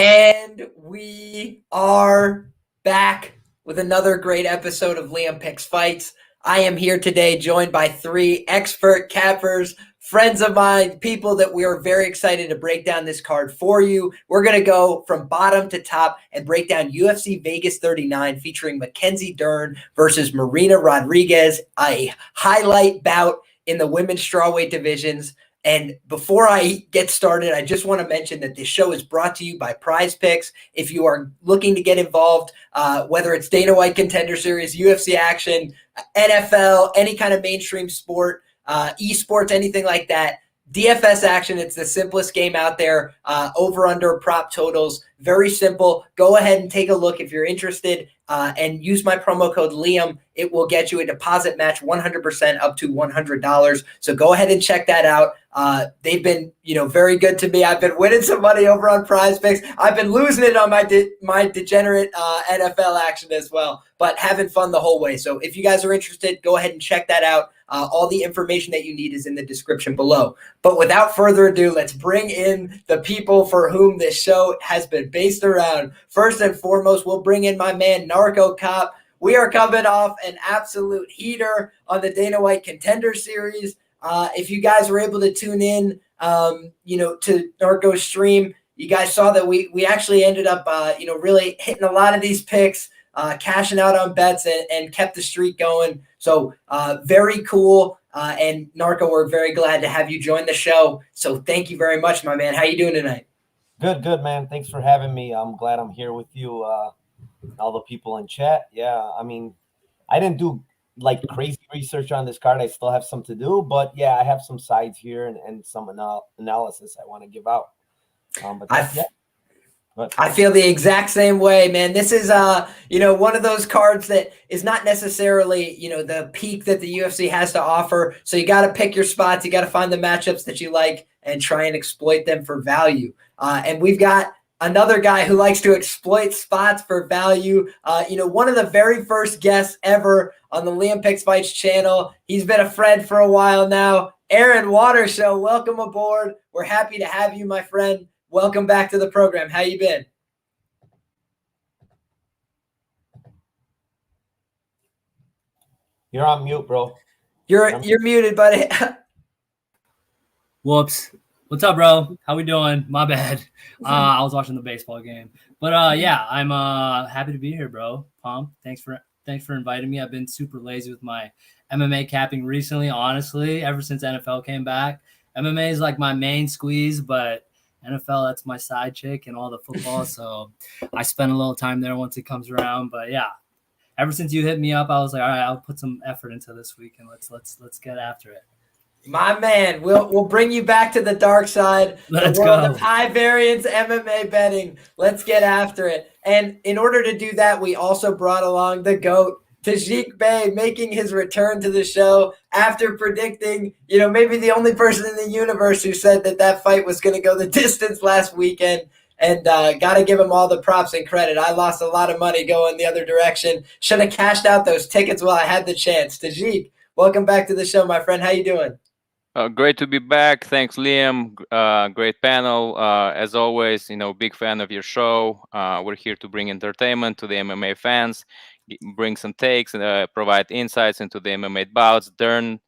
And we are back with another great episode of Liam Picks Fights. I am here today joined by three expert cappers, friends of mine, people that we are very excited to break down this card for you. We're going to go from bottom to top and break down UFC Vegas 39 featuring MacKenzie Dern versus Marina Rodriguez, a highlight bout in the women's strawweight divisions. And before I get started, I just want to mention that this show is brought to you by PRIZEPICKS. If you are looking to get involved, whether it's Dana White Contender Series, UFC action, NFL, any kind of mainstream sport, esports, anything like that, DFS action, it's the simplest game out there. Over under prop totals, very simple. Go ahead and take a look if you're interested and use my promo code Liam. It will get you a deposit match 100% up to $100. So go ahead and check that out. They've been, very good to me. I've been winning some money over on PrizePicks. I've been losing it on my degenerate NFL action as well, but having fun the whole way. So if you guys are interested, go ahead and check that out. All the information that you need is in the description below. But without further ado, let's bring in the people for whom this show has been based around. First and foremost, we'll bring in my man, Narco Cop. We are coming off an absolute heater on the Dana White Contender Series. If you guys were able to tune in, to Narco's stream, you guys saw that we actually ended up, really hitting a lot of these picks, cashing out on bets and kept the streak going. So very cool. And Narco, we're very glad to have you join the show. So thank you very much, my man. How you doing tonight? Good, man. Thanks for having me. I'm glad I'm here with you, all the people in chat. Yeah, I mean, I didn't do like crazy research on this card. I still have some to do, but yeah, I have some sides here and some analysis I want to give out. I feel the exact same way, man. This is, one of those cards that is not necessarily, the peak that the UFC has to offer. So you got to pick your spots. You got to find the matchups that you like and try and exploit them for value. And we've got another guy who likes to exploit spots for value. One of the very first guests ever on the Liam Picks Fights channel. He's been a friend for a while now. Aaron Watershow, welcome aboard. We're happy to have you, my friend. Welcome back to the program. How you been? You're on mute, bro. You're muted, buddy. Whoops. What's up, bro? How we doing? My bad. I was watching the baseball game. But I'm happy to be here, bro. Pumped. Thanks for inviting me. I've been super lazy with my MMA capping recently, honestly, ever since NFL came back. MMA is like my main squeeze, but NFL, that's my side chick and all the football. So I spend a little time there once it comes around. But yeah, ever since you hit me up, I was like, all right, I'll put some effort into this week and let's get after it. My man, we'll bring you back to the dark side. Let's the world go. Of high variance MMA betting. Let's get after it. And in order to do that, we also brought along the GOAT, Tajik Bey, making his return to the show after predicting, maybe the only person in the universe who said that fight was going to go the distance last weekend. And got to give him all the props and credit. I lost a lot of money going the other direction. Should have cashed out those tickets while I had the chance. Tajik, welcome back to the show, my friend. How you doing? Great to be back. Thanks, Liam. Great panel. As always, big fan of your show. We're here to bring entertainment to the MMA fans, bring some takes, and provide insights into the MMA bouts. Dern,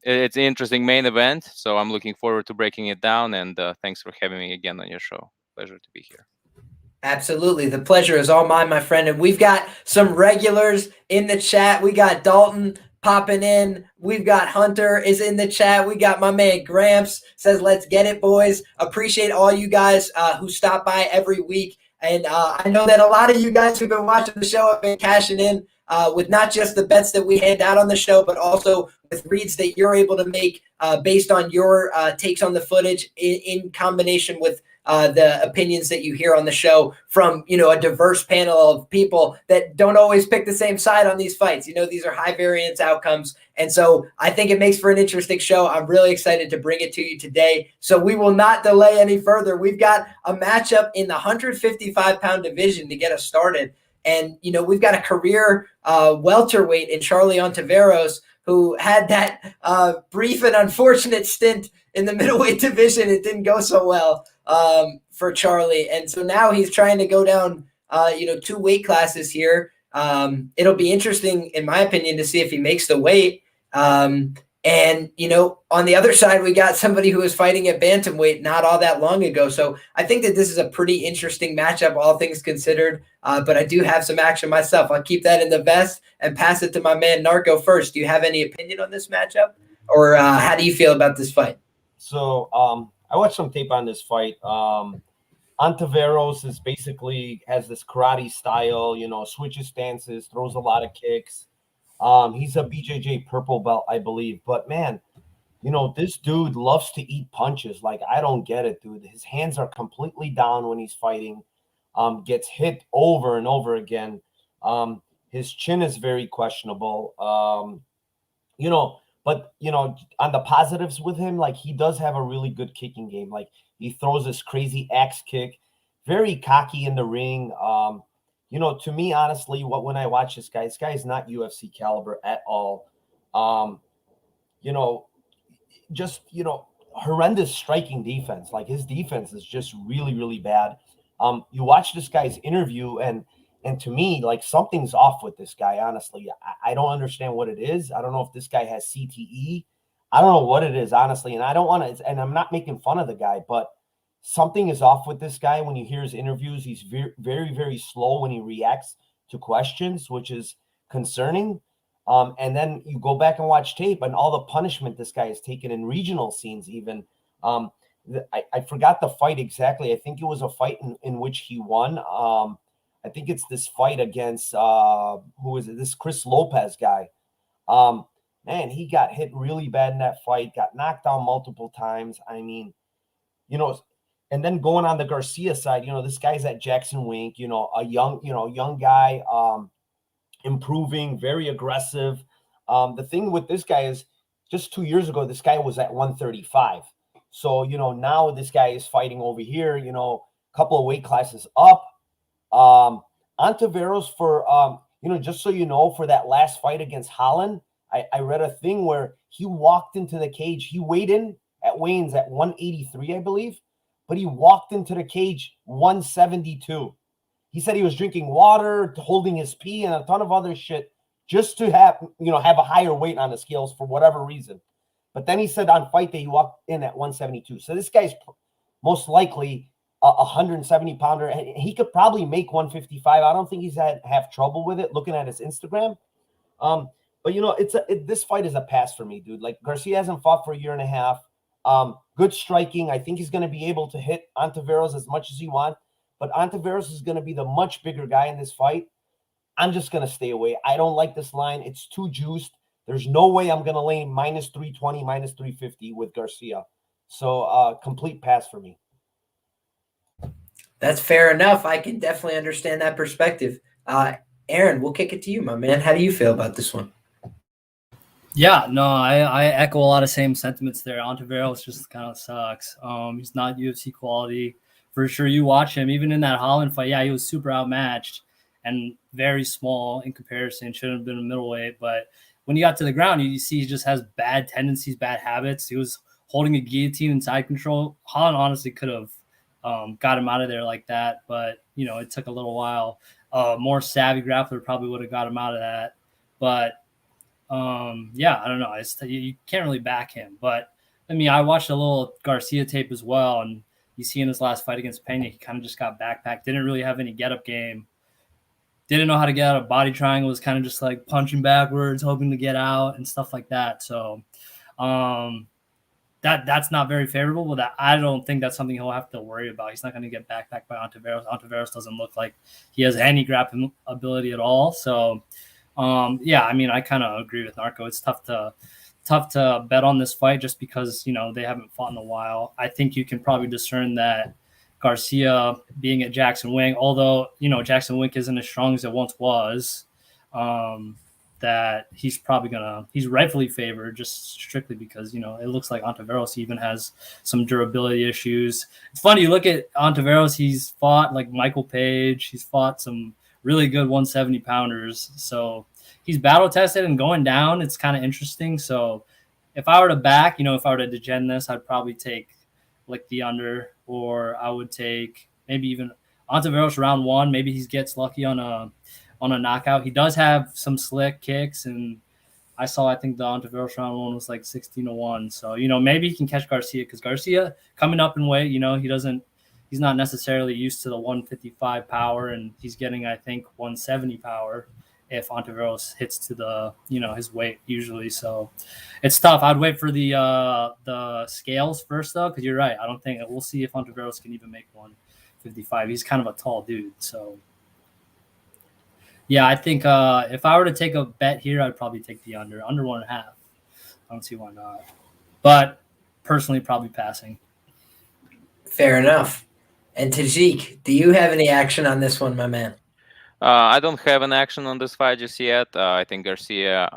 it's an interesting main event, so I'm looking forward to breaking it down, and thanks for having me again on your show. Pleasure to be here. Absolutely. The pleasure is all mine, my friend. And we've got some regulars in the chat. We got Dalton popping in. We've got Hunter is in the chat. We got my man Gramps says, let's get it, boys. Appreciate all you guys who stop by every week. And I know that a lot of you guys who've been watching the show have been cashing in with not just the bets that we hand out on the show, but also with reads that you're able to make based on your takes on the footage in combination with the opinions that you hear on the show from, a diverse panel of people that don't always pick the same side on these fights. These are high variance outcomes. And so I think it makes for an interesting show. I'm really excited to bring it to you today. So we will not delay any further. We've got a matchup in the 155-pound division to get us started. And, we've got a career welterweight in Charlie Ontiveros, who had that brief and unfortunate stint in the middleweight division. It didn't go so well for Charlie. And so now he's trying to go down, 2 weight classes here. It'll be interesting, in my opinion, to see if he makes the weight. And, on the other side, we got somebody who was fighting at bantamweight not all that long ago. So I think that this is a pretty interesting matchup, all things considered. But I do have some action myself. I'll keep that in the vest and pass it to my man Narco first. Do you have any opinion on this matchup? Or how do you feel about this fight? So I watched some tape on this fight. Ontiveros is basically has this karate style, switches stances, throws a lot of kicks. He's a BJJ purple belt, I believe. But, man, this dude loves to eat punches. Like, I don't get it, dude. His hands are completely down when he's fighting. Gets hit over and over again. His chin is very questionable. But, on the positives with him, like, he does have a really good kicking game. Like, he throws this crazy axe kick, very cocky in the ring. To me, honestly, when I watch this guy is not UFC caliber at all. Horrendous striking defense. Like, his defense is just really, really bad. You watch this guy's interview, and to me, like, something's off with this guy, honestly. I don't understand what it is. I don't know if this guy has CTE. I don't know what it is, honestly. And I don't want to, and I'm not making fun of the guy, but something is off with this guy. When you hear his interviews, he's very, very, very slow when he reacts to questions, which is concerning. And then you go back and watch tape and all the punishment this guy has taken in regional scenes even. I forgot the fight exactly. I think it was a fight in which he won. I think it's this fight against, who is it? This Chris Lopez guy. Man, he got hit really bad in that fight, got knocked down multiple times. I mean, and then going on the Garcia side, this guy's at Jackson Wink, a young guy, improving, very aggressive. The thing with this guy is just 2 years ago, this guy was at 135. So, now this guy is fighting over here, a couple of weight classes up. Ontiveros for, just so you know, for that last fight against Holland, I read a thing where he walked into the cage. He weighed in at weigh-ins at 183, I believe, but he walked into the cage 172. He said he was drinking water, holding his pee, and a ton of other shit just to have a higher weight on the scales for whatever reason. But then he said on fight day he walked in at 172. So this guy's most likely a 170-pounder, and he could probably make 155. I don't think he's have trouble with it looking at his Instagram. But this fight is a pass for me, dude. Like, Garcia hasn't fought for a year and a half. Good striking. I think he's going to be able to hit Ontiveros as much as he wants, but Ontiveros is going to be the much bigger guy in this fight. I'm just going to stay away. I don't like this line. It's too juiced. There's no way I'm going to lay minus 320, minus 350 with Garcia. So complete pass for me. That's fair enough. I can definitely understand that perspective. Aaron, we'll kick it to you, my man. How do you feel about this one? Yeah, no, I echo a lot of same sentiments there. Ontiveros just kind of sucks. He's not UFC quality. For sure, you watch him, even in that Holland fight, yeah, he was super outmatched and very small in comparison. Shouldn't have been a middleweight. But when he got to the ground, you see he just has bad tendencies, bad habits. He was holding a guillotine in side control. Holland honestly could have got him out of there like that, but, it took a little while. More savvy grappler probably would have got him out of that. But, I don't know. You can't really back him. But, I watched a little Garcia tape as well, and you see in his last fight against Pena, he kind of just got backpacked. Didn't really have any get-up game. Didn't know how to get out of body triangle. Was kind of just like punching backwards, hoping to get out and stuff like that. So that's not very favorable. But I don't think that's something he'll have to worry about. He's not going to get backpacked by Ontiveros. Ontiveros doesn't look like he has any grappling ability at all. So, I kind of agree with Narco. It's tough to bet on this fight just because, they haven't fought in a while. I think you can probably discern that Garcia being at Jackson Wink, although, Jackson Wink isn't as strong as it once was, that he's rightfully favored just strictly because, it looks like Ontiveros even has some durability issues. It's funny, you look at Ontiveros, he's fought like Michael Page, he's fought some really good 170-pounders. So he's battle tested and going down. It's kind of interesting. So if I were to back, if I were to degen this, I'd probably take like the under, or I would take maybe even Ontiveros round 1. Maybe he gets lucky on a knockout. He does have some slick kicks, and I think the Ontiveros round 1 was like 16-1. So, maybe he can catch Garcia, because Garcia coming up in weight, he's not necessarily used to the 155 power, and he's getting, I think, 170 power if Ontiveros hits to the, his weight usually. So it's tough. I'd wait for the scales first, though, because you're right. I don't think we'll see if Ontiveros can even make 155. He's kind of a tall dude. So, yeah, I think if I were to take a bet here, I'd probably take the under 1.5. I don't see why not. But personally, probably passing. Fair enough. And Tajik, do you have any action on this one, my man? I don't have an action on this fight just yet. I think Garcia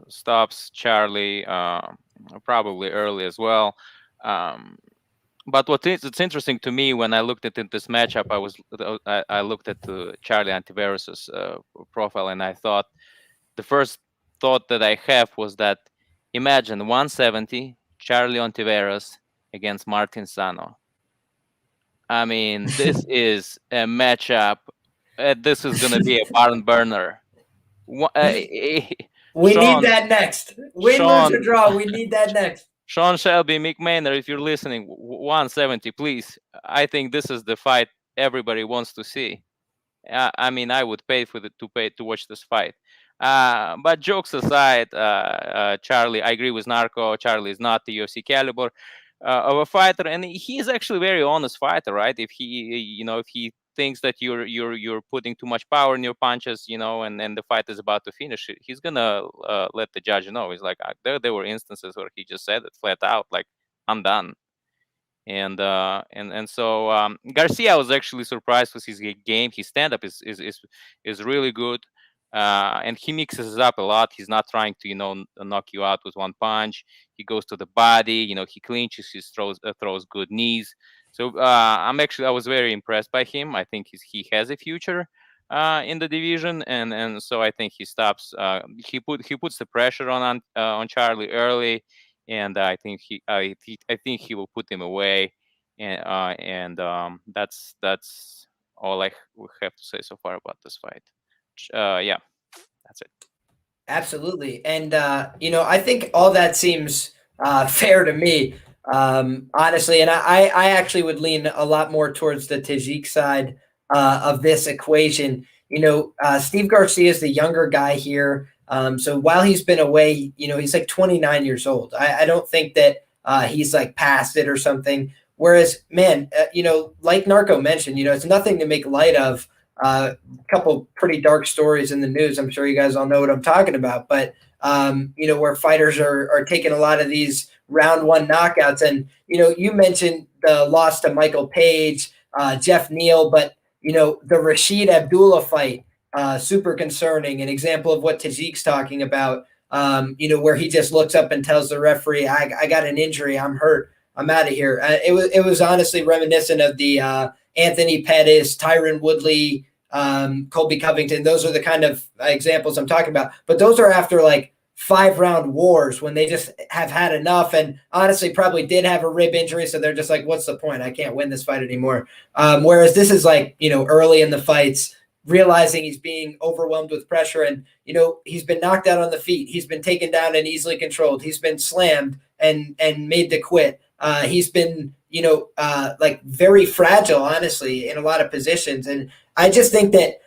stops Charlie probably early as well. But it's interesting to me when I looked at this matchup, I looked at Charlie Ontiveros's profile, and I thought the first thought that I have was that imagine 170 Charlie Ontiveros against Martin Sano. I mean, this is a matchup. This is going to be a barn burner. We need that next. Win, lose, or draw. We need that next. Sean Shelby, Mick Maynard, if you're listening, 170, please. I think this is the fight everybody wants to see. I mean, I would pay to watch this fight. But jokes aside, Charlie, I agree with Narco. Charlie is not the UFC caliber of a fighter, and he's actually a very honest fighter, right? If he thinks that you're putting too much power in your punches, and the fight is about to finish, he's gonna let the judge know. He's like, there were instances where he just said it flat out, like, I'm done. And so Garcia was actually surprised with his game. His stand-up is really good. And he mixes it up a lot. He's not trying to, knock you out with one punch. He goes to the body. He clinches. He throws good knees. So I was very impressed by him. I think he has a future in the division, and so I think he stops. He puts the pressure on Charlie early, and I think he will put him away. And that's all I have to say so far about this fight. Yeah, that's it. Absolutely. And, I think all that seems fair to me, honestly. And I actually would lean a lot more towards the Tajik side of this equation. Steve Garcia is the younger guy here. So while he's been away, he's like 29 years old. I don't think that he's like past it or something. Whereas, man, like Narco mentioned, it's nothing to make light of. A couple pretty dark stories in the news. I'm sure you guys all know what I'm talking about, but where fighters are taking a lot of these round 1 knockouts. And, you mentioned the loss to Michael Page, Jeff Neal, but, the Rashid Abdullah fight, super concerning. An example of what Tajik's talking about, where he just looks up and tells the referee, I got an injury. I'm hurt. I'm out of here. It was honestly reminiscent of the Anthony Pettis, Tyron Woodley, Colby Covington. Those are the kind of examples I'm talking about. But those are after like 5-round wars when they just have had enough, and honestly probably did have a rib injury. So they're just like, what's the point? I can't win this fight anymore. Whereas this is like, early in the fights, realizing he's being overwhelmed with pressure, and, he's been knocked out on the feet. He's been taken down and easily controlled. He's been slammed and made to quit. He's been, like very fragile, honestly, in a lot of positions. And I just think that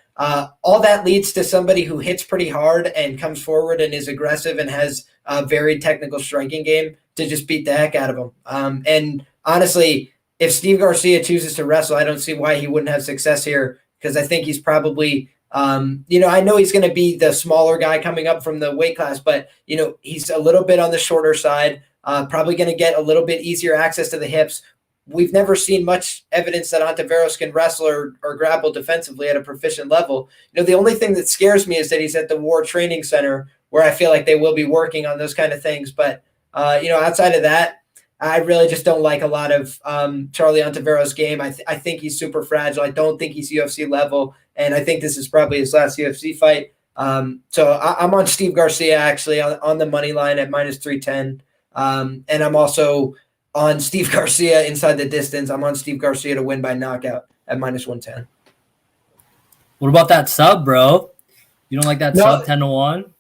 all that leads to somebody who hits pretty hard and comes forward and is aggressive and has a very technical striking game to just beat the heck out of him. And honestly, if Steve Garcia chooses to wrestle, I don't see why he wouldn't have success here, because I think he's probably I know he's going to be the smaller guy coming up from the weight class, but, he's a little bit on the shorter side. Probably going to get a little bit easier access to the hips. We've never seen much evidence that Ontiveros can wrestle or grapple defensively at a proficient level. The only thing that scares me is that he's at the War Training Center, where I feel like they will be working on those kind of things. But, outside of that, I really just don't like a lot of Charlie Ontiveros' game. I think he's super fragile. I don't think he's UFC level, and I think this is probably his last UFC fight. So I'm on Steve Garcia actually on the money line at minus 310. And I'm also on Steve Garcia inside the distance. I'm on Steve Garcia to win by knockout at minus 110. What about that sub, bro? You don't like that sub 10-1?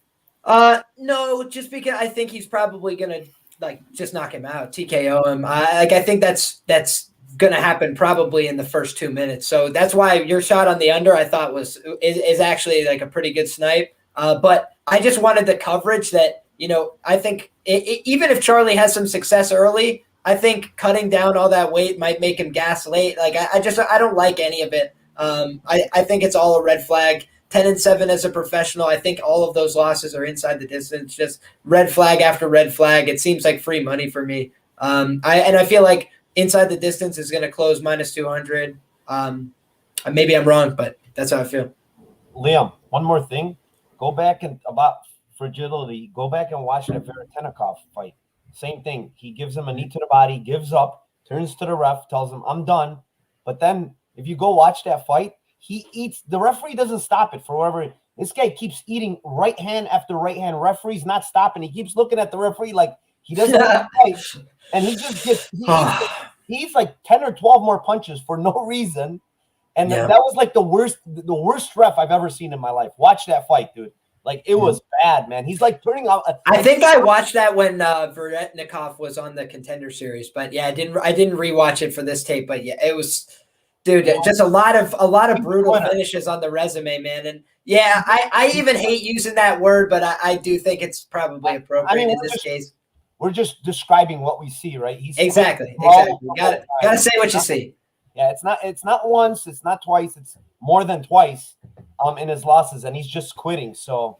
No, just because I think he's probably gonna just knock him out, TKO him. I think that's gonna happen probably in the first 2 minutes. So that's why your shot on the under I thought is actually like a pretty good snipe. But I just wanted the coverage that I think even if Charlie has some success early, I think cutting down all that weight might make him gas late. Like I don't like any of it. I think it's all a red flag. 10-7 as a professional. I think all of those losses are inside the distance. Just red flag after red flag. It seems like free money for me. I feel like inside the distance is going to close minus 200. Maybe I'm wrong, but that's how I feel. Liam, one more thing. Go back and about fragility. Go back and watch that Veretennikov fight. Same thing. He gives him a knee to the body, gives up, turns to the ref, tells him, I'm done. But then if you go watch that fight, he eats. The referee doesn't stop it for whatever. This guy keeps eating right hand after right hand. Referee's not stopping. He keeps looking at the referee like he doesn't fight. And he just gets he's like 10 or 12 more punches for no reason. And that was like the worst ref I've ever seen in my life. Watch that fight, dude. Like it was bad, man. He's like turning out. I think I watched that when Veretennikov was on the Contender Series, but yeah, I didn't rewatch it for this tape, but yeah, it was. Dude, just a lot of brutal finishes on the resume, man. And yeah, I even hate using that word, but I do think it's probably appropriate in this case. We're just describing what we see, right? Exactly. Gotta say what you see. Yeah, it's not once, it's not twice, it's more than twice in his losses, and he's just quitting. So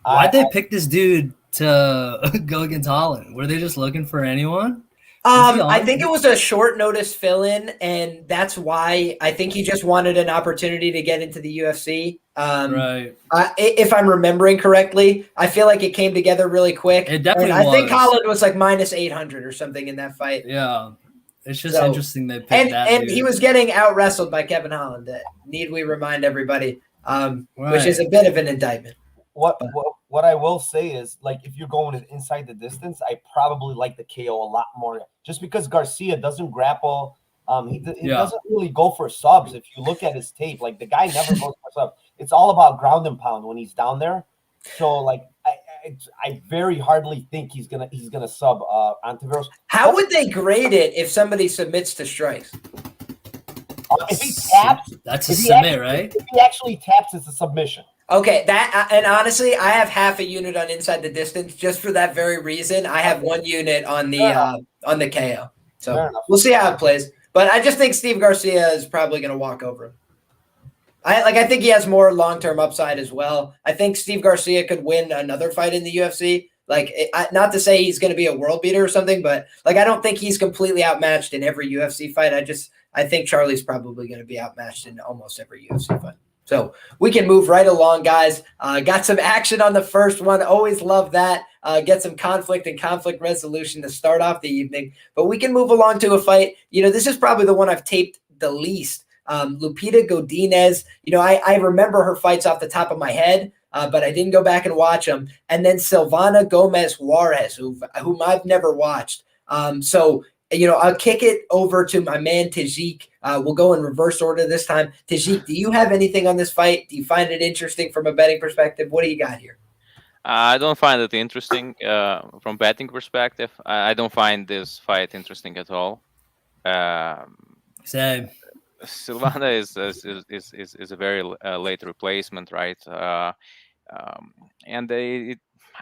why'd they pick this dude to go against Holland? Were they just looking for anyone? I think it was a short notice fill-in, and that's why I think he just wanted an opportunity to get into the UFC. Right. If I'm remembering correctly, I feel like it came together really quick. It definitely was. I think Holland was like minus 800 or something in that fight. Yeah. It's just interesting they picked that and dude. He was getting out-wrestled by Kevin Holland. Need we remind everybody, which is a bit of an indictment. What I will say is, like, if you're going inside the distance, I probably like the KO a lot more, just because Garcia doesn't grapple. He doesn't really go for subs. If you look at his tape, like the guy never goes for subs. It's all about ground and pound when he's down there. So, like, I very hardly think he's gonna sub Ontiveros. How would they grade it if somebody submits to strikes? If he taps, that's a submit, right? If he actually taps, it's a submission. Okay, and honestly, I have half a unit on inside the distance just for that very reason. I have 1 unit on the KO, so we'll see how it plays. But I just think Steve Garcia is probably going to walk over him. I think he has more long-term upside as well. I think Steve Garcia could win another fight in the UFC. Not to say he's going to be a world beater or something, but I don't think he's completely outmatched in every UFC fight. I think Charlie's probably going to be outmatched in almost every UFC fight. So we can move right along, guys. Got some action on the first one. Always love that. Get some conflict and conflict resolution to start off the evening. But we can move along to a fight. This is probably the one I've taped the least. Lupita Godinez. I remember her fights off the top of my head, but I didn't go back and watch them. And then Silvana Gomez Juarez, whom I've never watched. I'll kick it over to my man Tajik. We'll go in reverse order this time. Tajik, do you have anything on this fight? Do you find it interesting from a betting perspective? What do you got here? I don't find it interesting from betting perspective. I don't find this fight interesting at all. Same. Silvana is a very late replacement, right?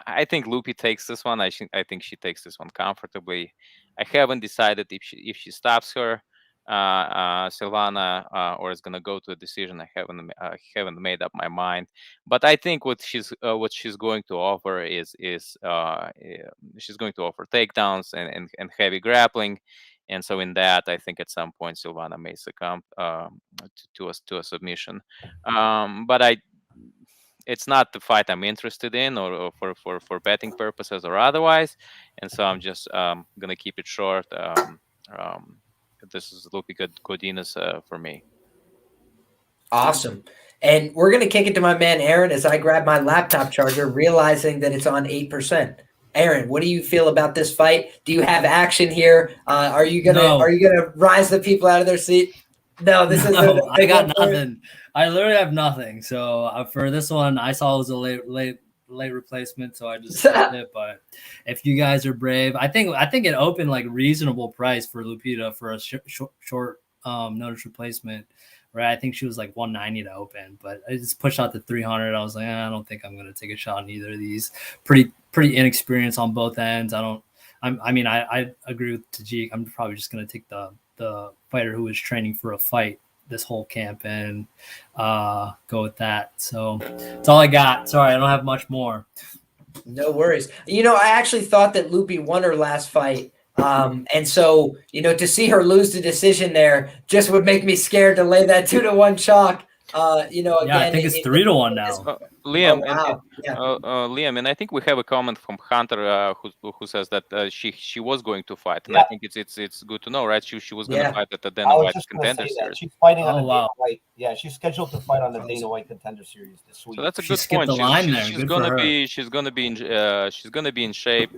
I think Lupi takes this one. I think she takes this one comfortably. I haven't decided if she stops her, Silvana, or is gonna go to a decision. I haven't made up my mind. But I think what she's going to offer is she's going to offer takedowns and heavy grappling. And so in that, I think at some point Silvana may succumb to a submission. But it's not the fight I'm interested in, or for betting purposes or otherwise. And so I'm just gonna keep it short. This is Lupita Godinez for me. Awesome. And we're going to kick it to my man, Aaron, as I grab my laptop charger, realizing that it's on 8%. Aaron, what do you feel about this fight? Do you have action here? Are you gonna rise the people out of their seat? No, this is I got nothing. I literally have nothing. So for this one, I saw it was a late replacement, so I just skipped it. But if you guys are brave, I think it opened like reasonable price for Lupita for a short notice replacement. Right, I think she was like 190 to open, but I just pushed out to 300. I was like, I don't think I'm gonna take a shot on either of these. Pretty inexperienced on both ends. I agree with Tajik. I'm probably just gonna take the fighter who was training for a fight this whole camp and go with that. So that's all I got. Sorry, I don't have much more. No worries. I actually thought that Lupi won her last fight. And so, to see her lose the decision there just would make me scared to lay that 2-1 chalk. Again, I think it's 3-1 now. Liam, wow. Liam, and I think we have a comment from Hunter who says that she was going to fight, and I think it's good to know, right? She was going to fight at the Dana White Contender Series. She's fighting on the Dana White. Yeah, she's scheduled to fight on the Dana White Contender Series this week. So that's a good point. She's gonna be in shape.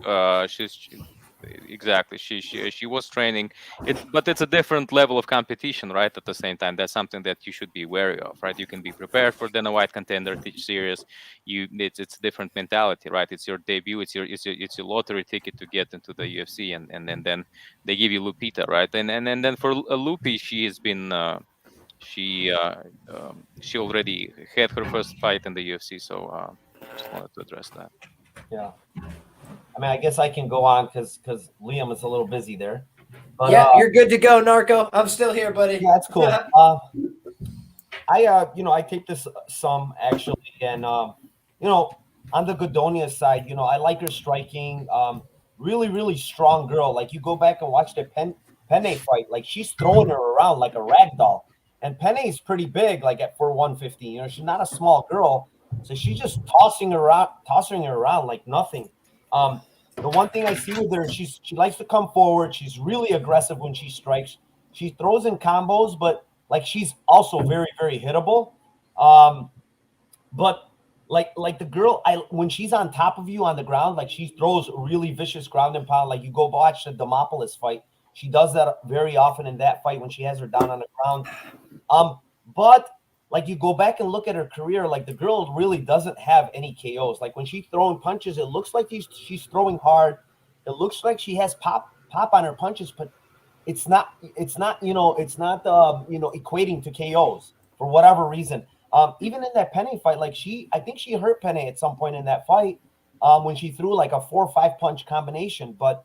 Exactly. She was training but it's a different level of competition, right? At the same time, that's something that you should be wary of, right? You can be prepared for Dana White Contender Series. It's a different mentality, right? It's your debut. It's your lottery ticket to get into the UFC, and then they give you Lupita, right? And then for Lupi, she has been she already had her first fight in the UFC, so just wanted to address that. Yeah. I guess I can go on because Liam is a little busy there. But, you're good to go, Narco. I'm still here, buddy. Yeah, that's cool. I take this some actually, and on the Godonia side, I like her striking. Really, really strong girl. Like you go back and watch the Penne fight, like she's throwing her around like a rag doll. And Penne is pretty big, like for 150. She's not a small girl, so she's just tossing her around like nothing. The one thing I see with her, she likes to come forward. She's really aggressive when she strikes. She throws in combos, but like she's also very, very hittable. But like the girl, when she's on top of you on the ground, like she throws really vicious ground and pound. Like you go watch the Demopoulos fight. She does that very often in that fight when she has her down on the ground. But like you go back and look at her career, like the girl really doesn't have any KOs. Like when she's throwing punches, it looks like she's throwing hard. It looks like she has pop on her punches, but it's not equating to KOs for whatever reason. Even in that Penne fight, like I think she hurt Penne at some point in that fight when she threw like a 4 or 5 punch combination. But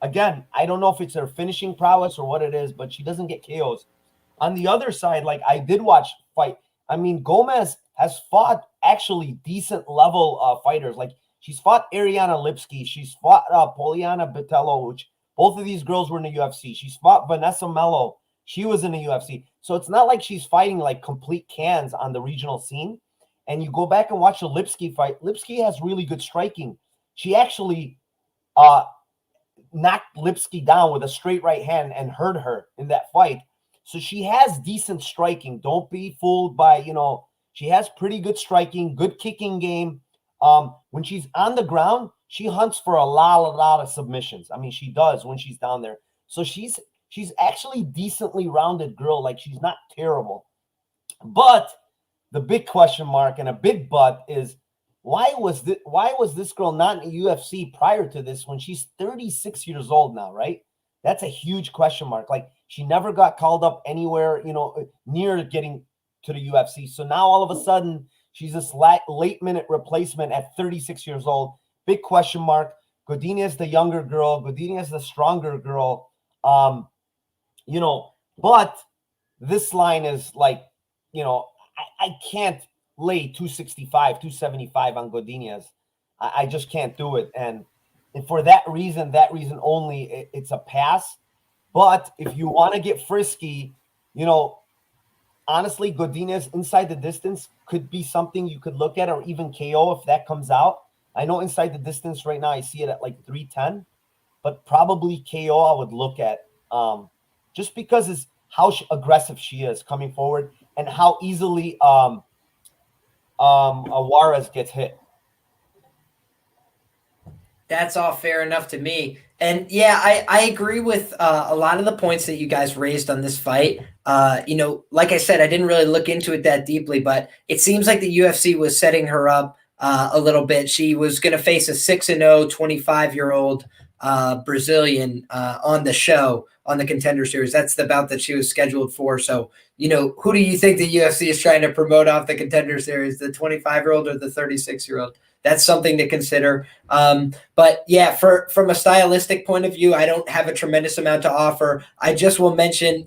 again, I don't know if it's her finishing prowess or what it is, but she doesn't get KOs. On the other side, like I did watch fight. Gomez has fought actually decent level fighters. Like she's fought Ariana Lipski. She's fought Poliana Botello, which both of these girls were in the UFC. She's fought Vanessa Mello. She was in the UFC. So it's not like she's fighting like complete cans on the regional scene. And you go back and watch the Lipski fight. Lipski has really good striking. She actually knocked Lipski down with a straight right hand and hurt her in that fight. So she has decent striking. Don't be fooled by, she has pretty good striking, good kicking game. When she's on the ground, she hunts for a lot of submissions. She does when she's down there. So she's actually decently rounded girl. Like she's not terrible. But the big question mark and a big but is why was this girl not in the UFC prior to this when she's 36 years old now, right? That's a huge question mark. Like she never got called up anywhere, near getting to the UFC. So now all of a sudden she's this late minute replacement at 36 years old. Big question mark. Godinez the younger girl. Godinez the stronger girl. But this line is like, I can't lay 265, 275 on Godinez. I just can't do it. And for that reason only, it's a pass. But if you want to get frisky, honestly, Godinez inside the distance could be something you could look at, or even KO if that comes out. I know inside the distance right now, I see it at like 310, but probably KO I would look at just because it's how aggressive she is coming forward and how easily Juarez gets hit. That's all fair enough to me. And yeah, I agree with a lot of the points that you guys raised on this fight. Like I said, I didn't really look into it that deeply, but it seems like the UFC was setting her up a little bit. She was going to face a 6-0, 25-year-old Brazilian on the show, on the Contender Series. That's the bout that she was scheduled for. So, who do you think the UFC is trying to promote off the Contender Series, the 25-year-old or the 36-year-old? That's something to consider. But yeah, from a stylistic point of view, I don't have a tremendous amount to offer. I just will mention,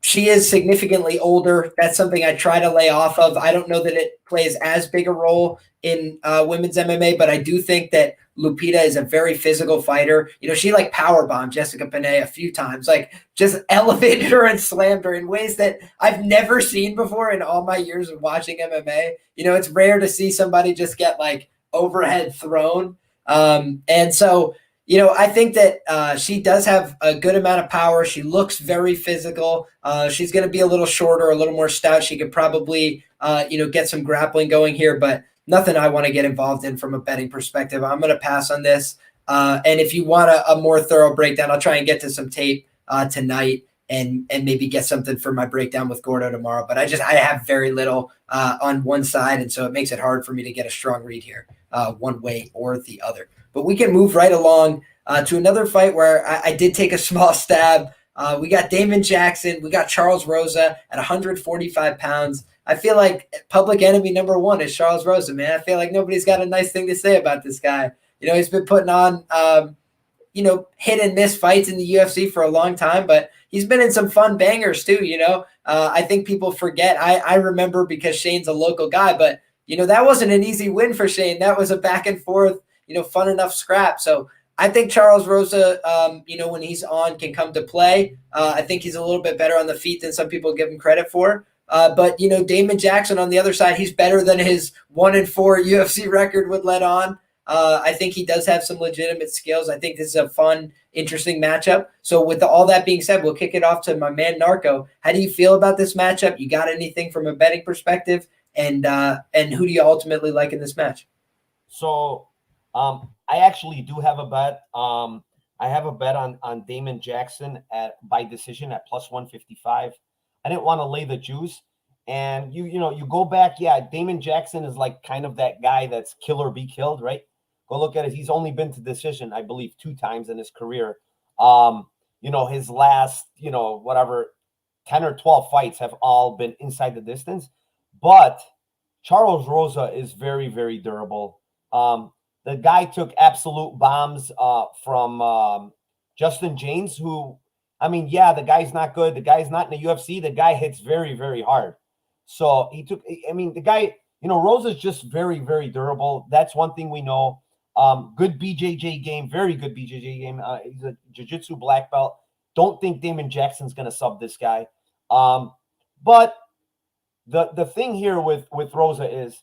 she is significantly older. That's something I try to lay off of. I don't know that it plays as big a role in women's MMA, but I do think that Lupita is a very physical fighter. She like powerbombed Jessica Penne a few times, like just elevated her and slammed her in ways that I've never seen before in all my years of watching MMA. It's rare to see somebody just get like overhead thrown. And so, I think that she does have a good amount of power. She looks very physical. She's going to be a little shorter, a little more stout. She could probably, get some grappling going here, but nothing I want to get involved in from a betting perspective. I'm going to pass on this. And if you want a more thorough breakdown, I'll try and get to some tape tonight and maybe get something for my breakdown with Gordo tomorrow. But I have very little on one side, and so it makes it hard for me to get a strong read here one way or the other. But we can move right along to another fight where I did take a small stab. We got Damon Jackson. We got Charles Rosa at 145 pounds. I feel like public enemy number one is Charles Rosa, man. I feel like nobody's got a nice thing to say about this guy. He's been putting on, hit and miss fights in the UFC for a long time, but he's been in some fun bangers too, I think people forget. I remember because Shane's a local guy, but, that wasn't an easy win for Shane. That was a back and forth, fun enough scrap. So I think Charles Rosa, when he's on, can come to play. I think he's a little bit better on the feet than some people give him credit for. But Damon Jackson on the other side, he's better than his 1-4 UFC record would let on. I think he does have some legitimate skills. I think this is a fun, interesting matchup. So with all that being said, we'll kick it off to my man Narco. How do you feel about this matchup? You got anything from a betting perspective? And who do you ultimately like in this match? So I actually do have a bet. I have a bet on Damon Jackson by decision at plus 155. I didn't want to lay the juice. And you go back, Damon Jackson is like kind of that guy that's kill or be killed, right? Go look at it. He's only been to decision, I believe, 2 times in his career. His last, 10 or 12 fights have all been inside the distance. But Charles Rosa is very, very durable. The guy took absolute bombs from Justin James, who, the guy's not good. The guy's not in the UFC. The guy hits very, very hard. So the guy, Rosa's just very, very durable. That's one thing we know. Good BJJ game, very good BJJ game. He's a jiu-jitsu black belt. Don't think Damon Jackson's going to sub this guy. But the thing here with Rosa is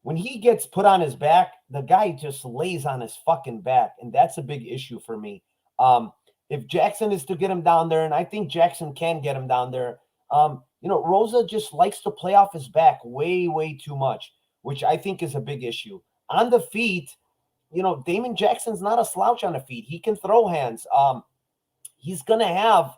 when he gets put on his back, the guy just lays on his fucking back. And that's a big issue for me. If Jackson is to get him down there, and I think Jackson can get him down there, Rosa just likes to play off his back way, way too much, which I think is a big issue. On the feet, Damon Jackson's not a slouch on the feet. He can throw hands. He's going to have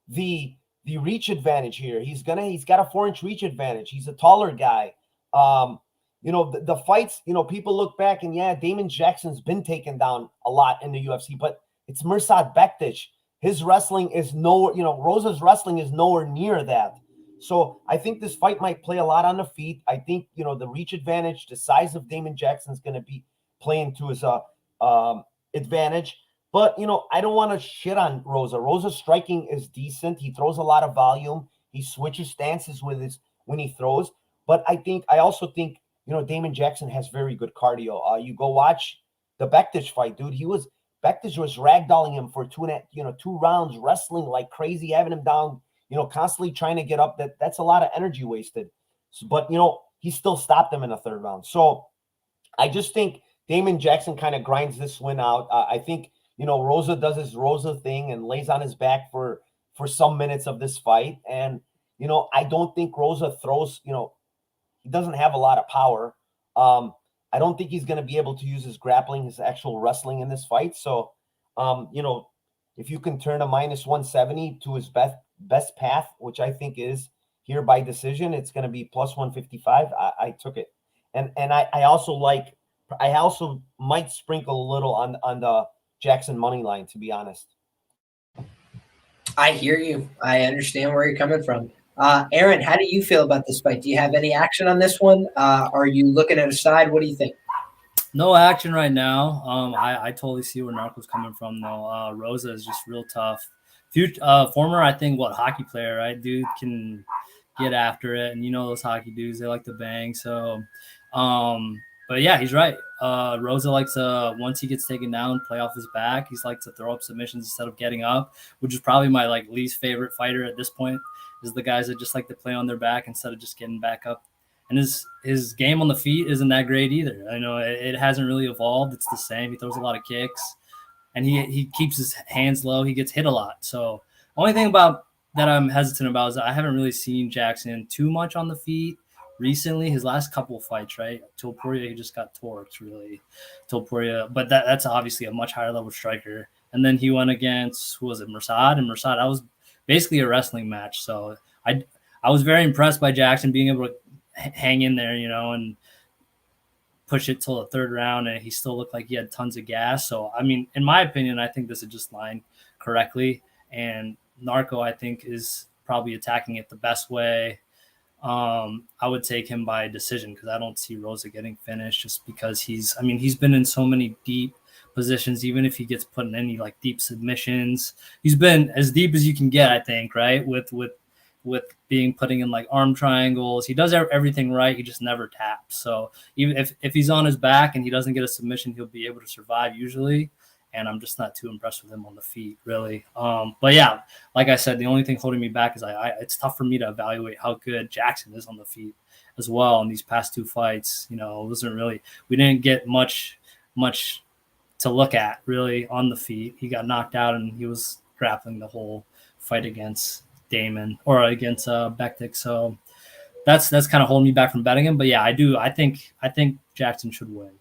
the reach advantage here. He's got a 4-inch reach advantage. He's a taller guy. The fights, people look back and Damon Jackson's been taken down a lot in the UFC, but it's Mirsad Bektic. His wrestling is Rosa's wrestling is nowhere near that. So I think this fight might play a lot on the feet. I think, the reach advantage, the size of Damon Jackson is going to be playing to his advantage. But, I don't want to shit on Rosa. Rosa's striking is decent. He throws a lot of volume. He switches stances when he throws. But I also think, Damon Jackson has very good cardio. You go watch the Bektic fight, dude. Bektic was ragdolling him for 2 rounds, wrestling like crazy, having him down, constantly trying to get up. That's a lot of energy wasted. But, he still stopped him in the 3rd round. So I just think Damon Jackson kind of grinds this win out. I think, Rosa does his Rosa thing and lays on his back for some minutes of this fight. And, I don't think Rosa throws, He doesn't have a lot of power. I don't think he's going to be able to use his grappling, his actual wrestling in this fight. So, if you can turn a minus 170 to his best path, which I think is here by decision, it's going to be plus 155. I took it, and I also might sprinkle a little on the Jackson money line, to be honest. I hear you. I understand where you're coming from. Aaron, how do you feel about this fight? Do you have any action on this one? Are you looking at a side? What do you think? No action right now. I totally see where Narco's coming from though. Rosa is just real tough. Former, I think, hockey player, right? Dude can get after it, and those hockey dudes, they like to bang. So, but yeah, he's right. Rosa likes to, once he gets taken down, play off his back. He's like to throw up submissions instead of getting up, which is probably my least favorite fighter at this point. Is the guys that just like to play on their back instead of just getting back up. And his game on the feet isn't that great either. I know it hasn't really evolved. It's the same. He throws a lot of kicks, and he keeps his hands low. He gets hit a lot. So only thing about that I'm hesitant about is I haven't really seen Jackson too much on the feet recently. His last couple of fights, right? Topuria, he just got torqued, really. Topuria, but that's obviously a much higher level striker. And then he went against, who was it, Mursad? And Mursad, that was basically a wrestling match. So I was very impressed by Jackson being able to hang in there, and push it till the third round, and he still looked like he had tons of gas. So, I mean, in my opinion, I think this is just lined correctly. And Narco, I think, is probably attacking it the best way. I would take him by decision because I don't see Rosa getting finished just because he's been in so many deep positions. Even if he gets put in any deep submissions, he's been as deep as you can get, I think, right? With putting in arm triangles. He does everything right. He just never taps. So even if he's on his back and he doesn't get a submission, he'll be able to survive usually. And I'm just not too impressed with him on the feet, really. But yeah, like I said, the only thing holding me back is it's tough for me to evaluate how good Jackson is on the feet as well in these past two fights. It wasn't really, we didn't get much to look at really on the feet. He got knocked out and he was grappling the whole fight against Damon or against Bektic. So that's kind of holding me back from betting him. But yeah, I think Jackson should win.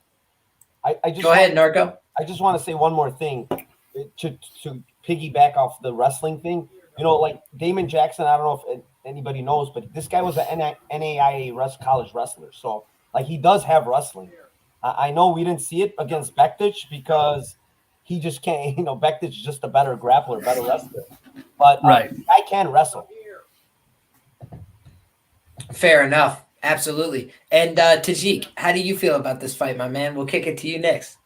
Go ahead, Narco. I just want to say one more thing to piggyback off the wrestling thing. Damon Jackson, I don't know if anybody knows, but this guy was an NAIA college wrestler. So he does have wrestling. I know we didn't see it against Bektic because he just can't, Bektic is just a better grappler, better wrestler. But right. I can wrestle. Fair enough. Absolutely. And Tajik, how do you feel about this fight, my man? We'll kick it to you next.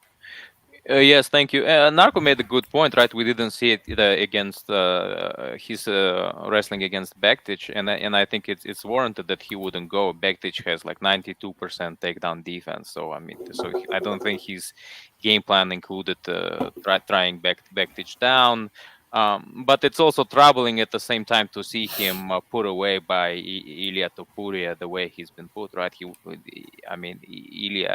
Yes, thank you. Narco made a good point, right? We didn't see it against his wrestling against Bektic, and I think it's warranted that he wouldn't go. Bektic has 92% takedown defense, so I don't think his game plan included trying Bektic down. But it's also troubling at the same time to see him put away by Ilia Topuria the way he's been put, right? Ilia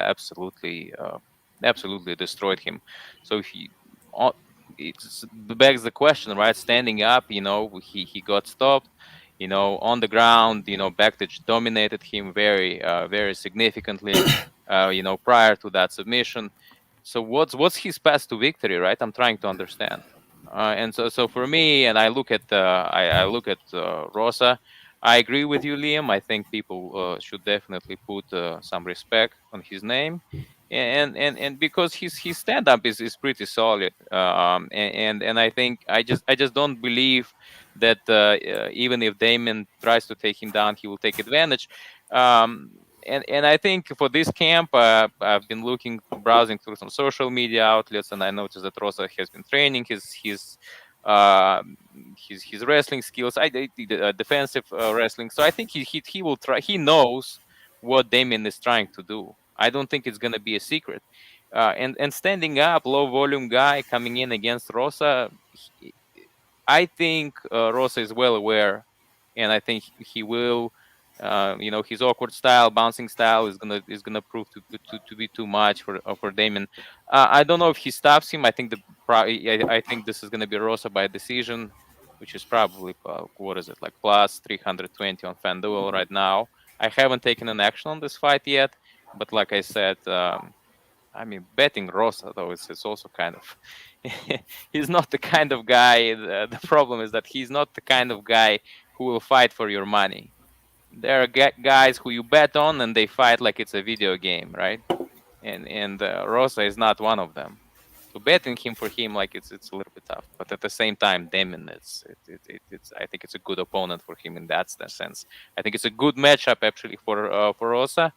absolutely destroyed him. So it begs the question, right? Standing up, he got stopped, on the ground, Bektic dominated him very, very significantly, prior to that submission. So what's his path to victory, right? I'm trying to understand. And so for me, and I look at Rosa. I agree with you, Liam. I think people should definitely put some respect on his name. And because his stand up is pretty solid, and I think I just don't believe that even if Damon tries to take him down, he will take advantage. And I think for this camp, I've been browsing through some social media outlets, and I noticed that Rosa has been training his wrestling skills, defensive wrestling. So I think he will try. He knows what Damon is trying to do. I don't think it's going to be a secret. And standing up, low volume guy coming in against Rosa, I think Rosa is well aware, and I think he will. His awkward style, bouncing style is gonna prove to be too much for Damon. I don't know if he stops him. I think I think this is gonna be Rosa by decision, which is probably what is it, plus 320 on FanDuel right now. I haven't taken an action on this fight yet, but like I said, I mean, betting Rosa though it's also kind of he's not the kind of guy. The problem is that he's not the kind of guy who will fight for your money. There are guys who you bet on and they fight like it's a video game, right? And Rosa is not one of them. So betting him for him, like it's a little bit tough. But at the same time, Damon, it's I think it's a good opponent for him in that sense. I think it's a good matchup actually for Rosa.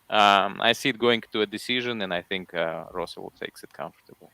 I see it going to a decision, and I think Rosa will take it comfortably.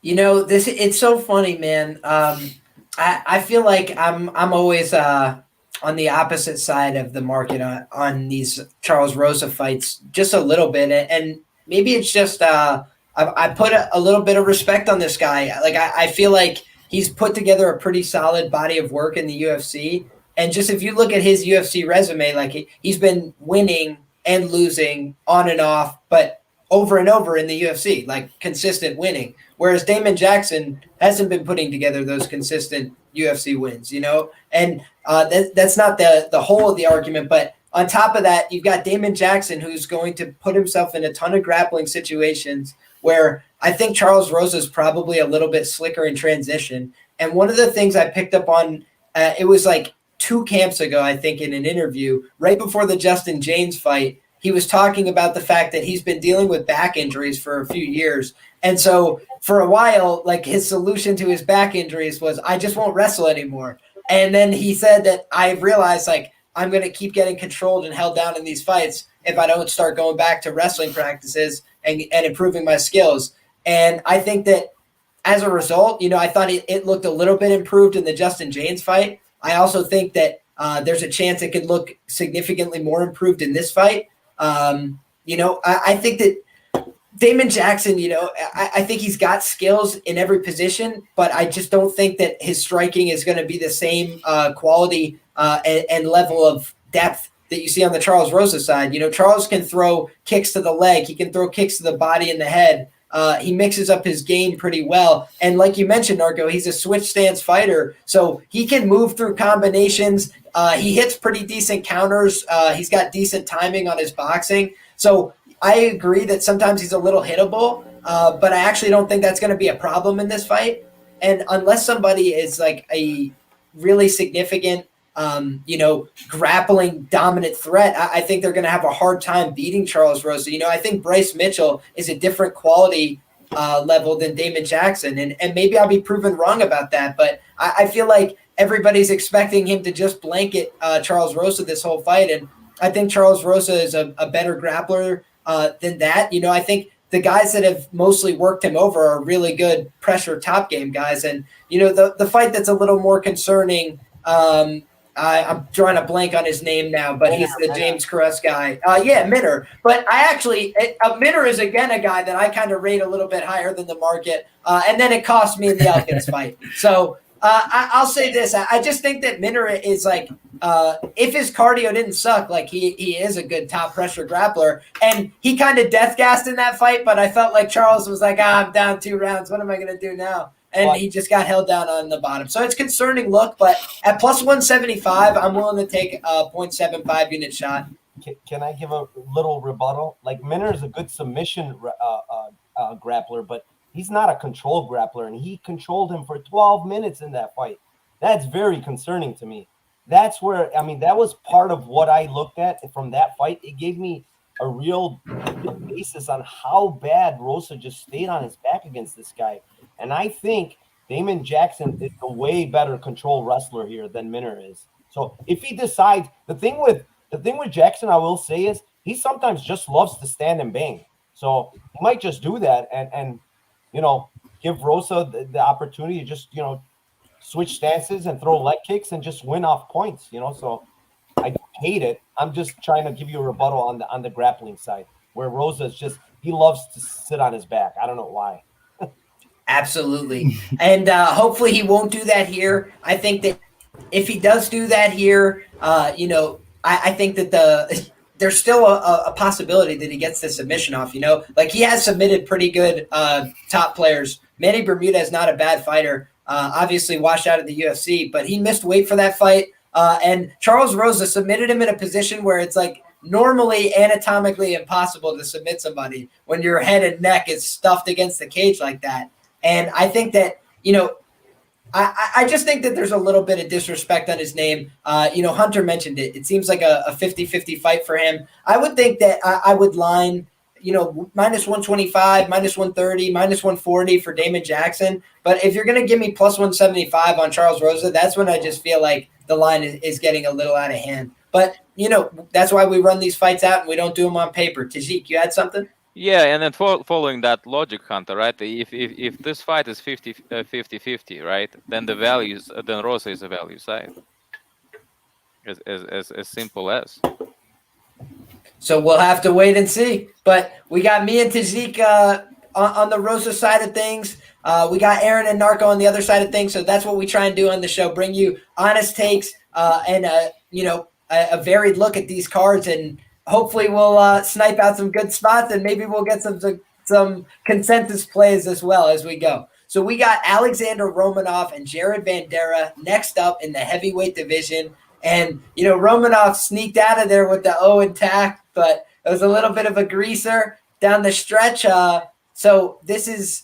You know, it's so funny, man. I feel like I'm always on the opposite side of the market on these Charles Rosa fights, just a little bit, and maybe it's just I put a little bit of respect on this guy. Like I feel like he's put together a pretty solid body of work in the UFC, and just if you look at his UFC resume, like he's been winning and losing on and off, but over and over in the UFC, like consistent winning. Whereas Damon Jackson hasn't been putting together those consistent UFC wins, you know? And that's not the whole of the argument, but on top of that, you've got Damon Jackson, who's going to put himself in a ton of grappling situations where I think Charles Rosa is probably a little bit slicker in transition. And one of the things I picked up on, it was like 2 camps ago, I think, in an interview, right before the Justin James fight, he was talking about the fact that he's been dealing with back injuries for a few years. And so for a while, like his solution to his back injuries was, I just won't wrestle anymore. And then he said that I realized, like, I'm going to keep getting controlled and held down in these fights if I don't start going back to wrestling practices and improving my skills. And I think that as a result, you know, I thought it looked a little bit improved in the Justin James fight. I also think that there's a chance it could look significantly more improved in this fight. You know, I think that Damon Jackson, you know, I think he's got skills in every position, but I just don't think that his striking is going to be the same quality and level of depth that you see on the Charles Rosa side. You know, Charles can throw kicks to the leg. He can throw kicks to the body and the head. He mixes up his game pretty well. And like you mentioned, Narco, he's a switch stance fighter, so he can move through combinations. He hits pretty decent counters. He's got decent timing on his boxing. So I agree that sometimes he's a little hittable, but I actually don't think that's going to be a problem in this fight. And unless somebody is like a really significant, you know, grappling dominant threat, I think they're going to have a hard time beating Charles Rosa. You know, I think Bryce Mitchell is a different quality level than Damon Jackson. And maybe I'll be proven wrong about that, but I feel like everybody's expecting him to just blanket Charles Rosa this whole fight. And I think Charles Rosa is a better grappler than that. You know, I think the guys that have mostly worked him over are really good pressure top game guys. And, you know, the fight that's a little more concerning, I'm drawing a blank on his name now, but he's the James Caress guy. Yeah, Minner. But I actually, Minner is again a guy that I kind of rate a little bit higher than the market. And then it cost me in the Elkins fight. So I'll say this. I just think that Minner is like, if his cardio didn't suck, like he is a good top pressure grappler. And he kind of death gassed in that fight, but I felt like Charles was like, I'm down 2 rounds. What am I going to do now? And he just got held down on the bottom. So it's concerning look, but at plus 175, I'm willing to take a 0.75 unit shot. Can I give a little rebuttal? Like, Minner is a good submission grappler, but he's not a controlled grappler, and he controlled him for 12 minutes in that fight. That's very concerning to me. That's where, I mean, that was part of what I looked at from that fight. It gave me a real basis on how bad Rosa just stayed on his back against this guy. And I think Damon Jackson is a way better control wrestler here than Minner is. So if he decides, the thing with Jackson, I will say, is he sometimes just loves to stand and bang. So he might just do that and you know, give Rosa the opportunity to just, you know, switch stances and throw leg kicks and just win off points, you know. So I don't hate it. I'm just trying to give you a rebuttal on the grappling side, where Rosa is just, he loves to sit on his back. I don't know why. Absolutely. And hopefully he won't do that here. I think that if he does do that here, you know, I think that there's still a possibility that he gets the submission off, you know. Like, he has submitted pretty good top players. Manny Bermudez is not a bad fighter, obviously washed out of the UFC, but he missed weight for that fight. And Charles Rosa submitted him in a position where it's like normally anatomically impossible to submit somebody when your head and neck is stuffed against the cage like that. And I think that, I just think that there's a little bit of disrespect on his name. Hunter mentioned it. It seems like a 50-50 fight for him. I would think that I would line, minus 125, minus 130, minus 140 for Damon Jackson. But if you're going to give me plus 175 on Charles Rosa, that's when I just feel like the line is getting a little out of hand. But, that's why we run these fights out and we don't do them on paper. Tajik, you had something? Yeah, and then following that logic, Hunter, right? If this fight is 50-50, right? Then the values, then Rosa is a value side. As simple as. So we'll have to wait and see. But we got me and Tajik on the Rosa side of things. We got Aaron and Narco on the other side of things. So that's what we try and do on the show: bring you honest takes and a varied look at these cards, and hopefully we'll snipe out some good spots, and maybe we'll get some consensus plays as well as we go. So we got Alexander Romanov and Jared Vanderaa next up in the heavyweight division. And, Romanov sneaked out of there with the O intact, but it was a little bit of a greaser down the stretch. So this is,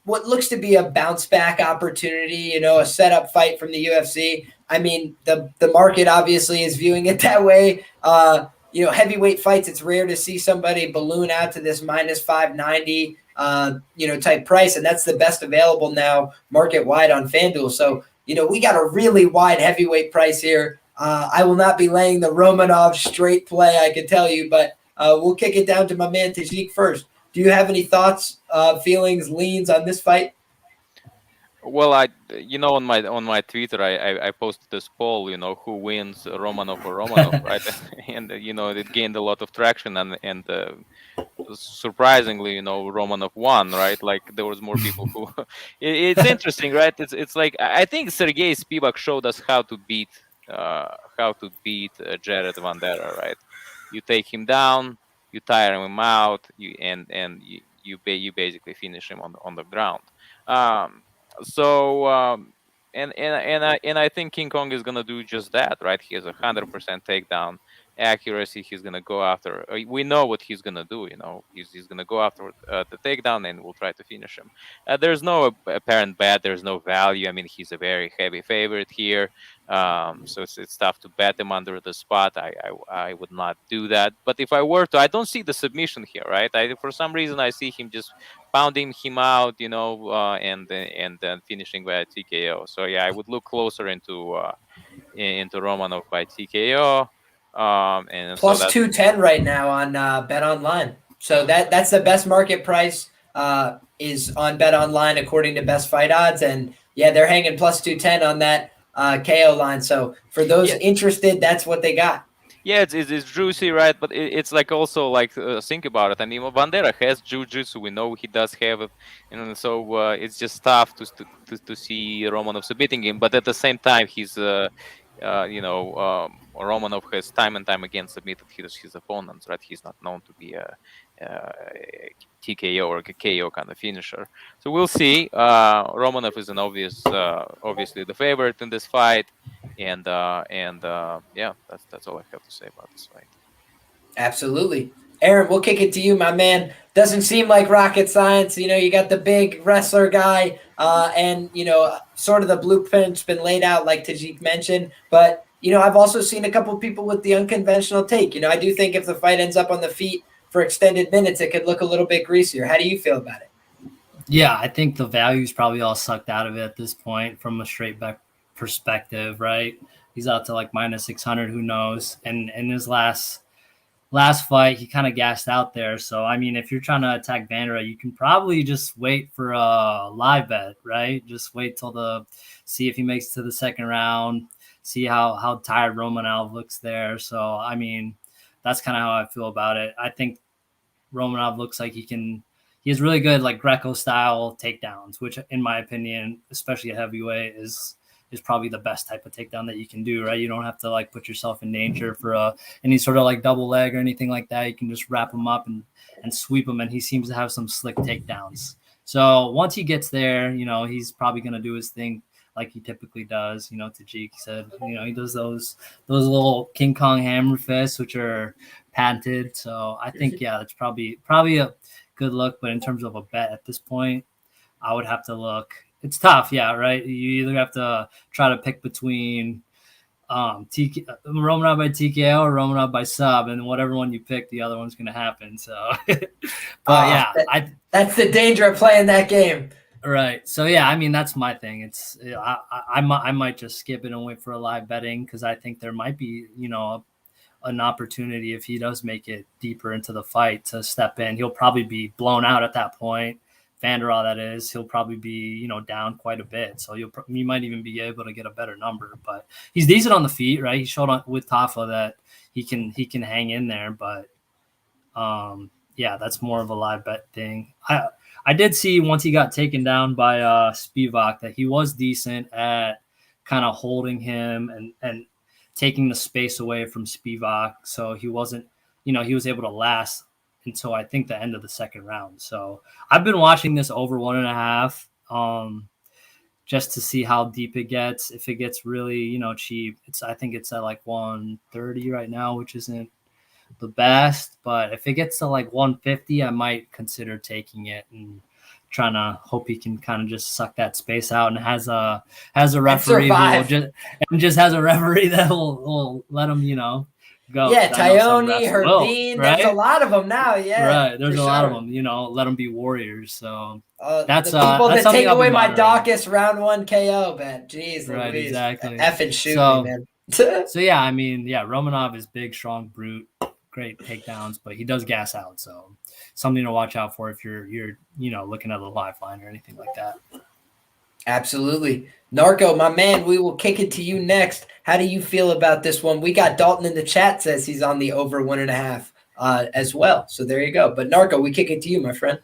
what looks to be a bounce back opportunity, a setup fight from the UFC. I mean, the market obviously is viewing it that way. Heavyweight fights, it's rare to see somebody balloon out to this minus 590, type price. And that's the best available now market wide on FanDuel. So, we got a really wide heavyweight price here. I will not be laying the Romanov straight play, I can tell you, but we'll kick it down to my man Tajik first. Do you have any thoughts, feelings, leans on this fight? Well, on my Twitter, I posted this poll, who wins, Romanov or Romanov, right? And it gained a lot of traction, and surprisingly, Romanov won, right? Like there was more people who. It's interesting, right? It's like I think Sergey Spivak showed us how to beat Jared Vanderaa, right? You take him down, you tire him out, you basically finish him on the ground. And I think King Kong is gonna do just that, right? He has 100% takedown accuracy. He's gonna go after. We know what he's gonna do. He's gonna go after the takedown, and we'll try to finish him. There's no apparent bet. There's no value. I mean, he's a very heavy favorite here, so it's tough to bet him under the spot. I would not do that. But if I were to, I don't see the submission here, right? For some reason I see him just pounding him out, and then finishing by TKO. So yeah, I would look closer into Romanov by TKO. And plus so 210 right now on Bet Online. So that's the best market price is on Bet Online according to Best Fight Odds, and yeah, they're hanging plus 210 on that KO line. So for those interested, that's what they got. Yeah, it's juicy, right? But it's like also like think about it. I mean, Vanderaa has jiu-jitsu. We know he does have it, and so it's just tough to see Romanov submitting him. But at the same time, he's Romanov has time and time again submitted his opponents, right? He's not known to be a TKO or a KO kind of finisher. So we'll see. Romanov is obviously the favorite in this fight, and yeah, that's all I have to say about this fight. Absolutely. Aaron, we'll kick it to you, my man. Doesn't seem like rocket science. You got the big wrestler guy, and, sort of the blueprint's been laid out like Tajik mentioned. But, I've also seen a couple people with the unconventional take. I do think if the fight ends up on the feet for extended minutes, it could look a little bit greasier. How do you feel about it? Yeah, I think the value's probably all sucked out of it at this point from a straight back perspective, right? He's out to like minus 600, who knows? And in his last fight, he kind of gassed out there. So, I mean, if you're trying to attack Vanderaa, you can probably just wait for a live bet, right? Just wait till see if he makes it to the second round, see how tired Romanov looks there. So, I mean, that's kind of how I feel about it. I think Romanov looks like he has really good like Greco style takedowns, which in my opinion, especially at heavyweight, is probably the best type of takedown that you can do, right? You don't have to like put yourself in danger for any sort of like double leg or anything like that. You can just wrap him up and sweep him, and he seems to have some slick takedowns. So once he gets there, he's probably going to do his thing. like he typically does. You know, Tajik said, you know, he does those little King Kong hammer fists, which are patented. So I think, yeah, that's probably a good look. But in terms of a bet at this point, I would have to look. It's tough, yeah, right? You either have to try to pick between Romanov by TKO or Romanov by sub, and whatever one you pick, the other one's going to happen. So, but that's the danger of playing that game. Right. So yeah, I mean, that's my thing. It's I might just skip it and wait for a live betting, because I think there might be, you know, an opportunity if he does make it deeper into the fight to step in. He'll probably be blown out at that point. Vanderall, that is, he'll probably be, you know, down quite a bit. So you might even be able to get a better number. But he's decent on the feet, right? He showed with Tafa that he can hang in there. But yeah, that's more of a live bet thing. I did see once he got taken down by Spivak that he was decent at kind of holding him and taking the space away from Spivak. So he wasn't, you know, he was able to last until I think the end of the second round. So I've been watching this over 1.5 just to see how deep it gets. If it gets really, you know, cheap, I think it's at like 130 right now, which isn't the best. But if it gets to like 150, I might consider taking it and trying to hope he can kind of just suck that space out and has a referee who just has a referee that will let him, you know, go. Yeah, Tyone, Herdine, right? There's a lot of them now. Yeah, right. There's a lot of them. You know, let them be warriors. So that's the people that take away my Dawkins round 1 KO bet. Jeez, right, Louise. Exactly. Effing shoot me, man. So yeah, I mean, yeah, Romanov is big, strong, brute, great takedowns, but he does gas out. So something to watch out for if you're you know, looking at the live line or anything like that. Absolutely. Narco, my man, we will kick it to you next. How do you feel about this one? We got Dalton in the chat says he's on the over 1.5 as well. So there you go. But Narco, we kick it to you, my friend.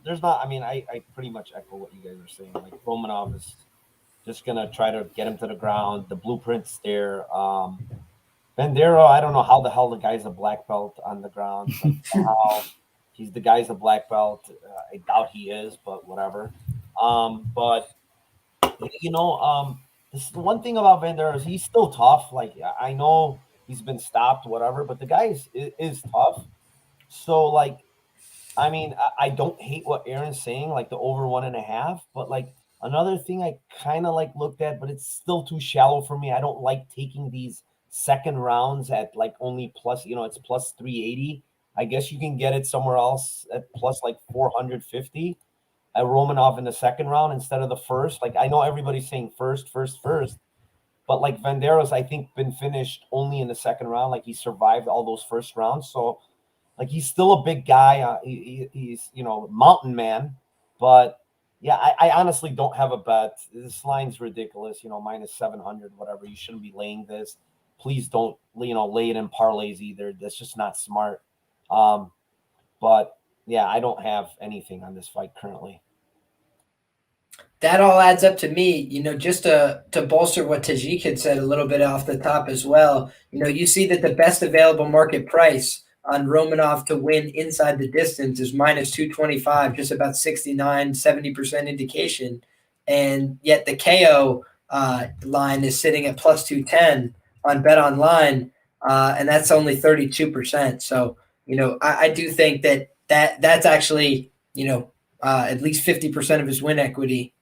There's not, I mean, I pretty much echo what you guys are saying. Like Romanov is just going to try to get him to the ground. The blueprint's there. Bandera, I don't know how the hell the guy's a black belt on the ground. Like, somehow he's the guy's a black belt. I doubt he is, but whatever. But you know, this is the one thing about Bandera is he's still tough. Like I know he's been stopped, whatever, but the guy is tough. So like, I mean, I don't hate what Aaron's saying, like the over 1.5, but like another thing I kind of like looked at, but it's still too shallow for me. I don't like taking these second rounds at like only plus, you know, it's plus 380. I guess you can get it somewhere else at plus like 450 at Romanov in the second round instead of the first. Like I know everybody's saying first, but like Vandera's, I think, been finished only in the second round. Like he survived all those first rounds. So like he's still a big guy. He's, you know, mountain man. But yeah, I honestly don't have a bet. This line's ridiculous, you know, minus 700, whatever. You shouldn't be laying this. Please don't, you know, lay it in parlays either. That's just not smart. But yeah, I don't have anything on this fight currently. That all adds up to me, you know, just to bolster what Tajik had said a little bit off the top as well. You know, you see that the best available market price on Romanov to win inside the distance is minus 225, just about 69, 70% indication. And yet the KO line is sitting at plus 210 on Bet Online, and that's only 32%. So, you know, I do think that's actually, you know, at least 50% of his win equity.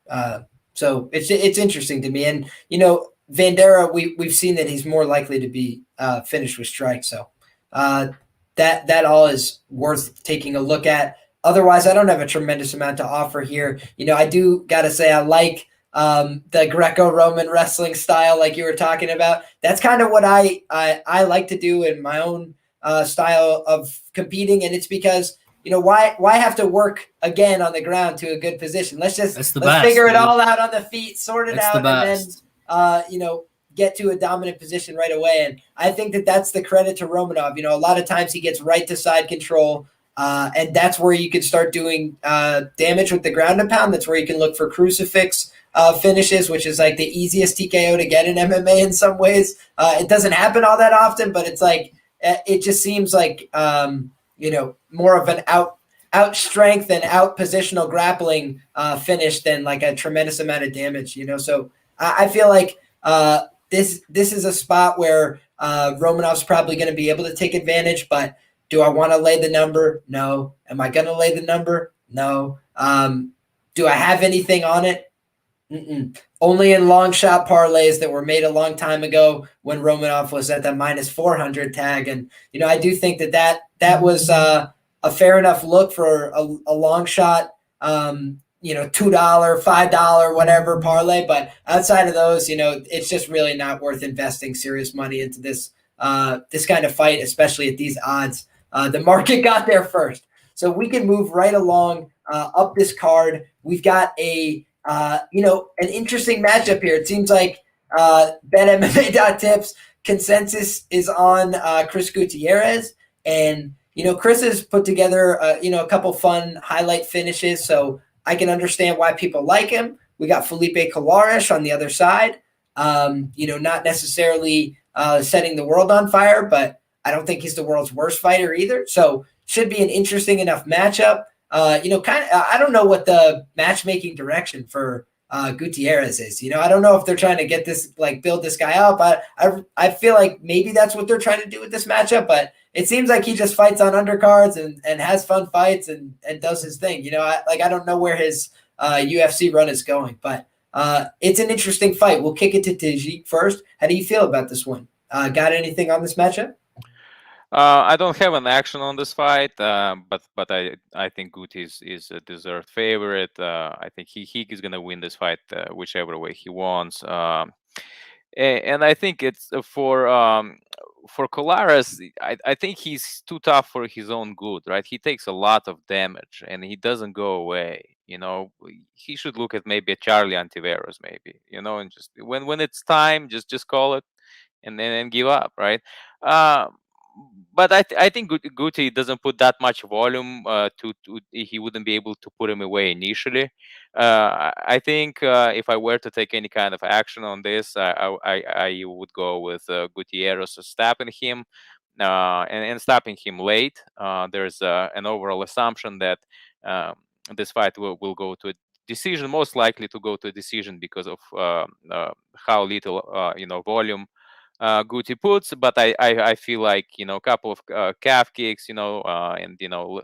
So it's interesting to me. And, you know, Vandera, we've seen that he's more likely to be finished with strikes. So that all is worth taking a look at. Otherwise, I don't have a tremendous amount to offer here. You know, I do got to say I like the Greco-Roman wrestling style like you were talking about. That's kind of what I like to do in my own style of competing. And it's because, you know, why have to work again on the ground to a good position? Let's figure it all out on the feet, sort it out, and then, you know, get to a dominant position right away. And I think that's the credit to Romanov. You know, a lot of times he gets right to side control, and that's where you can start doing damage with the ground and pound. That's where you can look for crucifix finishes, which is like the easiest TKO to get in MMA in some ways. It doesn't happen all that often, but it's like it just seems like you know, more of an out strength and out positional grappling finish than like a tremendous amount of damage, you know? So I feel like this is a spot where Romanov's probably going to be able to take advantage, but do I want to lay the number? No. Am I going to lay the number? No. Do I have anything on it? Mm-mm. Only in long shot parlays that were made a long time ago when Romanov was at the minus 400 tag. And, you know, I do think that was a fair enough look for a long shot, you know, $2, $5, whatever parlay. But outside of those, you know, it's just really not worth investing serious money into this kind of fight, especially at these odds. The market got there first. So we can move right along up this card. We've got an interesting matchup here. It seems like BetMMA.Tips consensus is on Chris Gutierrez. And, you know, Chris has put together, a couple fun highlight finishes. So I can understand why people like him. We got Felipe Colares on the other side. Not necessarily setting the world on fire, but I don't think he's the world's worst fighter either. So should be an interesting enough matchup. I don't know what the matchmaking direction for Gutierrez is. You know, I don't know if they're trying to get this, like, build this guy up. I feel like maybe that's what they're trying to do with this matchup, but it seems like he just fights on undercards and has fun fights and does his thing. You know, I don't know where his UFC run is going, but it's an interesting fight. We'll kick it to Tajik first. How do you feel about this one? Got anything on this matchup? I don't have an action on this fight, but I think Guti is a deserved favorite. I think he is going to win this fight whichever way he wants. And I think it's for Colares. I think he's too tough for his own good, right? He takes a lot of damage and he doesn't go away. You know, he should look at maybe a Charlie Antiveros, maybe, you know, and just when it's time, just call it and then give up, right? But I think Guti doesn't put that much volume to he wouldn't be able to put him away initially. I think if I were to take any kind of action on this, I would go with Gutierrez stopping him and stopping him late. There's an overall assumption that this fight will go to a decision, most likely to go to a decision because of how little volume Guti puts, but I feel like, you know, a couple of calf kicks, you know, and you know,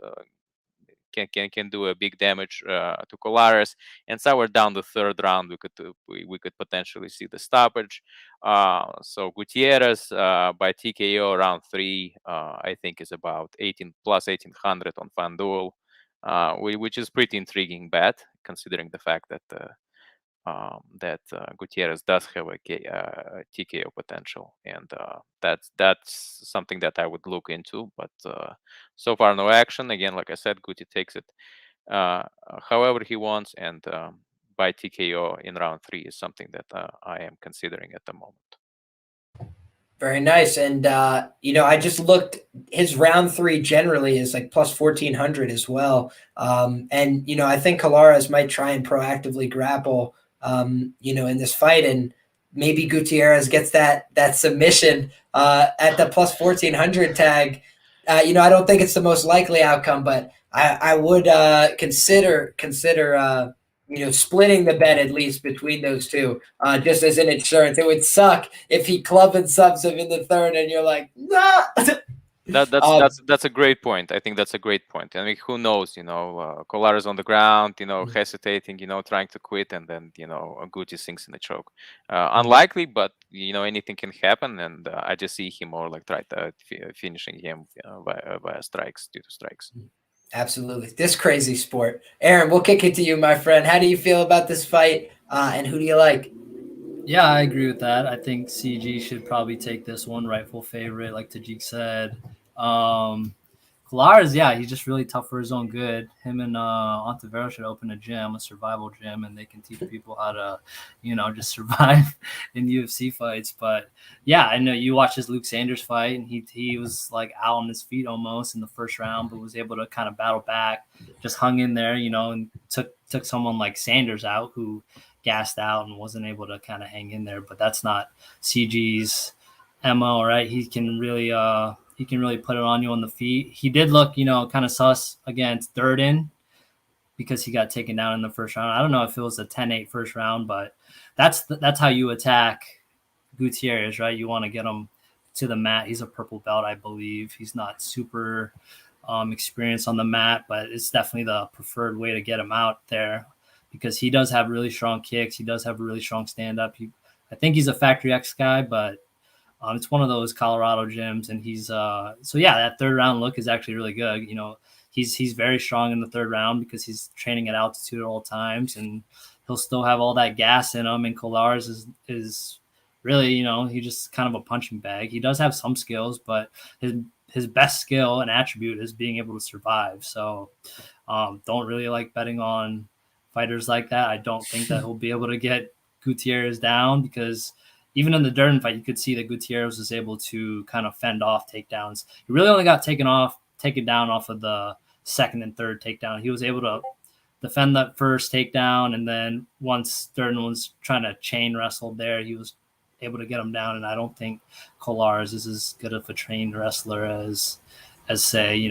can do a big damage to Colares, and somewhere down the third round we could potentially see the stoppage. So Gutierrez by TKO round 3, I think is about 1800 on FanDuel, which is pretty intriguing bet considering the fact that Gutierrez does have a TKO potential, and that's something that I would look into. But so far, no action. Again, like I said, Guti takes it however he wants, and by TKO in round 3 is something that I am considering at the moment. Very nice. And, I just looked, his round 3 generally is like plus 1400 as well. And, I think Colares might try and proactively grapple, in this fight, and maybe Gutierrez gets that submission at the plus 1400 tag. I don't think it's the most likely outcome, but I would consider splitting the bet at least between those two, just as an insurance. It would suck if he club and subs him in the third, and you're like, nah. That's a great point. I think that's a great point. I mean, who knows? Colares on the ground, hesitating, trying to quit, and then Guti sinks in the choke. Unlikely, but anything can happen, and I just see him more like finishing him via strikes, due to strikes. Absolutely, this crazy sport. Aaron, we'll kick it to you, my friend. How do you feel about this fight, and who do you like? Yeah, I agree with that. I think CG should probably take this one, rightful favorite, like Tajik said. Colares, yeah, he's just really tough for his own good. Him and Ontiveros should open a gym, a survival gym, and they can teach people how to, just survive in UFC fights. But yeah, I know you watched his Luke Sanders fight, and he was like out on his feet almost in the first round, but was able to kind of battle back, just hung in there, and took someone like Sanders out who gassed out and wasn't able to kind of hang in there. But that's not CG's MO, right? He can really he can really put it on you on the feet. He did look, kind of sus against Dern because he got taken down in the first round. I don't know if it was a 10-8 first round, but that's how you attack Gutierrez, right? You want to get him to the mat. He's a purple belt, I believe. He's not super experienced on the mat, but it's definitely the preferred way to get him out there because he does have really strong kicks. He does have a really strong stand-up. I think he's a Factory X guy, but it's one of those Colorado gyms, and he's that third round look is actually really good. He's very strong in the third round because he's training at altitude at all times, and he'll still have all that gas in him. And Collares is really, he's just kind of a punching bag. He does have some skills, but his best skill and attribute is being able to survive. So don't really like betting on fighters like that. I don't think that he'll be able to get Gutierrez down because even in the Dern fight, you could see that Gutierrez was able to kind of fend off takedowns. He really only got taken down off of the second and third takedown. He was able to defend that first takedown, and then once Dern was trying to chain wrestle there, he was able to get him down. And I don't think Collares is as good of a trained wrestler as say,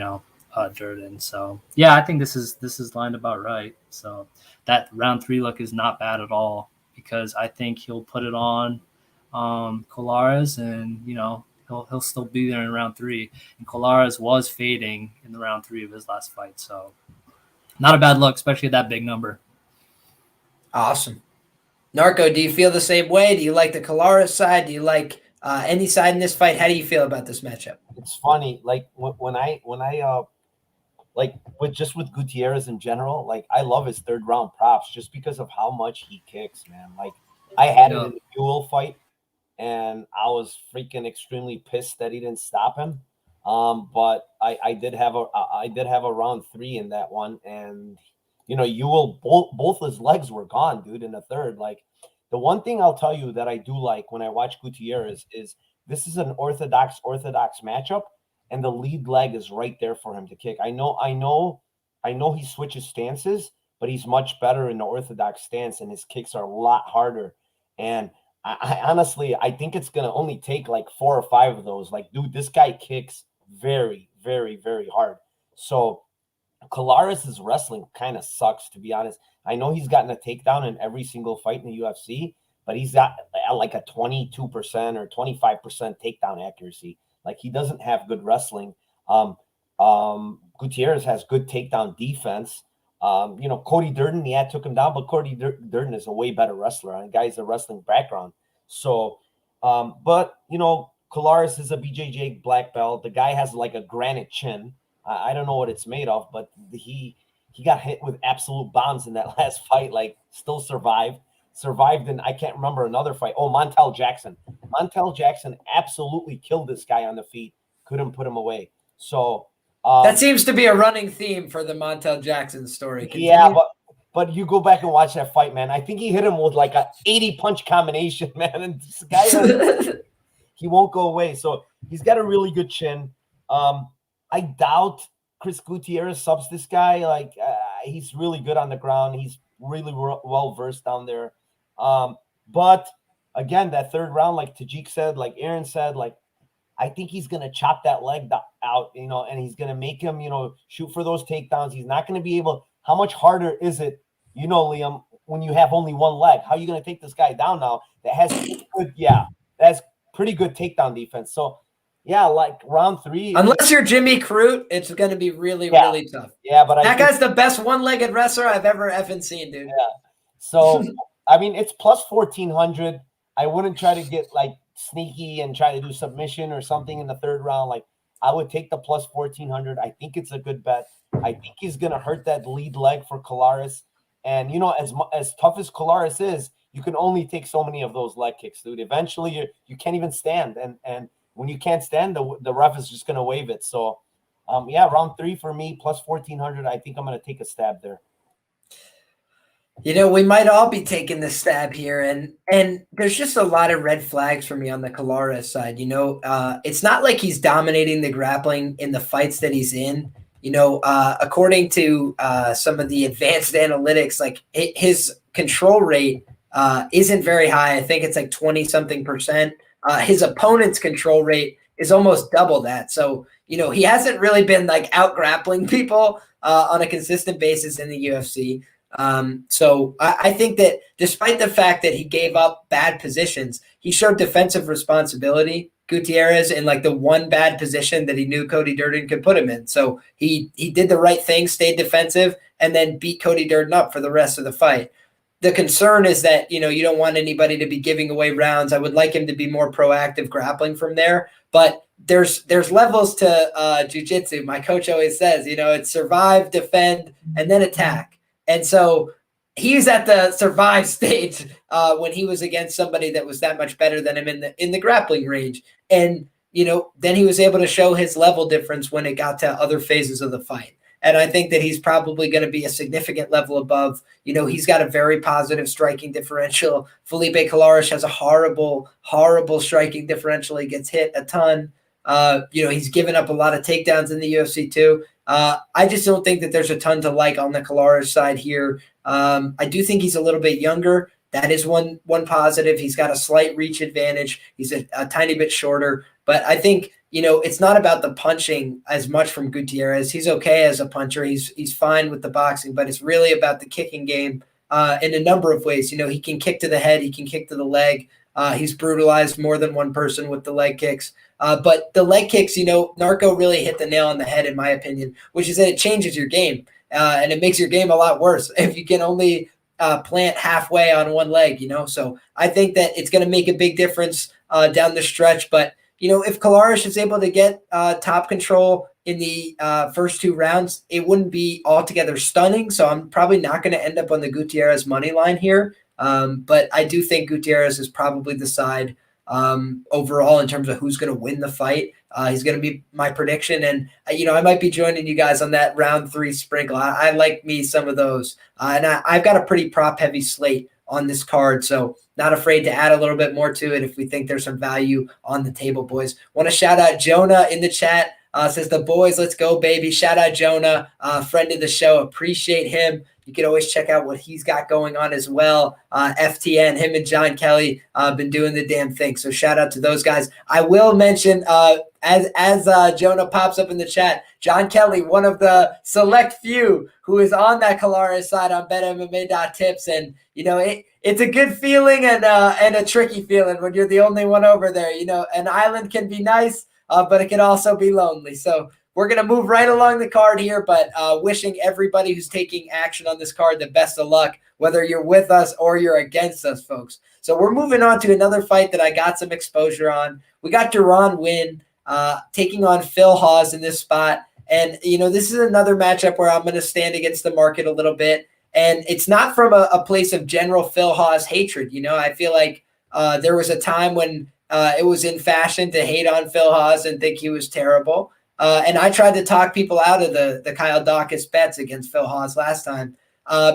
Dern. So yeah, I think this is lined about right. So that round 3 look is not bad at all because I think he'll put it on Collares, and he'll still be there in round 3. And Collares was fading in the round 3 of his last fight, so not a bad look, especially at that big number. Awesome. Narco, do you feel the same way? Do you like the Collares side? Do you like any side in this fight? How do you feel about this matchup? It's funny, like when I like with Gutierrez in general, like I love his third round props just because of how much he kicks, man. Like I had it in the duel fight, and I was freaking extremely pissed that he didn't stop him. But I did have a round 3 in that one, and both his legs were gone, dude, in the third. Like the one thing I'll tell you that I do like when I watch Gutierrez is this is an orthodox matchup, and the lead leg is right there for him to kick. I know he switches stances, but he's much better in the orthodox stance, and his kicks are a lot harder. And I honestly, I think it's going to only take like 4 or 5 of those. Like, dude, this guy kicks very, very, very hard. So Collares' wrestling kind of sucks, to be honest. I know he's gotten a takedown in every single fight in the UFC, but he's got like a 22% or 25% takedown accuracy. Like, he doesn't have good wrestling. Gutierrez has good takedown defense. Cody Durden, took him down, but Cody Durden is a way better wrestler. And the guy's a wrestling background. So, but Collares is a BJJ black belt. The guy has like a granite chin. I don't know what it's made of, but he got hit with absolute bombs in that last fight. Like, still survived, and I can't remember another fight. Oh, Montel Jackson absolutely killed this guy on the feet. Couldn't put him away. So. That seems to be a running theme for the Montel Jackson story. Continue. Yeah, but you go back and watch that fight, man. I think he hit him with like a 80 punch combination, man. And this guy, he won't go away. So he's got a really good chin. I doubt Chris Gutierrez subs this guy. Like he's really good on the ground. He's really well versed down there. But again, that third round, like Tajik said, like Aaron said, like I think he's going to chop that leg out, and he's going to make him, shoot for those takedowns. He's not going to be able. How much harder is it, Liam, when you have only one leg? How are you going to take this guy down now that has pretty good takedown defense? So, yeah, like round 3. Unless you're Jimmy Crute, it's going to be really, really tough. Yeah, but that guy's the best one-legged wrestler I've ever effing seen, dude. Yeah. So, I mean, it's plus 1,400. I wouldn't try to get like sneaky and try to do submission or something in the third round. Like, I would take the plus 1,400. I think it's a good bet. I think he's going to hurt that lead leg for Collares. And, as tough as Collares is, you can only take so many of those leg kicks, dude. Eventually, you can't even stand. And when you can't stand, the ref is just going to wave it. So, round 3 for me, plus 1,400. I think I'm going to take a stab there. We might all be taking the stab here, and there's just a lot of red flags for me on the Collares side. It's not like he's dominating the grappling in the fights that he's in. According to some of the advanced analytics, like his control rate isn't very high. I think it's like 20-something%. His opponent's control rate is almost double that. So, he hasn't really been like out grappling people on a consistent basis in the UFC. So I think that despite the fact that he gave up bad positions, he showed defensive responsibility, Gutierrez, in like the one bad position that he knew Cody Durden could put him in. So he did the right thing, stayed defensive, and then beat Cody Durden up for the rest of the fight. The concern is that, you don't want anybody to be giving away rounds. I would like him to be more proactive grappling from there, but there's levels to jiu-jitsu. My coach always says, it's survive, defend, and then attack. And so he's at the survive stage when he was against somebody that was that much better than him in the grappling range. And, then he was able to show his level difference when it got to other phases of the fight. And I think that he's probably going to be a significant level above. He's got a very positive striking differential. Felipe Colares has a horrible, horrible striking differential. He gets hit a ton. He's given up a lot of takedowns in the UFC too. I just don't think that there's a ton to like on the Colares side here. I do think he's a little bit younger. That is one positive. He's got a slight reach advantage. He's a tiny bit shorter. But I think, it's not about the punching as much from Gutierrez. He's okay as a puncher. He's fine with the boxing, but it's really about the kicking game in a number of ways. He can kick to the head. He can kick to the leg. He's brutalized more than one person with the leg kicks. But the leg kicks, Narco really hit the nail on the head, in my opinion, which is that it changes your game. And it makes your game a lot worse if you can only plant halfway on one leg, So I think that it's going to make a big difference down the stretch. But, if Colares is able to get top control in the first two rounds, it wouldn't be altogether stunning. So I'm probably not going to end up on the Gutierrez money line here. But I do think Gutierrez is probably the side overall in terms of who's going to win the fight. He's going to be my prediction. And, I might be joining you guys on that round 3 sprinkle. I like me some of those. And I've got a pretty prop heavy slate on this card. So not afraid to add a little bit more to it if we think there's some value on the table, boys. Want to shout out Jonah in the chat. Says the boys, let's go, baby. Shout out Jonah, friend of the show. Appreciate him. You can always check out what he's got going on as well. FTN, him and John Kelly been doing the damn thing. So shout out to those guys. I will mention, as Jonah pops up in the chat, John Kelly, one of the select few who is on that Colares side on BetMMA.tips. And, it's a good feeling and a tricky feeling when you're the only one over there. An island can be nice, but it can also be lonely. So we're going to move right along the card here, but wishing everybody who's taking action on this card the best of luck, whether you're with us or you're against us, folks. So we're moving on to another fight that I got some exposure on. We got Deron Winn taking on Phil Hawes in this spot. And, this is another matchup where I'm going to stand against the market a little bit. And it's not from a place of general Phil Hawes hatred. I feel like there was a time when it was in fashion to hate on Phil Hawes and think he was terrible. And I tried to talk people out of the Kyle Dawkins bets against Phil Hawes last time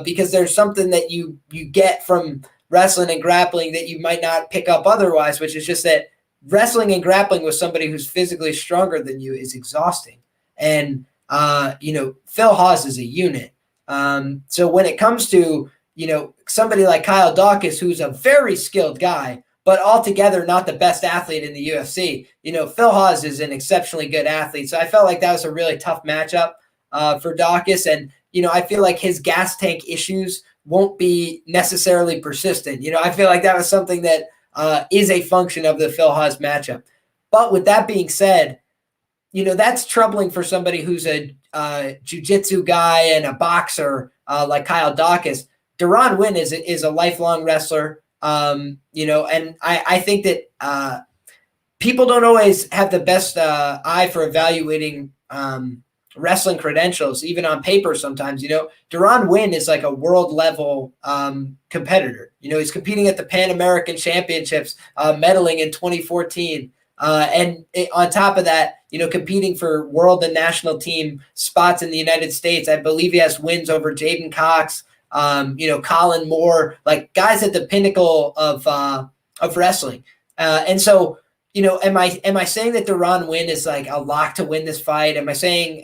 because there's something that you get from wrestling and grappling that you might not pick up otherwise, which is just that wrestling and grappling with somebody who's physically stronger than you is exhausting. And, Phil Hawes is a unit. So when it comes to, somebody like Kyle Dawkins, who's a very skilled guy, but altogether not the best athlete in the UFC. Phil Hawes is an exceptionally good athlete. So I felt like that was a really tough matchup for Dawkins. And, I feel like his gas tank issues won't be necessarily persistent. I feel like that was something that is a function of the Phil Hawes matchup. But with that being said, that's troubling for somebody who's a jiu-jitsu guy and a boxer like Kyle Dawkins. Deron Winn is a lifelong wrestler. And I think that people don't always have the best eye for evaluating wrestling credentials, even on paper sometimes. Deron Winn is like a world level competitor. He's competing at the Pan American Championships, medaling in 2014. And on top of that, competing for world and national team spots in the United States. I believe he has wins over Jaden Cox, Colin Moore, like guys at the pinnacle of wrestling. And so, am I saying that Deron Winn is like a lock to win this fight? Am I saying,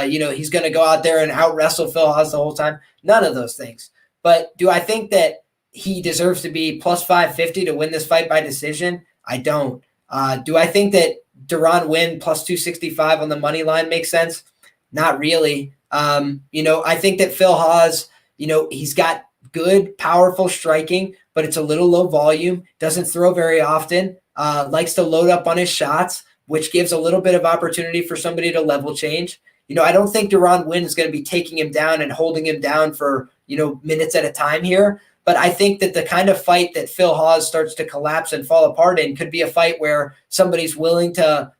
he's going to go out there and out wrestle Phil Hawes the whole time? None of those things. But do I think that he deserves to be plus 550 to win this fight by decision? I don't. Do I think that Deron Winn plus 265 on the money line makes sense? Not really. I think that Phil Hawes, he's got good, powerful striking, but it's a little low volume, doesn't throw very often, likes to load up on his shots, which gives a little bit of opportunity for somebody to level change. I don't think Deron Winn is going to be taking him down and holding him down for, minutes at a time here. But I think that the kind of fight that Phil Hawes starts to collapse and fall apart in could be a fight where somebody's willing to,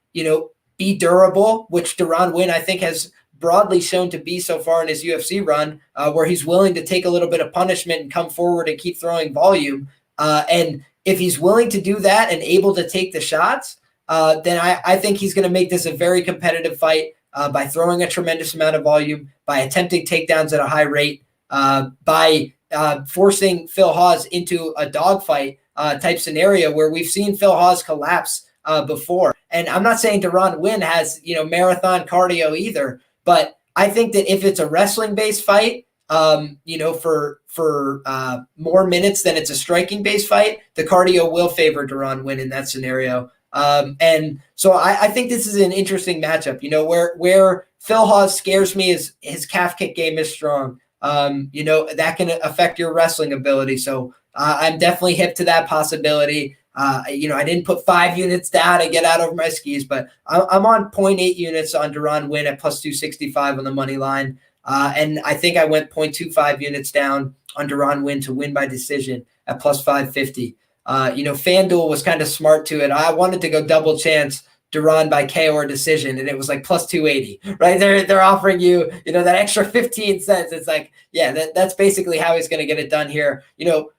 be durable, which Deron Winn, I think, has broadly shown to be so far in his UFC run, where he's willing to take a little bit of punishment and come forward and keep throwing volume. And if he's willing to do that and able to take the shots, then I think he's going to make this a very competitive fight by throwing a tremendous amount of volume, by attempting takedowns at a high rate, by forcing Phil Hawes into a dogfight type scenario where we've seen Phil Hawes collapse before. And I'm not saying Deron Winn has, marathon cardio either, but I think that if it's a wrestling-based fight, for more minutes than it's a striking-based fight, the cardio will favor Deron Winn in that scenario. And so I think this is an interesting matchup, where Phil Hawes scares me is his calf kick game is strong. That can affect your wrestling ability. So I'm definitely hip to that possibility. I didn't put 5 units down and get out over my skis, but I'm on 0.8 units on Deron Winn at plus 265 on the money line. And I think I went 0.25 units down on Deron Winn to win by decision at plus 550. FanDuel was kind of smart to it. I wanted to go double chance Deron by KO or decision, and it was like plus 280, right? They're offering you, that extra 15 cents. It's like, yeah, that's basically how he's going to get it done here.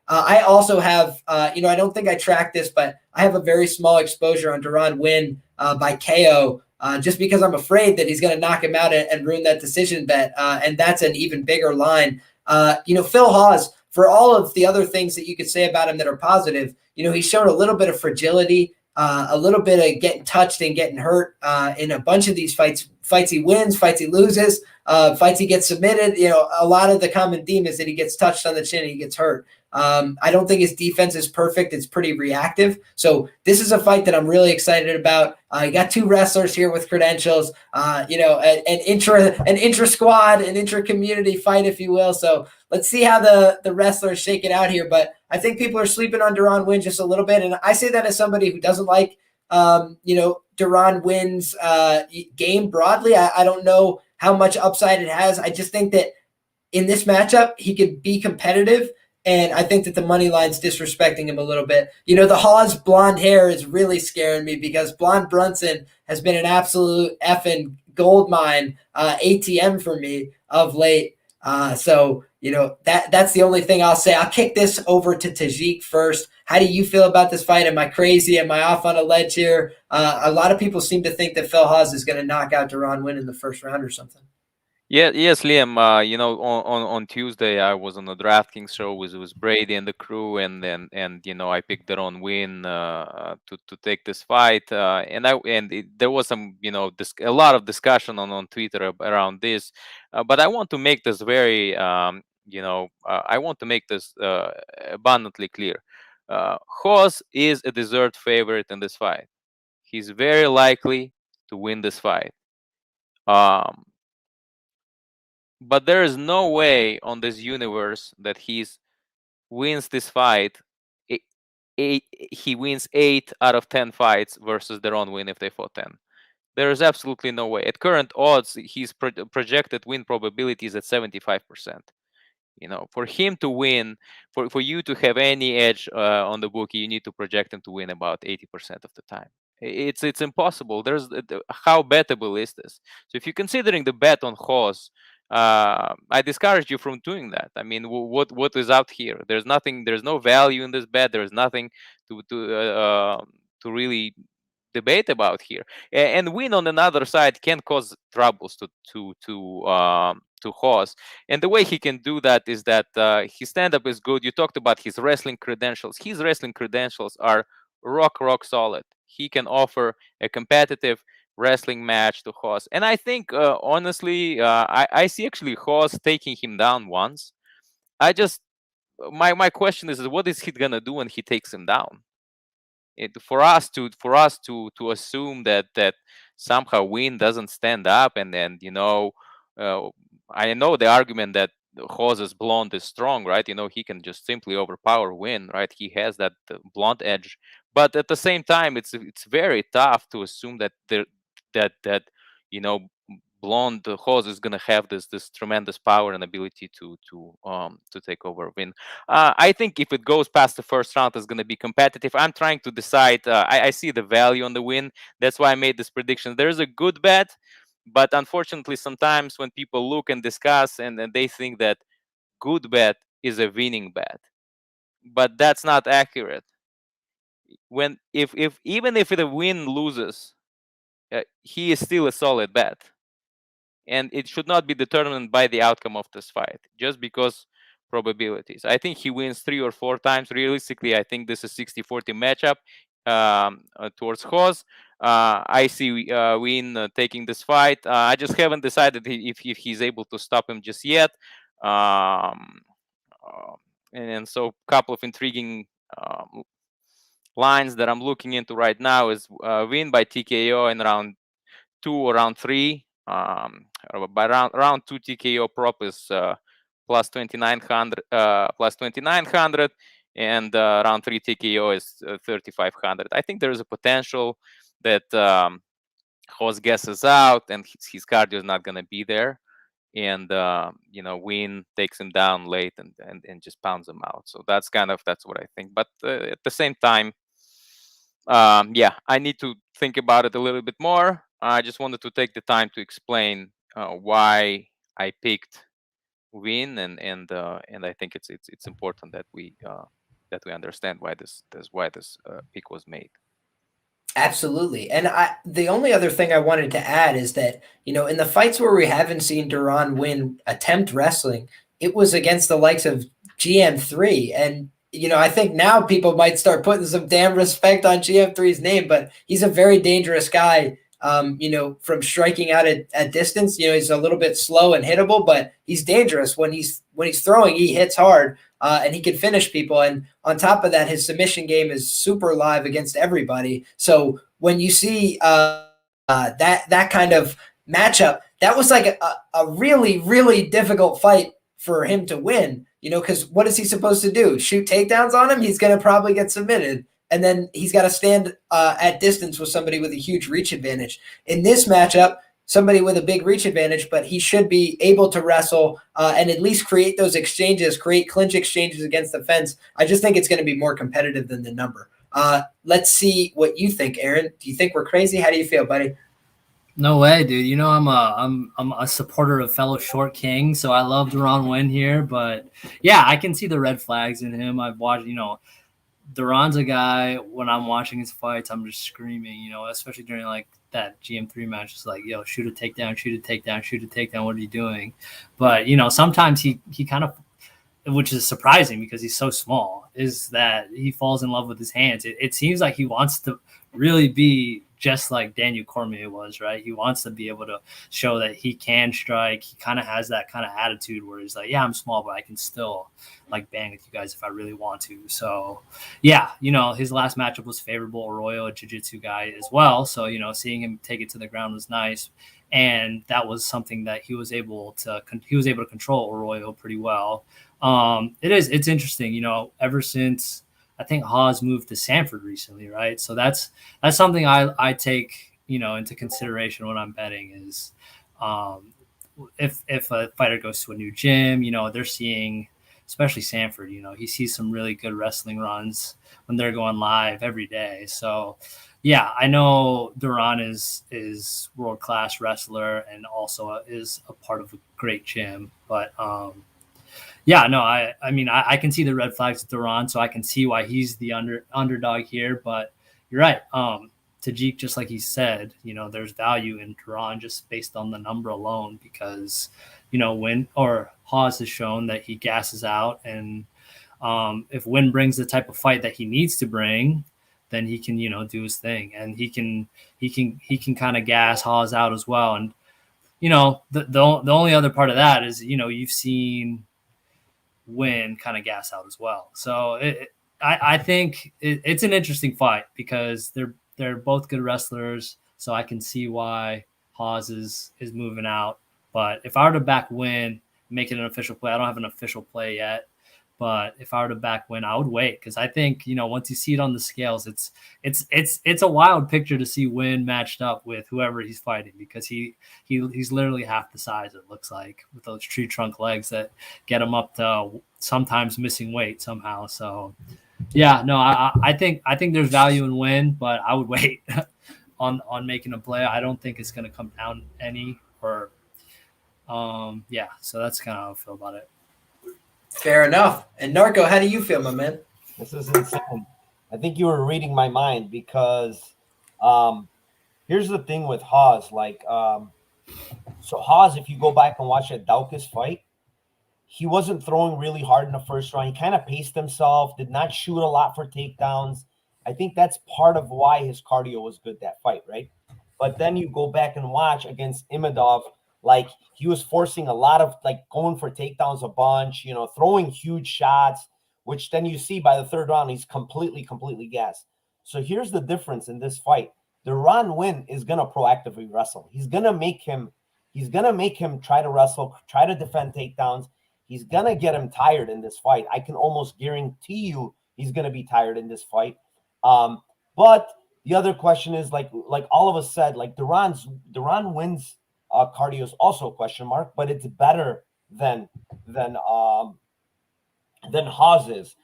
I also have, I don't think I tracked this, but I have a very small exposure on Deron Winn by KO, just because I'm afraid that he's going to knock him out and ruin that decision bet. And that's an even bigger line. Phil Hawes, for all of the other things that you could say about him that are positive, he's shown a little bit of fragility, a little bit of getting touched and getting hurt in a bunch of these fights he wins, fights he loses, fights he gets submitted. A lot of the common theme is that he gets touched on the chin and he gets hurt. I don't think his defense is perfect. It's pretty reactive. So this is a fight that I'm really excited about. You got 2 wrestlers here with credentials, an intra-squad, an intra-community fight, if you will. So let's see how the wrestlers shake it out here. But I think people are sleeping on Deron Winn just a little bit. And I say that as somebody who doesn't like, Deron Winn's game broadly. I don't know how much upside it has. I just think that in this matchup, he could be competitive. And I think that the money line's disrespecting him a little bit. The Hawes blonde hair is really scaring me because Blonde Brunson has been an absolute effing gold mine ATM for me of late. So that's the only thing I'll say. I'll kick this over to Tajik first. How do you feel about this fight? Am I crazy? Am I off on a ledge here? A lot of people seem to think that Phil Hawes is going to knock out Deron Winn in the first round or something. Yeah, yes, Liam. On Tuesday I was on a DraftKings show with Brady and the crew, and I picked Deron Winn to take this fight, there was some a lot of discussion on Twitter around this, but I want to make this very I want to make this abundantly clear. Hawes is a deserved favorite in this fight. He's very likely to win this fight. But there is no way on this universe that he wins this fight. He wins 8 out of 10 fights versus Deron Winn if they fought 10. There is absolutely no way. At current odds, his projected win probability is at 75%. For him to win, for you to have any edge on the bookie, you need to project him to win about 80% of the time. It's impossible. There's how bettable is this? So if you're considering the bet on Hawes, I discourage you from doing that. I mean, what is out here? There's nothing. There's no value in this bet. There's nothing to really debate about here. And Win on another side can cause troubles to Hawes. And the way he can do that is that his stand-up is good. You talked about his wrestling credentials. His wrestling credentials are rock solid. He can offer a competitive wrestling match to Hawes. And I think, honestly, I see actually Hawes taking him down once. My question is, what is he going to do when he takes him down? for us to assume that somehow Win doesn't stand up, and then I know the argument that Jose's blonde is strong, right? He can just simply overpower Win, right? He has that blonde edge, but at the same time, it's very tough to assume that that blonde Jose is gonna have this tremendous power and ability to take over Win. I think if it goes past the first round, it's gonna be competitive. I'm trying to decide. I see the value on the Win. That's why I made this prediction. There's a good bet, but unfortunately, sometimes when people look and discuss and they think that good bet is a winning bet, but that's not accurate. When if even if the Win loses, he is still a solid bet, and it should not be determined by the outcome of this fight just because probabilities. I think he wins 3 or 4 times. Realistically, I think this is 60-40 matchup towards Hoz. I see Win taking this fight. I just haven't decided if he's able to stop him just yet. And so a couple of intriguing lines that I'm looking into right now is Win by TKO in round 2 or round 3. By round 2 TKO prop is plus 2,900, and round 3 TKO is 3,500. I think there is a potential that Hoz guesses out and his cardio is not going to be there, and Win takes him down late and just pounds him out. So that's what I think. But at the same time, I need to think about it a little bit more. I just wanted to take the time to explain why I picked Win, and I think it's important that we understand why this pick was made. Absolutely. And the only other thing I wanted to add is that, in the fights where we haven't seen Dern win attempt wrestling, it was against the likes of GM3. And, I think now people might start putting some damn respect on GM3's name, but he's a very dangerous guy. From striking out at distance, he's a little bit slow and hittable, but he's dangerous when he's throwing. He hits hard, and he can finish people. And on top of that, his submission game is super live against everybody. So when you see that kind of matchup, that was like a really, really difficult fight for him to win. Because what is he supposed to do? Shoot takedowns on him? He's going to probably get submitted. And then he's got to stand at distance with somebody with a huge reach advantage. In this matchup, somebody with a big reach advantage, but he should be able to wrestle and at least create those exchanges, create clinch exchanges against the fence. I just think it's going to be more competitive than the number. Let's see what you think, Aaron. Do you think we're crazy? How do you feel, buddy? No way, dude. I'm a supporter of fellow short king, so I love Dern Win here. But yeah, I can see the red flags in him. I've watched, Duran's a guy, when I'm watching his fights, I'm just screaming, especially during like that GM3 match. It's like, yo, shoot a takedown, shoot a takedown, shoot a takedown. What are you doing? But, sometimes he kind of, which is surprising because he's so small, is that he falls in love with his hands. It seems like he wants to really be just like Daniel Cormier was, right? He wants to be able to show that he can strike. He kind of has that kind of attitude where he's like, yeah, I'm small, but I can still like bang with you guys if I really want to. So yeah, his last matchup was favorable. Arroyo, a jiu-jitsu guy as well. So, seeing him take it to the ground was nice. And that was something that he was able to control Arroyo pretty well. It's interesting, ever since I think Hoz moved to Sanford recently, right? So that's something I take, into consideration when I'm betting is if a fighter goes to a new gym, they're seeing, especially Sanford, he sees some really good wrestling runs when they're going live every day. So yeah, I know Dern is world-class wrestler and also is a part of a great gym, but yeah, no, I mean, I can see the red flags with Dern, so I can see why he's the underdog here. But you're right. Tajik, just like he said, there's value in Dern just based on the number alone because, Hoz has shown that he gasses out. And if Win brings the type of fight that he needs to bring, then he can, do his thing. And he can kind of gas Hoz out as well. And, the only other part of that is, you've seen Win kind of gas out as well. So I think it's an interesting fight because they're both good wrestlers, so I can see why Hawes is moving out. But if I were to back win, make it an official play, I don't have an official play yet. But if I were to back win, I would wait because I think once you see it on the scales, it's a wild picture to see Win matched up with whoever he's fighting because he's literally half the size it looks like with those tree trunk legs that get him up to sometimes missing weight somehow. So yeah, no, I think there's value in Win, but I would wait on making a play. I don't think it's going to come down any or yeah. So that's kind of how I feel about it. Fair enough. And Narco, how do you feel, my man? This is insane. I think you were reading my mind because here's the thing with Hawes. So Hawes, if you go back and watch that Daukaus fight, he wasn't throwing really hard in the first round. He kind of paced himself, did not shoot a lot for takedowns. I think that's part of why his cardio was good that fight, right? But then you go back and watch against Imedov, he was forcing a lot of going for takedowns a bunch, throwing huge shots, which then you see by the third round, he's completely gassed. So here's the difference in this fight. Dern Win is going to proactively wrestle. He's going to make him try to wrestle, try to defend takedowns. He's going to get him tired in this fight. I can almost guarantee you he's going to be tired in this fight. But the other question is like all of us said, Dern Win's cardio is also a question mark, but it's better than Hawes is.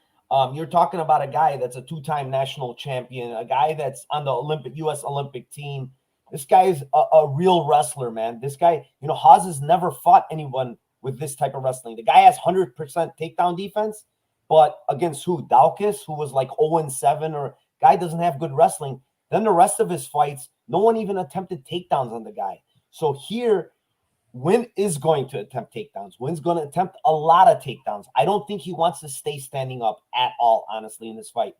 You're talking about a guy that's a two-time national champion, a guy that's on the U.S. Olympic team. This guy is a real wrestler, man. This guy, Hawes has never fought anyone with this type of wrestling. The guy has 100% takedown defense, but against who? Daukaus, who was 0-7, or guy doesn't have good wrestling. Then the rest of his fights, no one even attempted takedowns on the guy. So here, Win is going to attempt takedowns. Win's going to attempt a lot of takedowns. I don't think he wants to stay standing up at all, honestly, in this fight.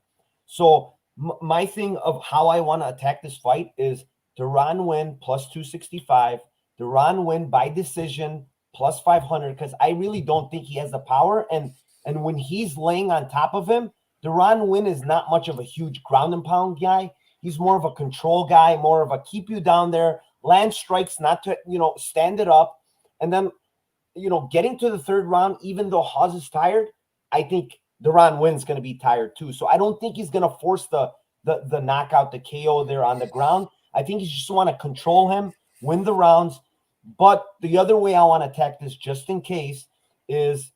So my thing of how I want to attack this fight is Dern Win plus 265, Dern Win by decision plus 500, because I really don't think he has the power. And when he's laying on top of him, Dern Win is not much of a huge ground and pound guy. He's more of a control guy, more of a keep you down there, land strikes, not to, stand it up. And then, getting to the third round, even though Hawes is tired, I think Dern Win's going to be tired too. So I don't think he's going to force the knockout, the KO there on the ground. I think you just want to control him, win the rounds. But the other way I want to attack this, just in case, is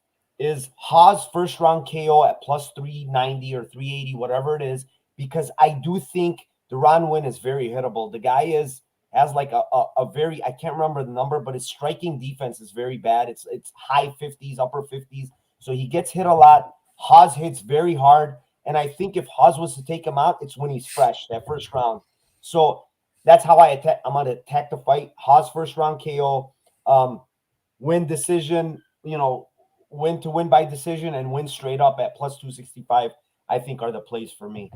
Hawes first round KO at plus 390 or 380, whatever it is, because I do think Dern Win is very hittable. The guy has a very, I can't remember the number, but his striking defense is very bad. It's high 50s, upper 50s. So he gets hit a lot. Hawes hits very hard. And I think if Hawes was to take him out, it's when he's fresh, that first round. So that's how I attack. I'm going to attack the fight. Hawes first round KO, win decision, win to win by decision, and win straight up at plus 265, I think are the plays for me.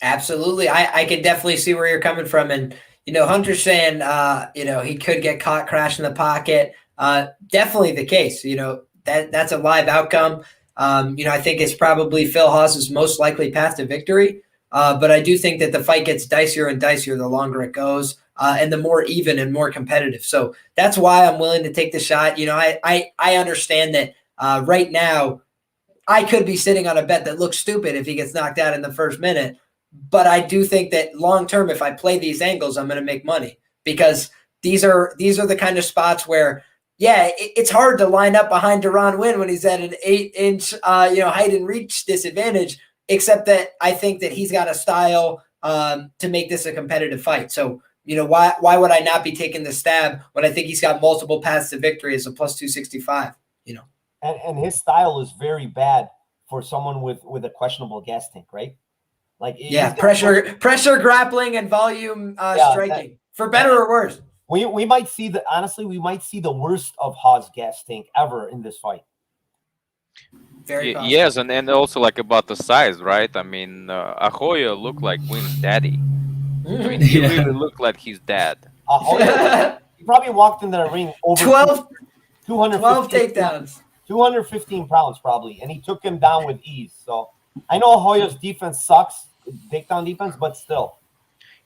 Absolutely. I can definitely see where you're coming from. And, Hunter's saying, he could get caught crashing the pocket. Definitely the case, that's a live outcome. I think it's probably Phil Hawes' most likely path to victory. But I do think that the fight gets dicier and dicier the longer it goes, and the more even and more competitive. So that's why I'm willing to take the shot. I understand that right now I could be sitting on a bet that looks stupid if he gets knocked out in the first minute. But I do think that long term, if I play these angles, I'm going to make money, because these are the kind of spots where, yeah, it's hard to line up behind Dern Win when he's at an 8-inch, height and reach disadvantage. Except that I think that he's got a style to make this a competitive fight. So, why would I not be taking the stab when I think he's got multiple paths to victory as a plus 265? And his style is very bad for someone with a questionable gas tank, right? Pressure grappling and volume striking, for better or worse. We might see the worst of Hawes' gas tank ever in this fight. Yes, and also about the size, right? I mean, Ahoya looked like Win's daddy. I mean, he really looked like his dad. Ahoya, he probably walked in the ring over 12 200 takedowns. 215 pounds probably, and he took him down with ease. So I know Hoyer's defense sucks, takedown defense, but still.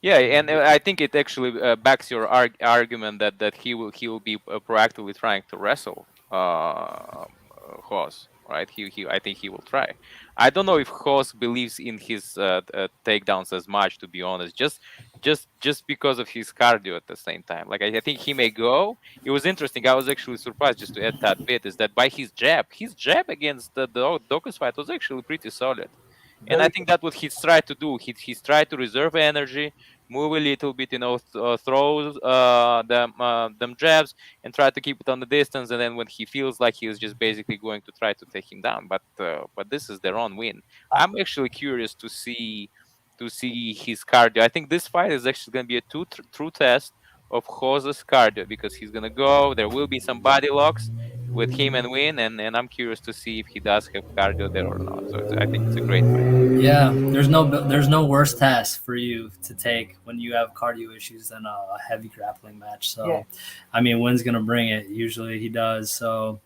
Yeah, and I think it actually backs your argument that he will be proactively trying to wrestle Hoss, right? I think he will try. I don't know if Hoss believes in his takedowns as much, to be honest. Just because of his cardio at the same time. Like I think he may go. It was interesting. I was actually surprised, just to add that bit, is that by his jab against the Dokus fight was actually pretty solid. And I think that's what he's tried to do. He's tried to reserve energy, move a little bit, throw them jabs, and try to keep it on the distance. And then when he feels like he's just basically going to try to take him down, but this is their own win. I'm actually curious to see his cardio. I think this fight is actually going to be a true test of Jose's cardio, because he's going to go. There will be some body locks with him and Win, and I'm curious to see if he does have cardio there or not. So I think it's a great fight. Yeah, there's no worse test for you to take when you have cardio issues than a heavy grappling match. So, yeah. I mean, Win's gonna bring it. Usually he does. So,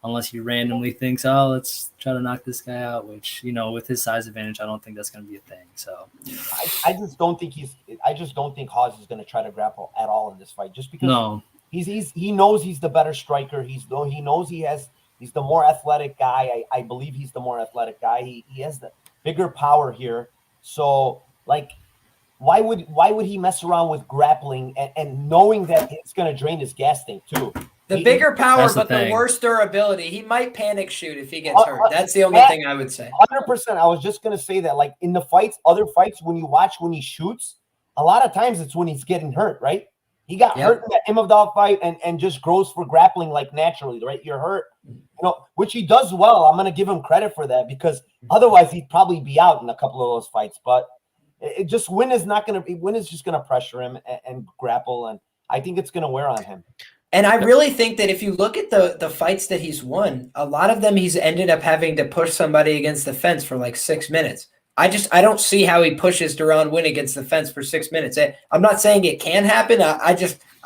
unless he randomly thinks, oh, let's try to knock this guy out, which, with his size advantage, I don't think that's gonna be a thing. So, I just don't think Hawes is gonna try to grapple at all in this fight, just because he knows he's the better striker. He knows he's the more athletic guy. I believe he's the more athletic guy. He has the bigger power here. So, like, why would he mess around with grappling and knowing that it's going to drain his gas tank too? The bigger power, but the worse durability. He might panic shoot if he gets hurt. That's the only thing I would say. 100%. I was just going to say that, like, in the other fights, when you watch when he shoots, a lot of times it's when he's getting hurt, right? He got hurt in that Imavdov fight and just grows for grappling like naturally, right? You're hurt, which he does well. I'm going to give him credit for that, because otherwise he'd probably be out in a couple of those fights. But Win is just going to pressure him and grapple, and I think it's going to wear on him. And I really think that if you look at the fights that he's won, a lot of them he's ended up having to push somebody against the fence for like 6 minutes. I don't see how he pushes Dern Win against the fence for 6 minutes. I'm not saying it can happen. I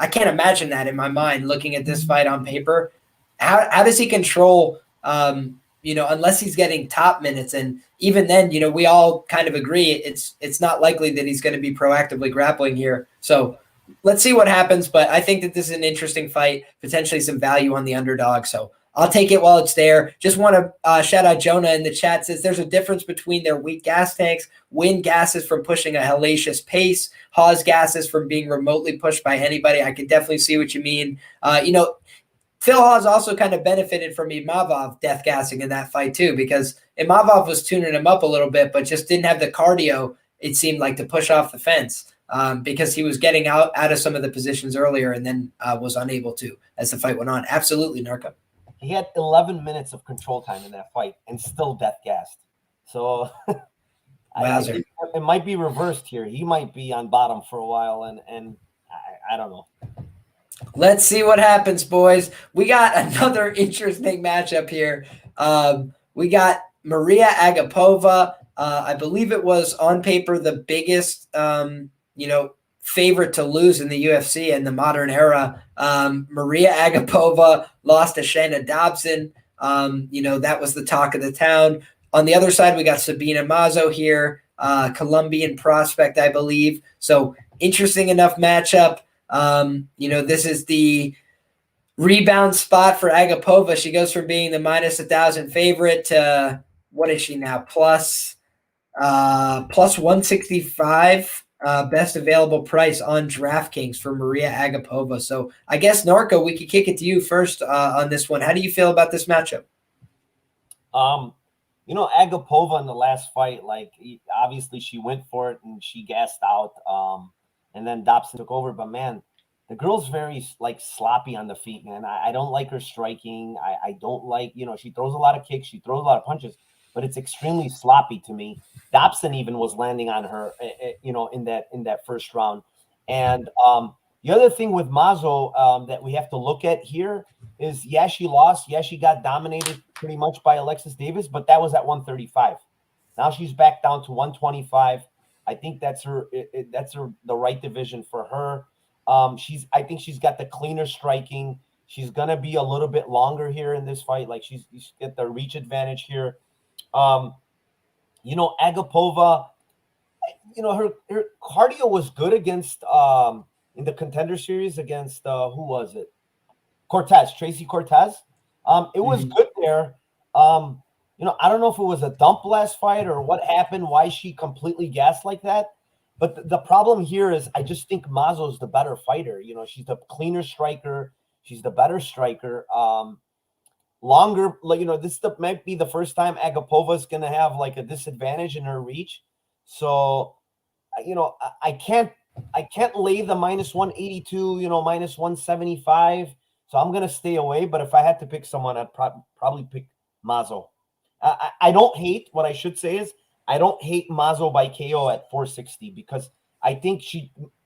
can't imagine that in my mind looking at this fight on paper. How does he control, unless he's getting top minutes? And even then, we all kind of agree it's not likely that he's going to be proactively grappling here. So let's see what happens. But I think that this is an interesting fight, potentially some value on the underdog. So I'll take it while it's there. Just want to shout out Jonah in the chat. Says there's a difference between their weak gas tanks. Win gases from pushing a hellacious pace. Hawes gases from being remotely pushed by anybody. I can definitely see what you mean. Phil Hawes also kind of benefited from Imavov death gassing in that fight too, because Imavov was tuning him up a little bit, but just didn't have the cardio, it seemed like, to push off the fence because he was getting out of some of the positions earlier and then was unable to as the fight went on. Absolutely, Narco. He had 11 minutes of control time in that fight and still death gassed. So it might be reversed here. He might be on bottom for a while, and I don't know. Let's see what happens, boys. We got another interesting matchup here. We got Maria Agapova. I believe it was on paper the biggest, favorite to lose in the UFC in the modern era. Maria Agapova lost to Shayna Dobson. That was the talk of the town. On the other side, we got Sabina Mazo here, Colombian prospect, I believe. So interesting enough matchup. This is the rebound spot for Agapova. She goes from being the minus 1,000 favorite to what is she now? Plus 165. Best available price on DraftKings for Maria Agapova. So I guess, Narco, we could kick it to you first on this one. How do you feel about this matchup? Agapova in the last fight, obviously she went for it and she gassed out. And then Dobson took over. But, man, the girl's very, sloppy on the feet, man. I don't like her striking. I don't like, she throws a lot of kicks. She throws a lot of punches. But it's extremely sloppy to me. Dobson even was landing on her, in that first round. And the other thing with Mazo that we have to look at here is, she lost. She got dominated pretty much by Alexis Davis, but that was at 135. Now she's back down to 125. I think that's the right division for her. I think she's got the cleaner striking. She's gonna be a little bit longer here in this fight. Like she's get the reach advantage here. Agapova, her cardio was good against in the Contender Series against who was it? Tracy Cortez. It was good there. I don't know if it was a dump last fight or what happened, why she completely gassed like that. But the problem here is I just think Mazo's the better fighter. She's the cleaner striker. She's the better striker. Longer, this might be the first time Agapova is going to have like a disadvantage in her reach. So, I can't lay the minus 182, minus 175. So I'm going to stay away. But if I had to pick someone, I'd probably pick Mazo. I don't hate, what I should say is, I don't hate Mazo by KO at 460 because I think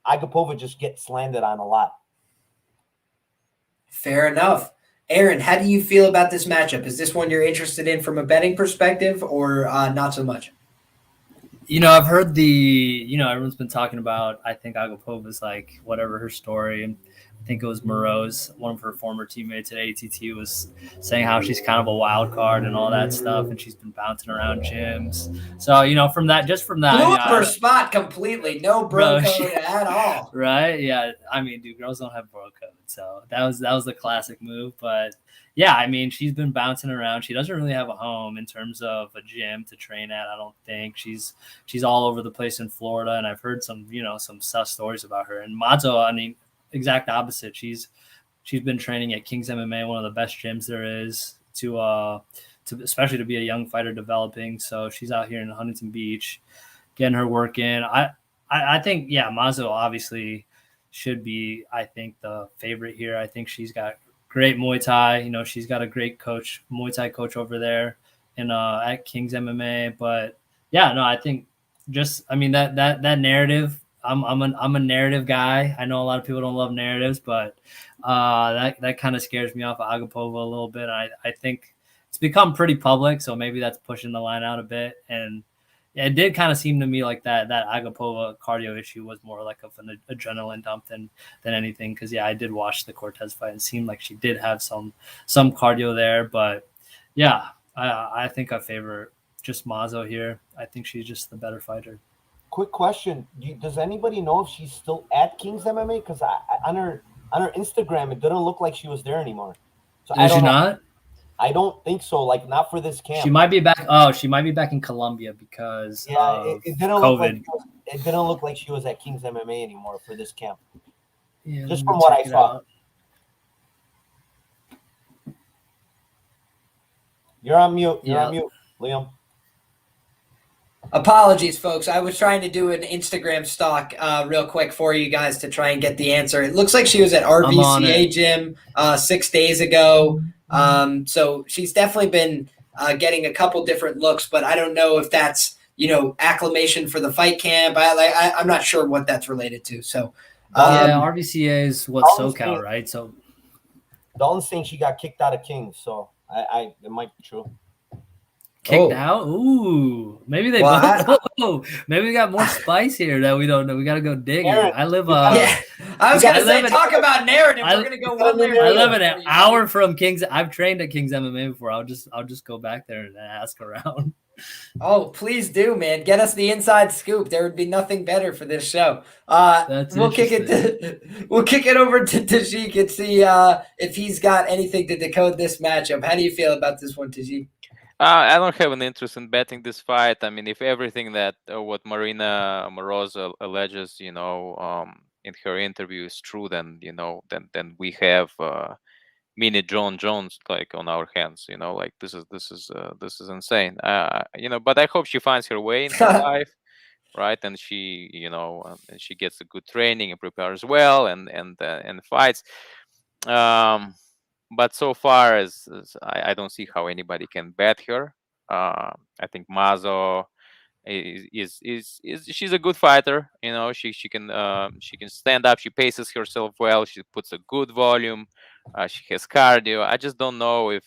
Agapova just gets landed on a lot. Fair enough. Aaron, how do you feel about this matchup? Is this one you're interested in from a betting perspective or not so much? I've heard everyone's been talking about, I think Agapova's like whatever her story. And I think it was Moreau's, one of her former teammates at ATT, was saying how she's kind of a wild card and all that stuff, and she's been bouncing around gyms. So, from that, blew up her spot completely, no bro code at all. Right? Yeah. I mean, dude, girls don't have bro code, so that was the classic move. But yeah, I mean, she's been bouncing around. She doesn't really have a home in terms of a gym to train at. I don't think she's all over the place in Florida, and I've heard some sus stories about her. And Mazo, I mean, exact opposite. She's been training at King's MMA, one of the best gyms there is to especially to be a young fighter developing. So she's out here in Huntington Beach getting her work in. I think, yeah, Mazo obviously should be, I think, the favorite here. I think she's got great Muay Thai. She's got a great coach, Muay Thai coach over there at King's MMA. But yeah, no, I think that narrative, I'm a narrative guy. I know a lot of people don't love narratives, but that kind of scares me off of Agapova a little bit. I think it's become pretty public, so maybe that's pushing the line out a bit. And it did kind of seem to me like that Agapova cardio issue was more like an adrenaline dump than anything. Because yeah, I did watch the Cortez fight and it seemed like she did have some cardio there. But yeah, I think I favor just Mazo here. I think she's just the better fighter. Quick question: does anybody know if she's still at King's MMA? Because on her Instagram, it didn't look like she was there anymore. So Is she not? I don't think so. Like not for this camp. She might be back. Oh, she might be back in Colombia because of it didn't COVID. It didn't look like she was at King's MMA anymore for this camp. Yeah, just from what I saw. You're on mute. You're on mute, Liam. Apologies, folks. I was trying to do an Instagram stock real quick for you guys to try and get the answer. It looks like she was at RVCA gym 6 days ago. So she's definitely been getting a couple different looks, but I don't know if that's, acclimation for the fight camp. I'm not sure what that's related to. So RVCA is what SoCal, right? So Dalton's saying she got kicked out of King's, so it might be true. Kicked out? Ooh, maybe they maybe we got more spice here that we don't know. We got to go digging. I live I was going to say, talk about narrative. We're going to go one there. I live an hour from King's. I've trained at King's MMA before. I'll just go back there and ask around. Oh, please do, man. Get us the inside scoop. There would be nothing better for this show. We'll kick it over to Tajik and see if he's got anything to decode this matchup. How do you feel about this one, Tajik? I don't have an interest in betting this fight. I mean, if everything that what Marina Moroz alleges, in her interview is true, then then we have mini John Jones like on our hands. Like this is insane. But I hope she finds her way in her life, right? And she, and she gets a good training and prepares well and fights. But so far as I don't see how anybody can bet her. I think Mazo is she's a good fighter. She can stand up. She paces herself well. She puts a good volume. She has cardio. I just don't know if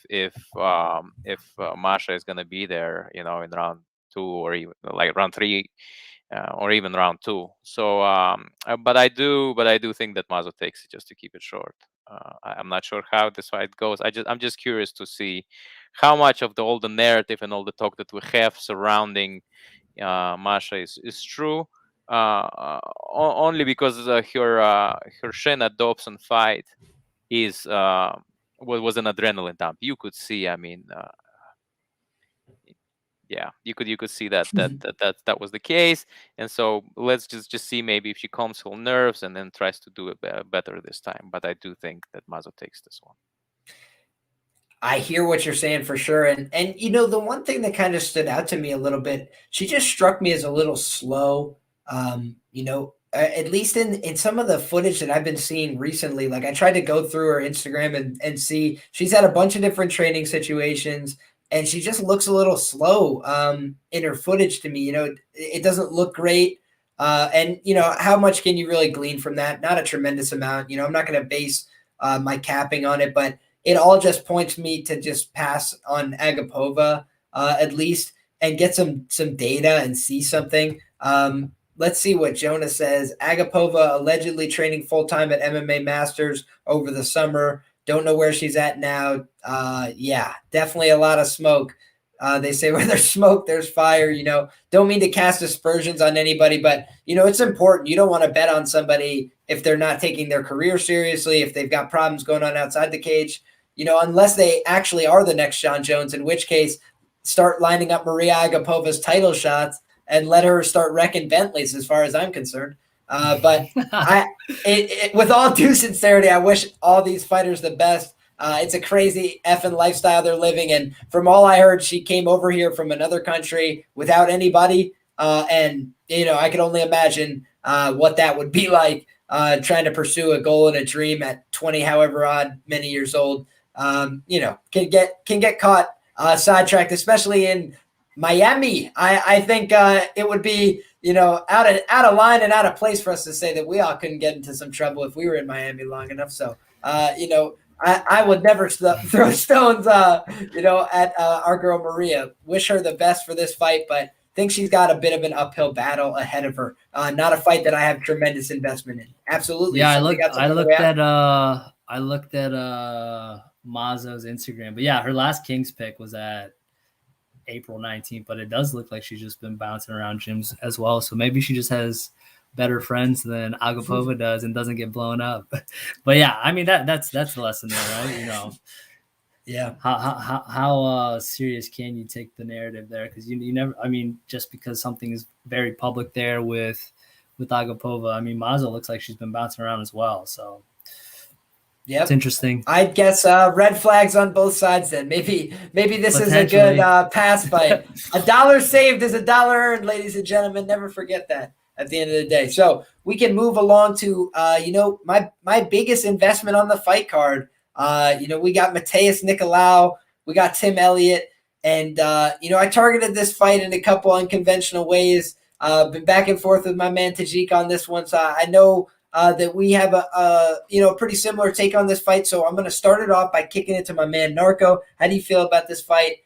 Masha is gonna be there. In round 2 or even like round 3. or even round 2. So, but I do think that Mazo takes it, just to keep it short. I'm not sure how this fight goes. I'm just curious to see how much of all the narrative and all the talk that we have surrounding Masha is true. Only because her Shayna Dobson fight is was an adrenaline dump. You could see, I mean, yeah, you could see that was the case. And so let's just see maybe if she calms her nerves and then tries to do it better this time. But I do think that Mazo takes this one. I hear what you're saying for sure. And you know, the one thing that kind of stood out to me a little bit, she just struck me as a little slow. You know, at least in some of the footage that I've been seeing recently, like I tried to go through her Instagram and see she's had a bunch of different training situations, and she just looks a little slow in her footage to me. You know, it doesn't look great. And you know, how much can you really glean from that? Not a tremendous amount. You know, I'm not going to base my capping on it, but it all just points me to just pass on Agapova at least and get some data and see something. Let's see what Jonah says. Agapova allegedly training full-time at MMA Masters over the summer. Don't know where she's at now. Yeah, definitely a lot of smoke. They say where there's smoke, there's fire. You know, don't mean to cast aspersions on anybody, but, you know, it's important. You don't want to bet on somebody if they're not taking their career seriously, if they've got problems going on outside the cage. You know, unless they actually are the next Sean Jones, in which case start lining up Maria Agapova's title shots and let her start wrecking Bentleys as far as I'm concerned. But with all due sincerity, I wish all these fighters the best. It's a crazy effing lifestyle they're living. And from all I heard, she came over here from another country without anybody. And, you know, I could only imagine what that would be like trying to pursue a goal and a dream at 20, however odd, many years old. You know, can get caught sidetracked, especially in Miami. I think it would be, you know, out of line and out of place for us to say that we all couldn't get into some trouble if we were in Miami long enough. So, you know, I would never throw stones, you know, at our girl Maria. Wish her the best for this fight, but think she's got a bit of an uphill battle ahead of her. Not a fight that I have tremendous investment in. Absolutely. Yeah, I looked at Mazo's Instagram, but yeah, her last Kings pick was at April 19th, but it does look like she's just been bouncing around gyms as well. So maybe she just has better friends than Agapova does and doesn't get blown up. But yeah, I mean, that's the lesson there, right? You know, yeah. How serious can you take the narrative there? Because you never, I mean, just because something is very public there with Agapova, I mean, Mazo looks like she's been bouncing around as well. So yeah, it's interesting. I guess red flags on both sides then. Maybe this is a good pass fight. $1 saved is $1 earned, ladies and gentlemen. Never forget that at the end of the day. So we can move along to, you know, my biggest investment on the fight card. You know, we got Mateus Nicolau, we got Tim Elliott, and, you know, I targeted this fight in a couple unconventional ways. Been back and forth with my man Tajik on this one. So I know that we have a you know, pretty similar take on this fight. So I'm going to start it off by kicking it to my man Narco. How do you feel about this fight?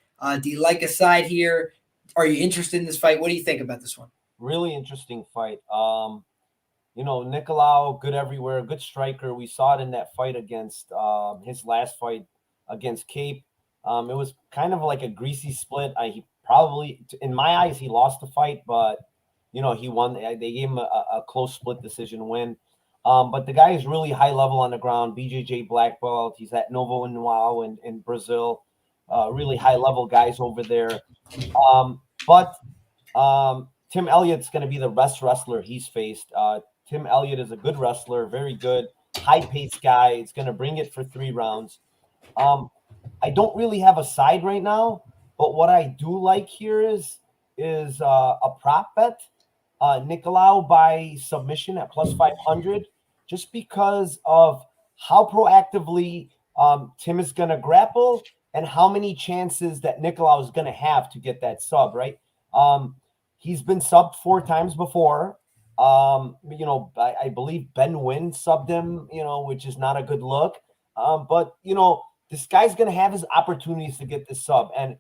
Do you like a side here? Are you interested in this fight? What do you think about this one? Really interesting fight. You know, Nicolau, good everywhere, good striker. We saw it in that fight against his last fight against Cape. It was kind of like a greasy split. He probably, in my eyes, he lost the fight, but, you know, he won. They gave him a close split decision win. But the guy is really high level on the ground. BJJ black belt. He's at Novo Nuau in Brazil. Really high level guys over there. But Tim Elliott's going to be the best wrestler he's faced. Tim Elliott is a good wrestler, very good, high-paced guy. It's going to bring it for 3 rounds. I don't really have a side right now, but what I do like here is a prop bet. Nicolau by submission at plus 500, just because of how proactively Tim is going to grapple and how many chances that Nicolau is going to have to get that sub, right? He's been subbed 4 times before. You know, I believe Ben Nguyen subbed him, you know, which is not a good look. But, you know, this guy's going to have his opportunities to get this sub. And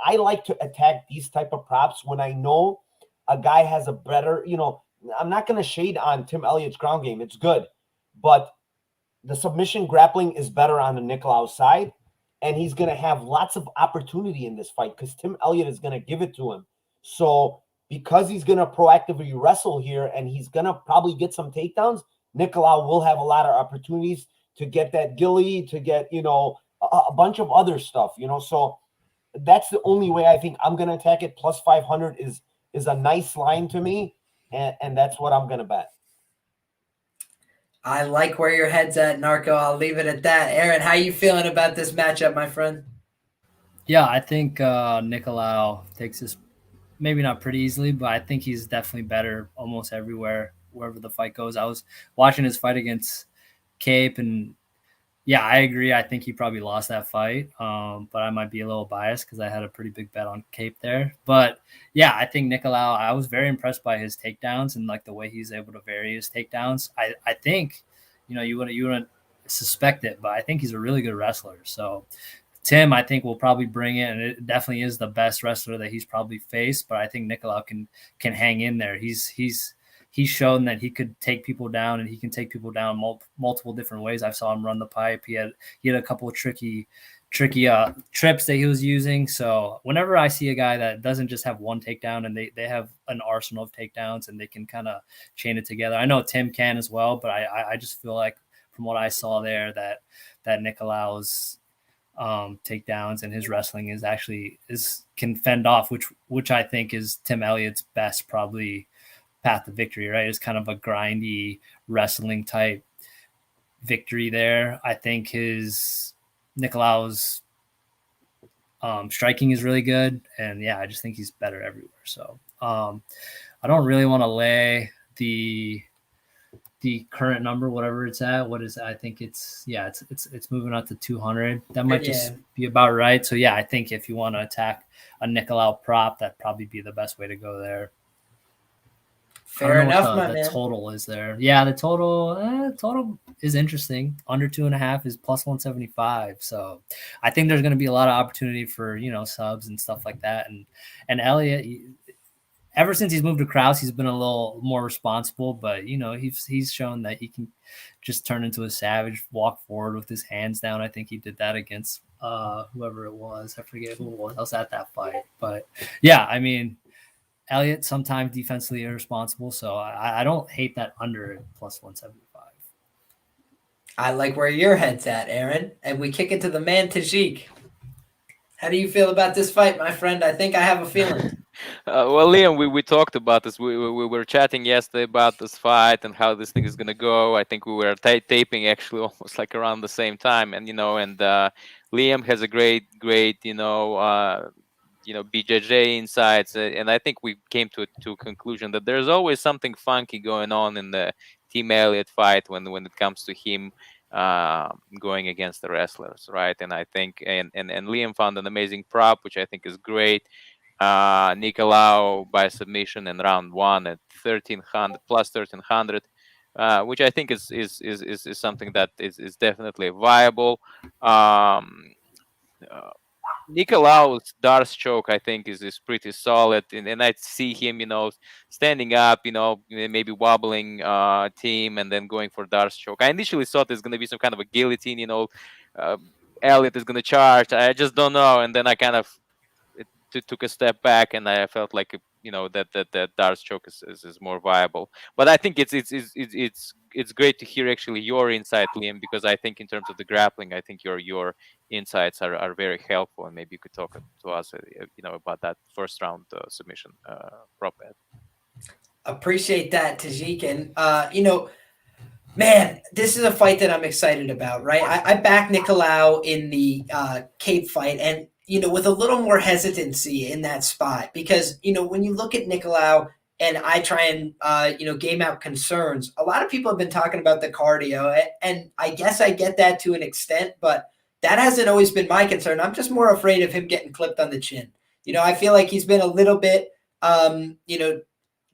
I like to attack these type of props when I know a guy has a better, I'm not going to shade on Tim Elliott's ground game. It's good, but the submission grappling is better on the Nicolau side, and he's going to have lots of opportunity in this fight because Tim Elliott is going to give it to him. So because he's going to proactively wrestle here and he's going to probably get some takedowns, Nicolau will have a lot of opportunities to get that gilly, to get, a bunch of other stuff, So that's the only way I think I'm going to attack it. Plus 500 is a nice line to me, and that's what I'm going to bet. I like where your head's at, Narco. I'll leave it at that. Aaron, how you feeling about this matchup, my friend? Yeah, I think Nicolau takes this maybe not pretty easily, but I think he's definitely better almost everywhere, wherever the fight goes. I was watching his fight against Cape, and yeah, I agree. I think he probably lost that fight, but I might be a little biased because I had a pretty big bet on Cape there. But yeah, I think Nicolau, I was very impressed by his takedowns and like the way he's able to vary his takedowns. I think, you wouldn't suspect it, but I think he's a really good wrestler. So Tim, I think, will probably bring it, and it definitely is the best wrestler that he's probably faced. But I think Nicolau can hang in there. He's shown that he could take people down, and he can take people down multiple different ways. I saw him run the pipe. He had a couple of tricky trips that he was using. So whenever I see a guy that doesn't just have one takedown and they have an arsenal of takedowns and they can kind of chain it together. I know Tim can as well, but I just feel like from what I saw there that Nicolau's takedowns and his wrestling can fend off, which I think is Tim Elliott's best probably path to victory, right? It's kind of a grindy wrestling type victory there. I think Nicolau's striking is really good, and yeah, I just think he's better everywhere. So I don't really want to lay the current number, whatever it's at. What is it? I think it's moving up to 200. That might just be about right. So yeah, I think if you want to attack a Nicolau prop, that'd probably be the best way to go there. Fair enough, my man. The total is there. Yeah, the total is interesting. Under 2.5 is plus 175. So I think there's going to be a lot of opportunity for, subs and stuff like that. And Elliott, ever since he's moved to Krause, he's been a little more responsible, but he's shown that he can just turn into a savage, walk forward with his hands down. I think he did that against whoever it was. I forget who it was. I was at that fight, but yeah, I mean, Elliott sometimes defensively irresponsible, so I don't hate that under plus 175. I like where your head's at, Aaron, and we kick it to the man Tajik. How do you feel about this fight, my friend? I think I have a feeling. Well, Liam, we talked about this. We were chatting yesterday about this fight and how this thing is gonna go. I think we were taping actually almost like around the same time, and Liam has a great BJJ insights, and I think we came to a conclusion that there's always something funky going on in the Team Elliott fight when it comes to him going against the wrestlers, right? And I think and Liam found an amazing prop, which I think is great. Nicolau by submission in round 1 at 1300 plus 1300, which I think is something that is definitely viable. Nicolau's Darce choke, I think, is pretty solid, and I see him, standing up, maybe wobbling team, and then going for Darce choke. I initially thought there's going to be some kind of a guillotine, Elliott is going to charge. I just don't know, and then I kind of took a step back, and I felt like that Darce choke is more viable. But I think it's great to hear actually your insight, Liam, because I think in terms of the grappling, I think your insights are very helpful, and maybe you could talk to us, about that first round submission prop bet. Appreciate that, Tajik, and man, this is a fight that I'm excited about, right? I backed Nicolau in the Cape fight, and with a little more hesitancy in that spot, because when you look at Nicolau, and I try and game out concerns, a lot of people have been talking about the cardio, and I guess I get that to an extent, but that hasn't always been my concern. I'm just more afraid of him getting clipped on the chin. I feel like he's been a little bit chin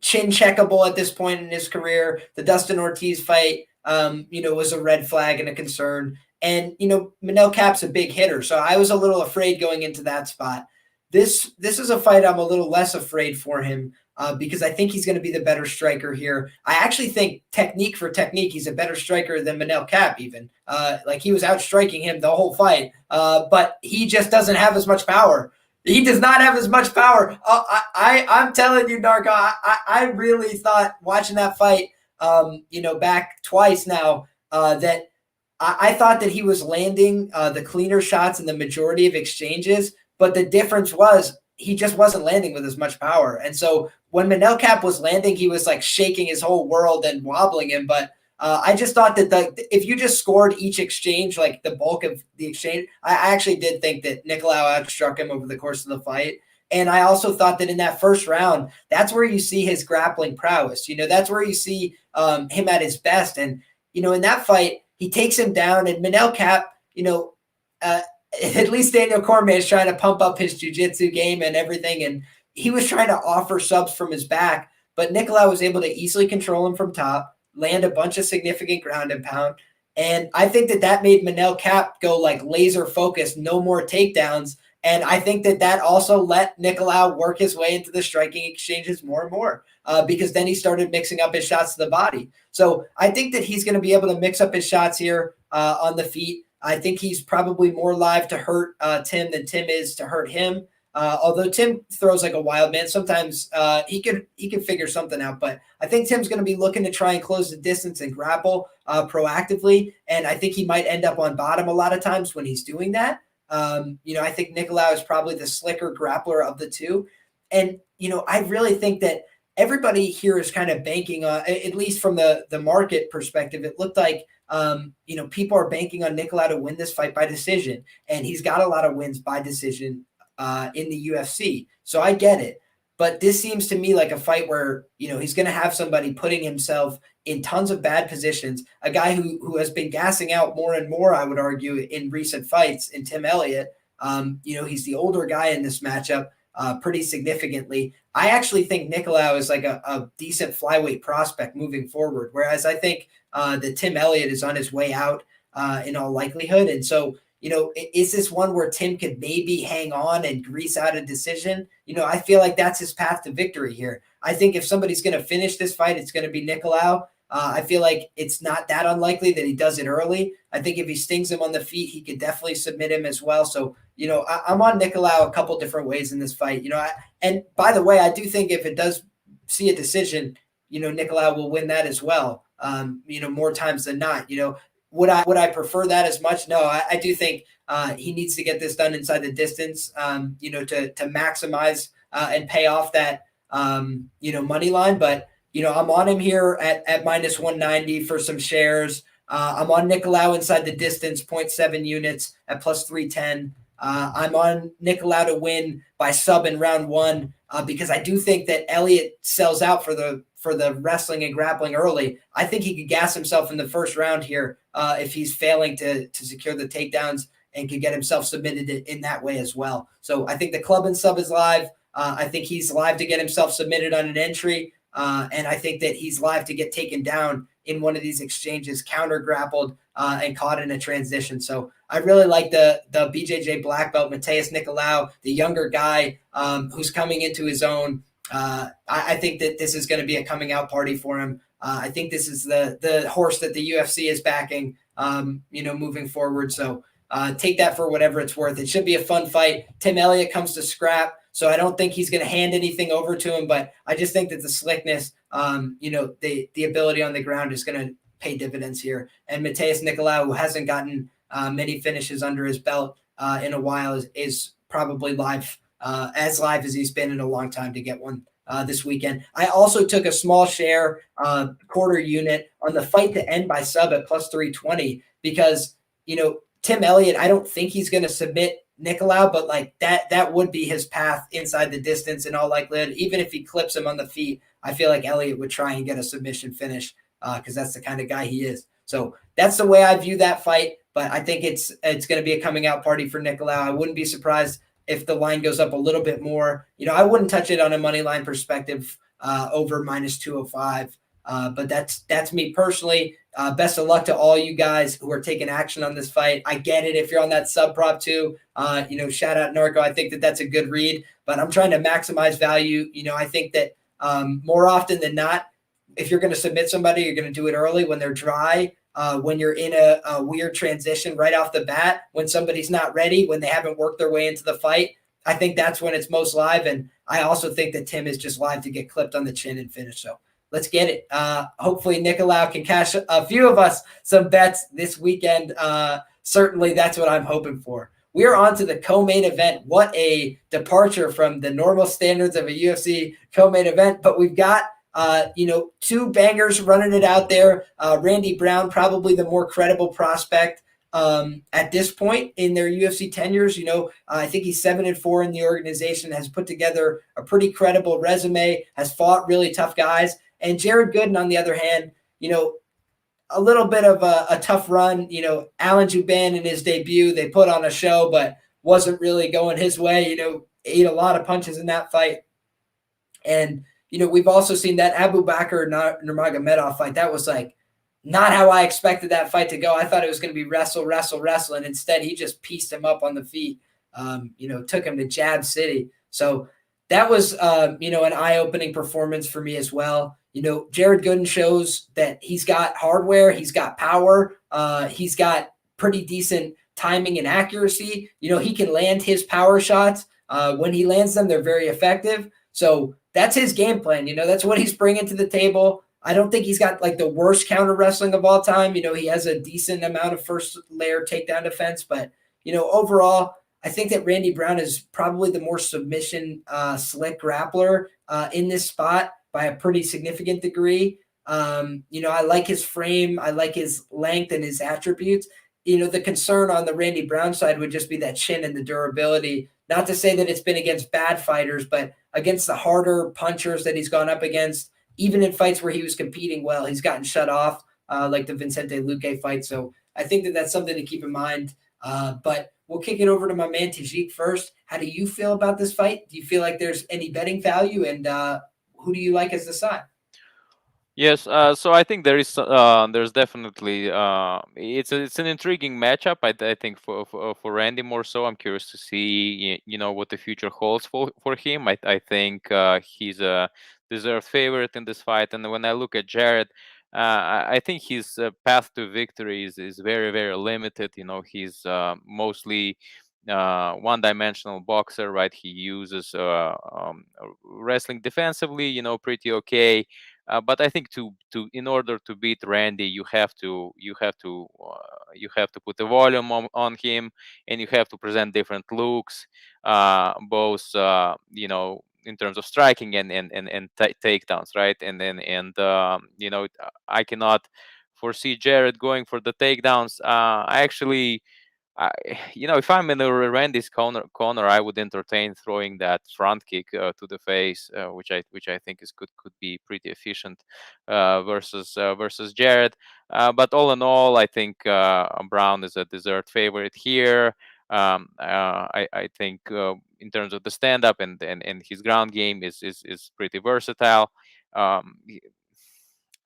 checkable at this point in his career. The Dustin Ortiz fight was a red flag and a concern. And, Manel Cap's a big hitter, so I was a little afraid going into that spot. This is a fight I'm a little less afraid for him. because I think he's going to be the better striker here. I actually think technique for technique, he's a better striker than Manel Kape even. Like he was outstriking him the whole fight, but he just doesn't have as much power. He does not have as much power. I'm telling you, Narco, I really thought watching that fight, back twice now, that I thought that he was landing the cleaner shots in the majority of exchanges, but the difference was he just wasn't landing with as much power. And so when Manel Kape was landing, he was like shaking his whole world and wobbling him. But I just thought that if you just scored each exchange, like the bulk of the exchange, I actually did think that Nicolau outstruck him over the course of the fight. And I also thought that in that first round, that's where you see his grappling prowess. That's where you see him at his best. And, in that fight, he takes him down, and Manel Kape, at least Daniel Cormier is trying to pump up his jiu-jitsu game and everything. And he was trying to offer subs from his back, but Nicolau was able to easily control him from top, land a bunch of significant ground and pound. And I think that made Manel Kape go like laser focused, no more takedowns. And I think that also let Nicolau work his way into the striking exchanges more and more, because then he started mixing up his shots to the body. So I think that he's going to be able to mix up his shots here on the feet. I think he's probably more live to hurt Tim than Tim is to hurt him. Although Tim throws like a wild man, sometimes he can figure something out. But I think Tim's going to be looking to try and close the distance and grapple proactively. And I think he might end up on bottom a lot of times when he's doing that. I think Nicolau is probably the slicker grappler of the two. And, I really think that everybody here is kind of banking on, at least from the market perspective, it looked like, people are banking on Nicolau to win this fight by decision. And he's got a lot of wins by decision in the UFC. So I get it. But this seems to me like a fight where, he's going to have somebody putting himself in tons of bad positions, a guy who has been gassing out more and more, I would argue, in recent fights, in Tim Elliott. He's the older guy in this matchup pretty significantly. I actually think Nicolau is like a decent flyweight prospect moving forward, whereas I think that Tim Elliott is on his way out in all likelihood. And so, is this one where Tim could maybe hang on and grease out a decision? I feel like that's his path to victory here. I think if somebody's going to finish this fight, it's going to be Nicolau. I feel like it's not that unlikely that he does it early. I think if he stings him on the feet, he could definitely submit him as well. So, I'm on Nicolau a couple different ways in this fight. And by the way, I do think if it does see a decision, Nicolau will win that as well. More times than not. Would I prefer that as much? No, I do think he needs to get this done inside the distance, to maximize and pay off that, money line. But, I'm on him here at minus 190 for some shares. I'm on Nicolau inside the distance, 0.7 units at plus 310. I'm on Nicolau to win by sub in round one because I do think that Elliott sells out for the wrestling and grappling early. I think he could gas himself in the first round here if he's failing to secure the takedowns and could get himself submitted in that way as well. So I think the club and sub is live. I think he's live to get himself submitted on an entry. And I think that he's live to get taken down in one of these exchanges, counter grappled and caught in a transition. So I really like the BJJ black belt, Mateus Nicolau, the younger guy who's coming into his own. I think that this is going to be a coming out party for him. I think this is the horse that the UFC is backing, moving forward. So take that for whatever it's worth. It should be a fun fight. Tim Elliott comes to scrap, so I don't think he's going to hand anything over to him, but I just think that the slickness, the ability on the ground is going to pay dividends here. And Mateus Nicolau, who hasn't gotten many finishes under his belt in a while, is probably live, as live as he's been in a long time to get one this weekend. I also took a small share, quarter unit on the fight to end by sub at plus 320 because, Tim Elliott, I don't think he's going to submit Nicolau, but like that would be his path inside the distance in all likelihood. Even if he clips him on the feet, I feel like Elliott would try and get a submission finish because that's the kind of guy he is. So that's the way I view that fight. But I think it's going to be a coming out party for Nicolau. I wouldn't be surprised if the line goes up a little bit more. I wouldn't touch it on a money line perspective over minus 205. But that's me personally. Best of luck to all you guys who are taking action on this fight. I get it if you're on that sub prop too. Shout out Narco. I think that's a good read, but I'm trying to maximize value. I think that more often than not, if you're going to submit somebody, you're going to do it early when they're dry, when you're in a weird transition right off the bat, when somebody's not ready, when they haven't worked their way into the fight. I think that's when it's most live. And I also think that Tim is just live to get clipped on the chin and finish. So let's get it. Hopefully Nicolau can cash a few of us some bets this weekend. Certainly that's what I'm hoping for. We are on to the co-main event. What a departure from the normal standards of a UFC co-main event. But we've got, two bangers running it out there. Randy Brown, probably the more credible prospect at this point in their UFC tenures. I think he's 7-4 in the organization, has put together a pretty credible resume, has fought really tough guys. And Jared Gooden, on the other hand, a little bit of a tough run. Alan Jouban in his debut, they put on a show, but wasn't really going his way. Ate a lot of punches in that fight. And, we've also seen that Abu Bakr Nurmagomedov fight. That was like not how I expected that fight to go. I thought it was going to be wrestle. And instead he just pieced him up on the feet, took him to Jab City. So that was, an eye-opening performance for me as well. Jared Gooden shows that he's got hardware, he's got power, he's got pretty decent timing and accuracy. He can land his power shots. When he lands them, they're very effective. So that's his game plan. That's what he's bringing to the table. I don't think he's got like the worst counter wrestling of all time. He has a decent amount of first layer takedown defense, but overall, I think that Randy Brown is probably the more submission slick grappler in this spot by a pretty significant degree. I like his frame. I like his length and his attributes. The concern on the Randy Brown side would just be that chin and the durability. Not to say that it's been against bad fighters, but against the harder punchers that he's gone up against, even in fights where he was competing well, he's gotten shut off, like the Vicente Luque fight. So I think that that's something to keep in mind. But we'll kick it over to my man Tajik first. How do you feel about this fight? Do you feel like there's any betting value, and who do you like as the side? Yes, so I think there's definitely it's an intriguing matchup. I think for Randy more so. I'm curious to see what the future holds for him. I think he's a deserved favorite in this fight, and when I look at Jared, I think his path to victory is very, very limited. He's mostly one-dimensional boxer, right? He uses wrestling defensively, pretty okay. But I think in order to beat Randy, you have to put the volume on him, and you have to present different looks, both in terms of striking and takedowns, right? I cannot foresee Jared going for the takedowns. If I'm in Randy's corner, I would entertain throwing that front kick to the face, which I think could be pretty efficient versus Jared. But all in all, I think Brown is a deserved favorite here. I think in terms of the stand up and his ground game is pretty versatile.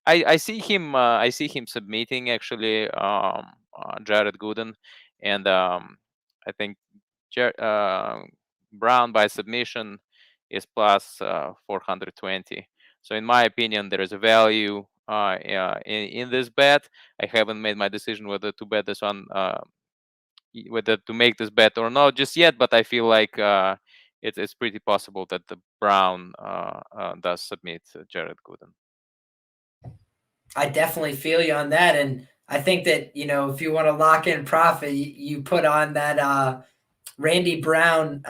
I see him submitting actually Jared Gooden. And I think Brown by submission is plus 420. So in my opinion, there is a value in this bet. I haven't made my decision whether to bet this one, whether to make this bet or not just yet. But I feel like it's pretty possible that the Brown does submit Jared Gooden. I definitely feel you on that, and I think that, if you want to lock in profit, you put on that Randy Brown.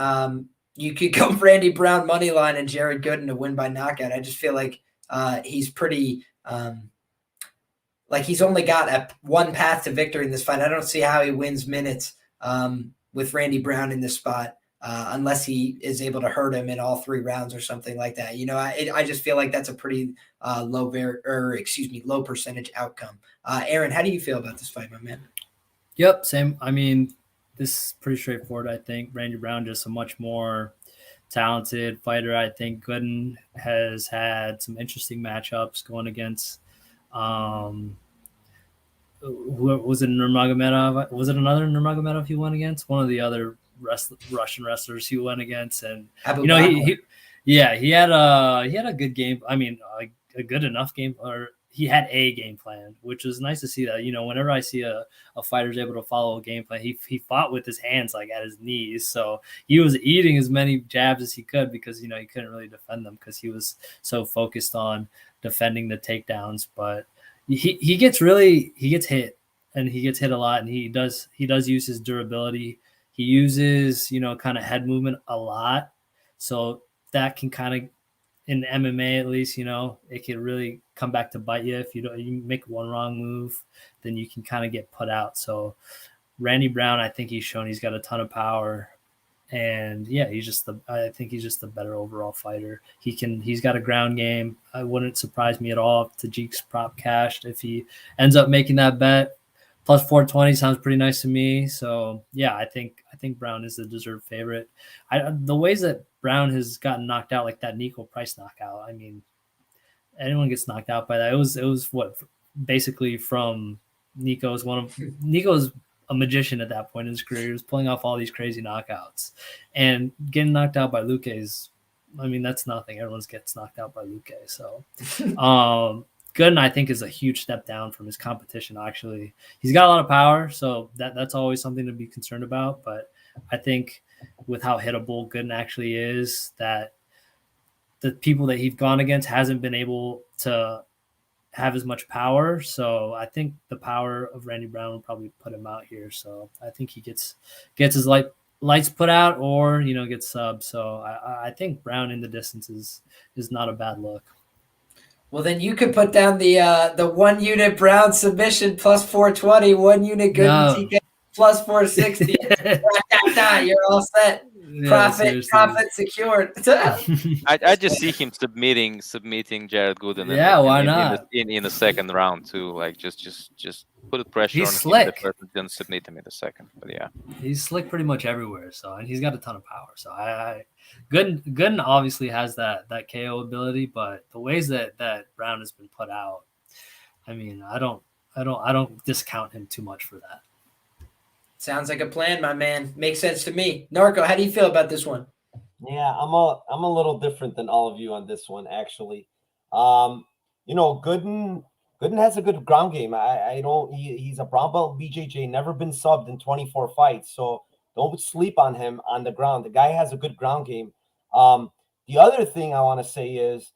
You could go Randy Brown money line and Jared Gooden to win by knockout. I just feel like he's pretty like he's only got one path to victory in this fight. I don't see how he wins minutes with Randy Brown in this spot unless he is able to hurt him in all 3 rounds or something like that. I just feel like that's a pretty low percentage outcome. Aaron, how do you feel about this fight, my man? Yep, same. I mean, this is pretty straightforward. I think Randy Brown just a much more talented fighter. I think Gooden has had some interesting matchups going against who was it? Nurmagomedov? Was it another Nurmagomedov he went against? One of the other Russian wrestlers he went against, and Yeah, he had a good game. I mean, a good enough game, or he had a game plan, which was nice to see that. Whenever I see a fighter's able to follow a game plan, he fought with his hands like at his knees, so he was eating as many jabs as he could because he couldn't really defend them because he was so focused on defending the takedowns. But he gets hit, and he gets hit a lot, and he does use his durability. He uses kind of head movement a lot, so that can kind of, in MMA at least, it can really come back to bite you. If you make one wrong move, then you can kind of get put out. So Randy Brown, I think he's shown he's got a ton of power, and yeah, I think he's just the better overall fighter. He's got a ground game. I wouldn't surprise me at all if Tajik's prop cashed if he ends up making that bet. Plus 420 sounds pretty nice to me. So yeah, I think Brown is the deserved favorite. The ways that Brown has gotten knocked out, like that Nico Price knockout. I mean, anyone gets knocked out by that. It was what basically from Nico's a magician at that point in his career. He was pulling off all these crazy knockouts, and getting knocked out by Luque is, I mean, that's nothing. Everyone gets knocked out by Luque. So, Gooden, I think, is a huge step down from his competition. Actually, he's got a lot of power, so that's always something to be concerned about. But I think with how hittable Gooden actually is, that the people that he's gone against hasn't been able to have as much power. So I think the power of Randy Brown will probably put him out here. So I think he gets his lights put out, or gets subbed. So I think Brown in the distance is not a bad look. Well, then you could put down the 1 unit Brown submission plus 420, 1 unit Gooden TK plus 460. You're all set. Yeah, profit secured. I just see him submitting Jared Gooden. Yeah, why not? In the second round too. Like just put pressure He's on slick. him the first, then submit him in the second. But yeah, he's slick pretty much everywhere. So, and he's got a ton of power. So Gooden obviously has that KO ability, but the ways that Brown has been put out, I mean, I don't discount him too much for that. Sounds like a plan, my man. Makes sense to me. Narco, how do you feel about this one? Yeah, I'm a little different than all of you on this one, actually. Gooden has a good ground game. He's a brown belt BJJ, never been subbed in 24 fights, so don't sleep on him on the ground. The guy has a good ground game. The other thing I want to say is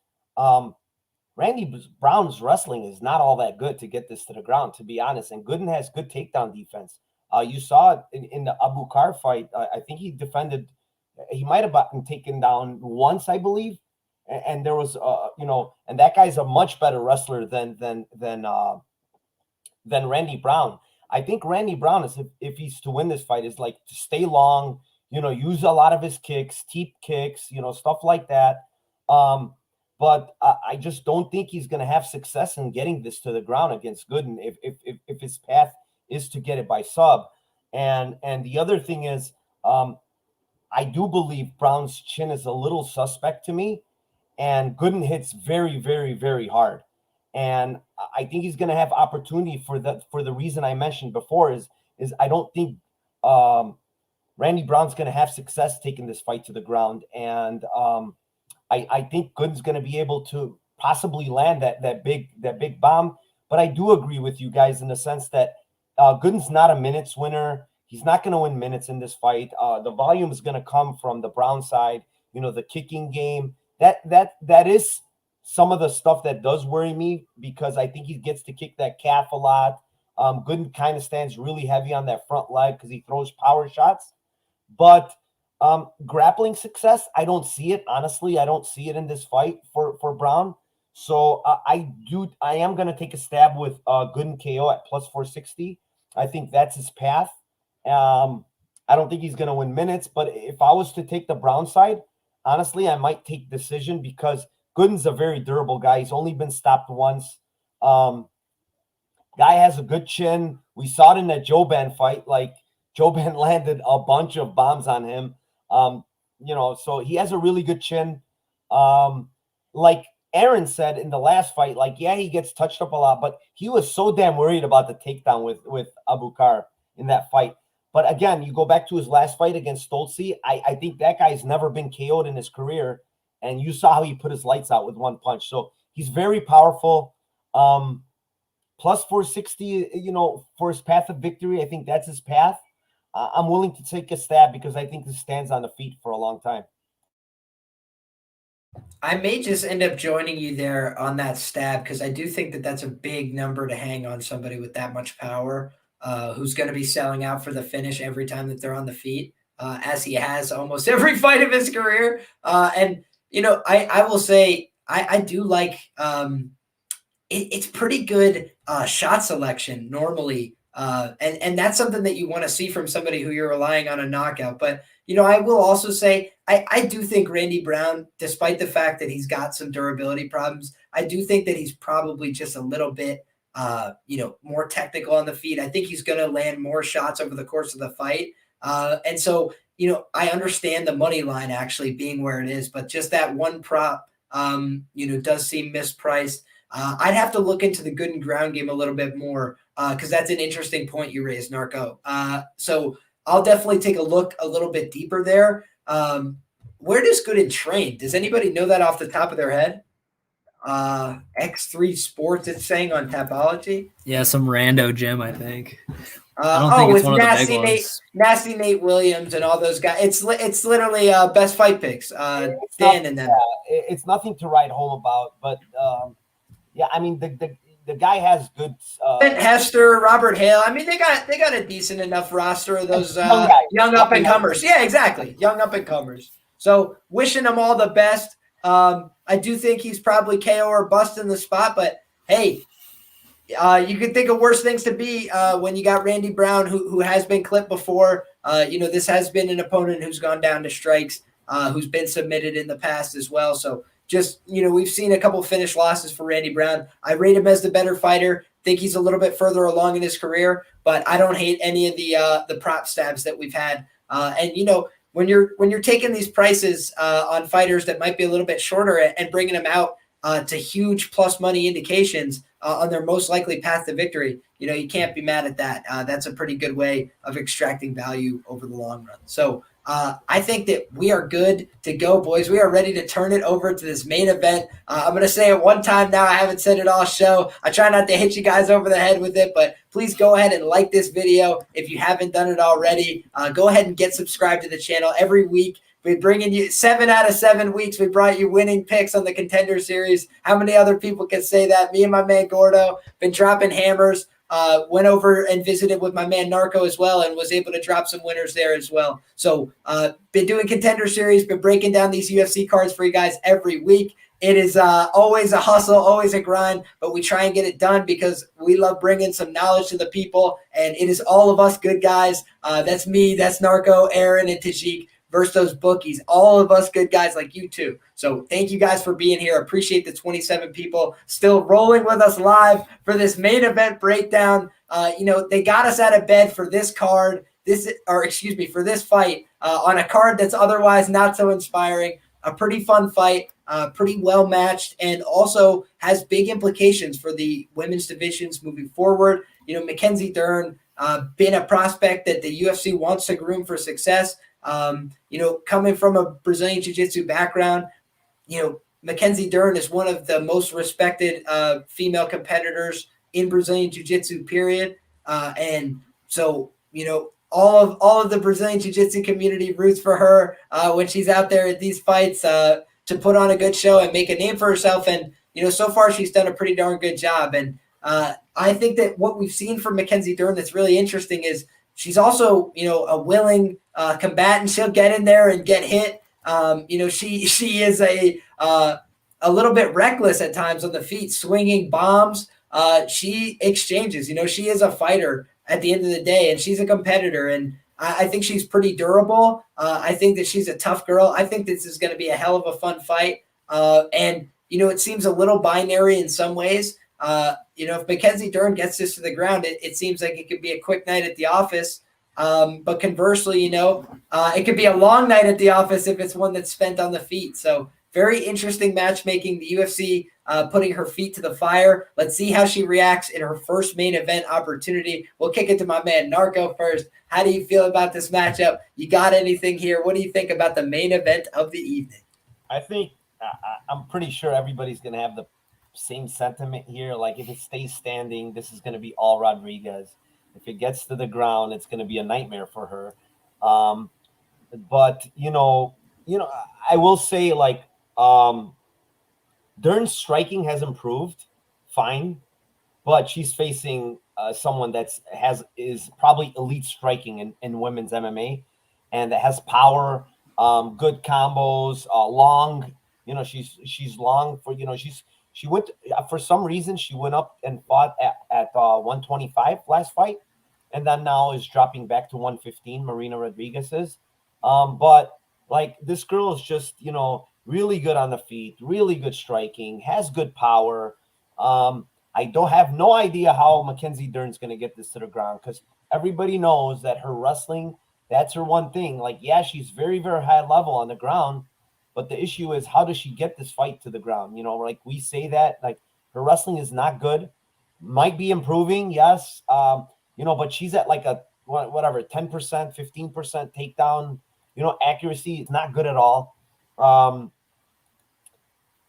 Randy Brown's wrestling is not all that good to get this to the ground, to be honest, and Gooden has good takedown defense. You saw it in the Abukar fight. I think he defended. He might have gotten taken down once, I believe, and there was, and that guy's a much better wrestler than Randy Brown. I think Randy Brown is, if he's to win this fight, is like to stay long, use a lot of his kicks, teep kicks, stuff like that. But I just don't think he's going to have success in getting this to the ground against Gooden if his path is to get it by sub. And the other thing is, I do believe Brown's chin is a little suspect to me, and Gooden hits very, very, very hard. And I think he's going to have opportunity for the reason I mentioned before is I don't think Randy Brown's going to have success taking this fight to the ground. And I think Gooden's going to be able to possibly land that big bomb. But I do agree with you guys in the sense that Gooden's not a minutes winner. He's not going to win minutes in this fight. The volume is going to come from the Brown side. The kicking game. That is some of the stuff that does worry me, because I think he gets to kick that calf a lot. Gooden kind of stands really heavy on that front leg because he throws power shots. But grappling success, I don't see it. Honestly, I don't see it in this fight for Brown. So I am going to take a stab with Gooden KO at plus 460. I think that's his path. I don't think he's going to win minutes, but if I was to take the Brown side, honestly, I might take decision because Gooden's a very durable guy. He's only been stopped once. Guy has a good chin. We saw it in that Joban fight. Like, Joban landed a bunch of bombs on him. So he has a really good chin. Like Aaron said in the last fight, like, yeah, he gets touched up a lot, but he was so damn worried about the takedown with Abukar in that fight. But again, you go back to his last fight against Stolze. I think that guy's never been KO'd in his career. and you saw how he put his lights out with one punch. So he's very powerful. Plus 460, for his path of victory, I think that's his path. I'm willing to take a stab because I think this stands on the feet for a long time. I may just end up joining you there on that stab because I do think that that's a big number to hang on somebody with that much power, who's going to be selling out for the finish every time that they're on the feet, as he has almost every fight of his career. And I will say I do like it's pretty good shot selection normally. And that's something that you want to see from somebody who you're relying on a knockout. But, I will also say I do think Randy Brown, despite the fact that he's got some durability problems, I do think that he's probably just a little bit, more technical on the feet. I think he's going to land more shots over the course of the fight. And so, I understand the money line actually being where it is, but just that one prop, does seem mispriced. I'd have to look into the good and ground game a little bit more because that's an interesting point you raised, Narco. So I'll definitely take a look a little bit deeper there. Where does good and train? Does anybody know that off the top of their head? X3 Sports, it's saying on Tapology. Yeah, some rando gym, I think. I don't think it's one of the big ones. Nasty Nate Williams and all those guys. It's literally best fight picks. Dan and them. It's nothing to write home about, but yeah, I mean the guy has good. Hester, Robert Hale. I mean, they got a decent enough roster of those young up and comers. Yeah, exactly, young up and comers. So wishing them all the best. I do think he's probably KO or bust in the spot, but hey, you could think of worse things to be when you got Randy Brown, who has been clipped before. This has been an opponent who's gone down to strikes, who's been submitted in the past as well. So just, we've seen a couple finish losses for Randy Brown. I rate him as the better fighter. Think he's a little bit further along in his career, but I don't hate any of the prop stabs that we've had. And when you're taking these prices on fighters that might be a little bit shorter and bringing them out to huge plus money indications on their most likely path to victory, you can't be mad at that. That's a pretty good way of extracting value over the long run. So I think that we are good to go, boys. We are ready to turn it over to this main event. I'm going to say it one time now. I haven't said it all show. I try not to hit you guys over the head with it, but please go ahead and like this video if you haven't done it already. Go ahead and get subscribed to the channel. Every week we're bringing you 7 out of 7 weeks. We brought you winning picks on the Contender Series. How many other people can say that? Me and my man Gordo been dropping hammers. Went over and visited with my man Narco as well and was able to drop some winners there as well. So been doing Contender Series, been breaking down these UFC cards for you guys every week. It is always a hustle, always a grind, but we try and get it done because we love bringing some knowledge to the people, and it is all of us good guys. That's me, that's Narco, Aaron, and Tajik versus those bookies. All of us good guys like you too. So thank you guys for being here. Appreciate the 27 people still rolling with us live for this main event breakdown. They got us out of bed for this card, for this fight on a card that's otherwise not so inspiring. A pretty fun fight, pretty well matched, and also has big implications for the women's divisions moving forward. MacKenzie Dern, been a prospect that the UFC wants to groom for success. Coming from a Brazilian Jiu-Jitsu background, MacKenzie Dern is one of the most respected female competitors in Brazilian Jiu-Jitsu, period. And so, all of the Brazilian Jiu-Jitsu community roots for her when she's out there at these fights to put on a good show and make a name for herself. And, so far she's done a pretty darn good job. And I think that what we've seen from MacKenzie Dern that's really interesting is she's also, a willing combatant. She'll get in there and get hit. She is a little bit reckless at times on the feet, swinging bombs. She exchanges. She is a fighter at the end of the day, and she's a competitor. And I think she's pretty durable. I think that she's a tough girl. I think this is going to be a hell of a fun fight. And it seems a little binary in some ways. If MacKenzie Dern gets this to the ground, it seems like it could be a quick night at the office. But conversely, it could be a long night at the office if it's one that's spent on the feet. So very interesting matchmaking. The UFC putting her feet to the fire. Let's see how she reacts in her first main event opportunity. We'll kick it to my man Narco first. How do you feel about this matchup? You got anything here? What do you think about the main event of the evening? I think I'm pretty sure everybody's going to have the same sentiment here. Like if it stays standing, this is going to be all Rodriguez. If it gets to the ground, it's going to be a nightmare for her. But I will say like Dern's striking has improved, fine, but she's facing someone is probably elite striking in women's MMA, and that has power, good combos, long. She's long for she went for some reason she went up and fought at 125 last fight, and then now is dropping back to 115. Marina Rodriguez is, but like this girl is just really good on the feet, really good striking, has good power. I don't have no idea how MacKenzie Dern's going to get this to the ground because everybody knows that her wrestling, that's her one thing. Like, yeah, she's very, very high level on the ground, but the issue is how does she get this fight to the ground? Like we say that, like her wrestling is not good, might be improving, yes, but she's at like a whatever 10%, 15% takedown, accuracy. It's not good at all.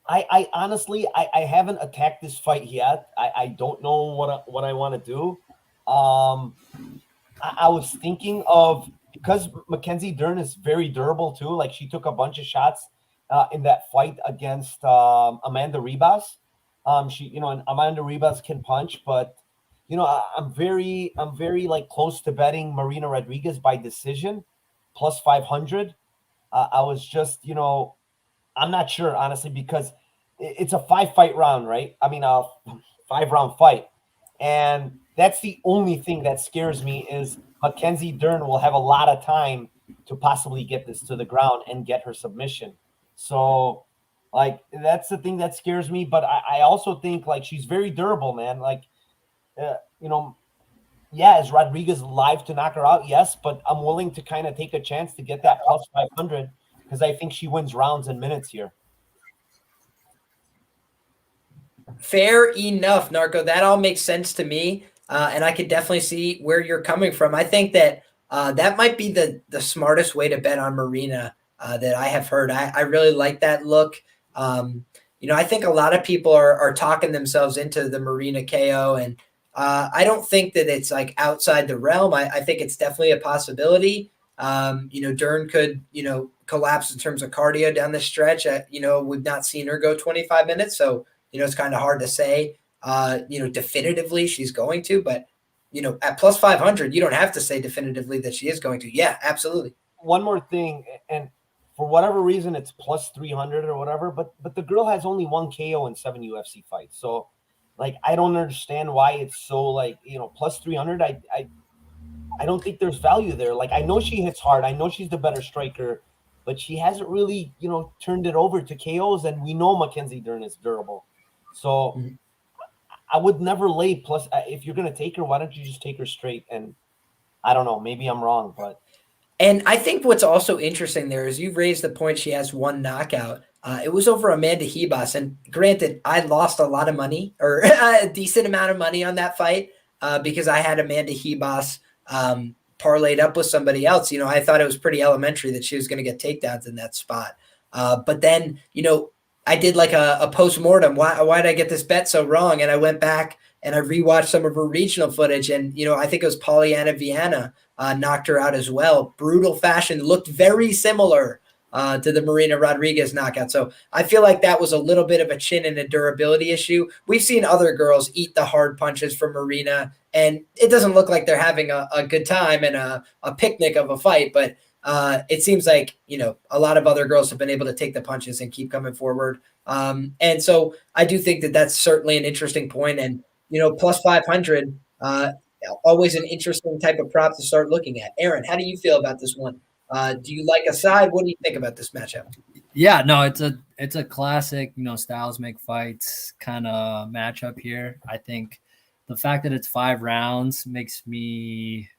I honestly, I haven't attacked this fight yet. I don't know what I want to do. I was thinking of, because MacKenzie Dern is very durable too. Like she took a bunch of shots in that fight against Amanda Ribas. And Amanda Ribas can punch, but I'm very like close to betting Marina Rodriguez by decision, plus 500. I was just, I'm not sure, honestly, because it's a 5-fight round, right? I mean, a 5-round fight. And that's the only thing that scares me is MacKenzie Dern will have a lot of time to possibly get this to the ground and get her submission. So, like, that's the thing that scares me. But I also think, like, she's very durable, man. Like, yeah, is Rodriguez live to knock her out? Yes, but I'm willing to kind of take a chance to get that plus 500 because I think she wins rounds and minutes here. Fair enough, Narco. That all makes sense to me, and I could definitely see where you're coming from. I think that that might be the smartest way to bet on Marina that I have heard. I really like that look. I think a lot of people are talking themselves into the Marina KO, and I don't think that it's like outside the realm. I think it's definitely a possibility. Dern could, collapse in terms of cardio down the stretch. We've not seen her go 25 minutes, so it's kind of hard to say, definitively she's going to, but, at plus 500, you don't have to say definitively that she is going to. Yeah, absolutely. One more thing, and for whatever reason, it's plus 300 or whatever, but the girl has only 1 KO in 7 UFC fights. So, like, I don't understand why it's so, like, plus 300. I don't think there's value there. Like, I know she hits hard. I know she's the better striker, but she hasn't really, turned it over to KOs, and we know MacKenzie Dern is durable. So I would never lay plus. If you're going to take her, why don't you just take her straight? And I don't know, maybe I'm wrong, but. And I think what's also interesting there is you've raised the point she has 1 knockout. It was over Amanda Ribas. And granted, I lost a lot of money or a decent amount of money on that fight because I had Amanda Ribas parlayed up with somebody else. I thought it was pretty elementary that she was going to get takedowns in that spot. But then, I did like a post-mortem. Why did I get this bet so wrong? And I went back and I rewatched some of her regional footage. And, I think it was Polyana Viana knocked her out as well. Brutal fashion, looked very similar to the Marina Rodriguez knockout. So I feel like that was a little bit of a chin and a durability issue. We've seen other girls eat the hard punches from Marina, and it doesn't look like they're having a good time and a picnic of a fight. But it seems like, a lot of other girls have been able to take the punches and keep coming forward. And so I do think that that's certainly an interesting point. And, plus 500, always an interesting type of prop to start looking at. Aaron, how do you feel about this one? Do you like a side? What do you think about this matchup? Yeah, no, it's a classic, styles make fights kind of matchup here. I think the fact that it's 5 rounds makes me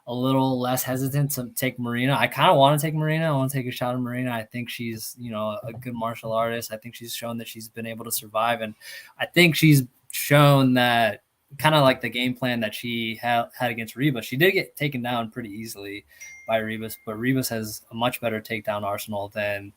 a little less hesitant to take Marina. I kind of want to take Marina. I want to take a shot at Marina. I think she's, a good martial artist. I think she's shown that she's been able to survive. And I think she's shown that kind of like the game plan that she had against Ribas. She did get taken down pretty easily by Ribas, but Ribas has a much better takedown arsenal than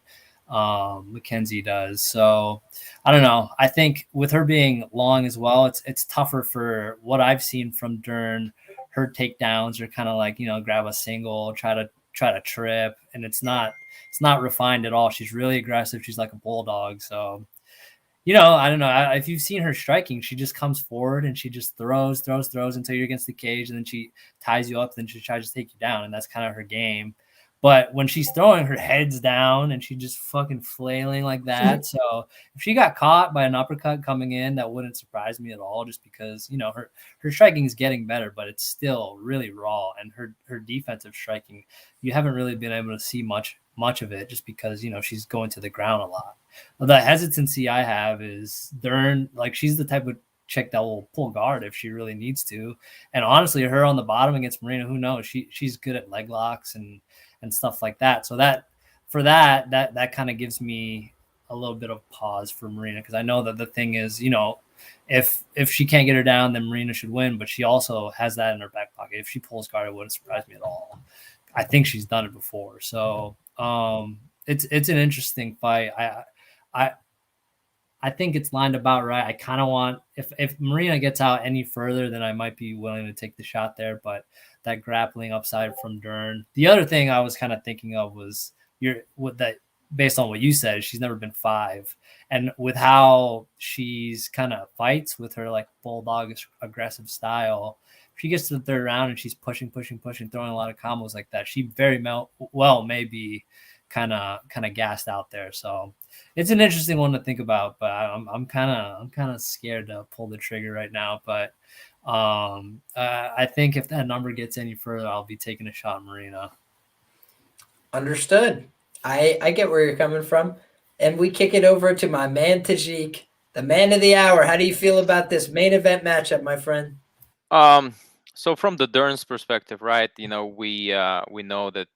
MacKenzie does. So I don't know. I think with her being long as well, it's tougher for what I've seen from Dern. Her takedowns are kind of like, grab a single, try to trip, and it's not refined at all. She's really aggressive. She's like a bulldog. So I don't know. If you've seen her striking, she just comes forward and she just throws until you're against the cage, and then she ties you up, then she tries to take you down, and that's kind of her game. But when she's throwing, her head's down and she's just fucking flailing like that. So if she got caught by an uppercut coming in, that wouldn't surprise me at all, just because, her striking is getting better, but it's still really raw. And her defensive striking, you haven't really been able to see much of it, just because, she's going to the ground a lot. The hesitancy I have is Dern, like, she's the type of chick that will pull guard if she really needs to. And honestly, her on the bottom against Marina, who knows? She's good at leg locks and stuff like that. So that kind of gives me a little bit of pause for Marina, because I know that the thing is, if she can't get her down, then Marina should win. But she also has that in her back pocket. If she pulls guard, it wouldn't surprise me at all. I think she's done it before. So it's an interesting fight. I think it's lined about right. I kind of want, if Marina gets out any further, then I might be willing to take the shot there. But that grappling upside from Dern. The other thing I was kind of thinking of was based on what you said, she's never been 5. And with how she's kind of fights with her like bulldog aggressive style, if she gets to the third round and she's pushing, throwing a lot of combos like that, she very well may be kind of gassed out there. So it's an interesting one to think about, but I'm kind of scared to pull the trigger right now. But I think if that number gets any further, I'll be taking a shot, Marina. Understood. I get where you're coming from. And we kick it over to my man Tajik, the man of the hour. How do you feel about this main event matchup, my friend? So from the Dern's perspective, right? We know that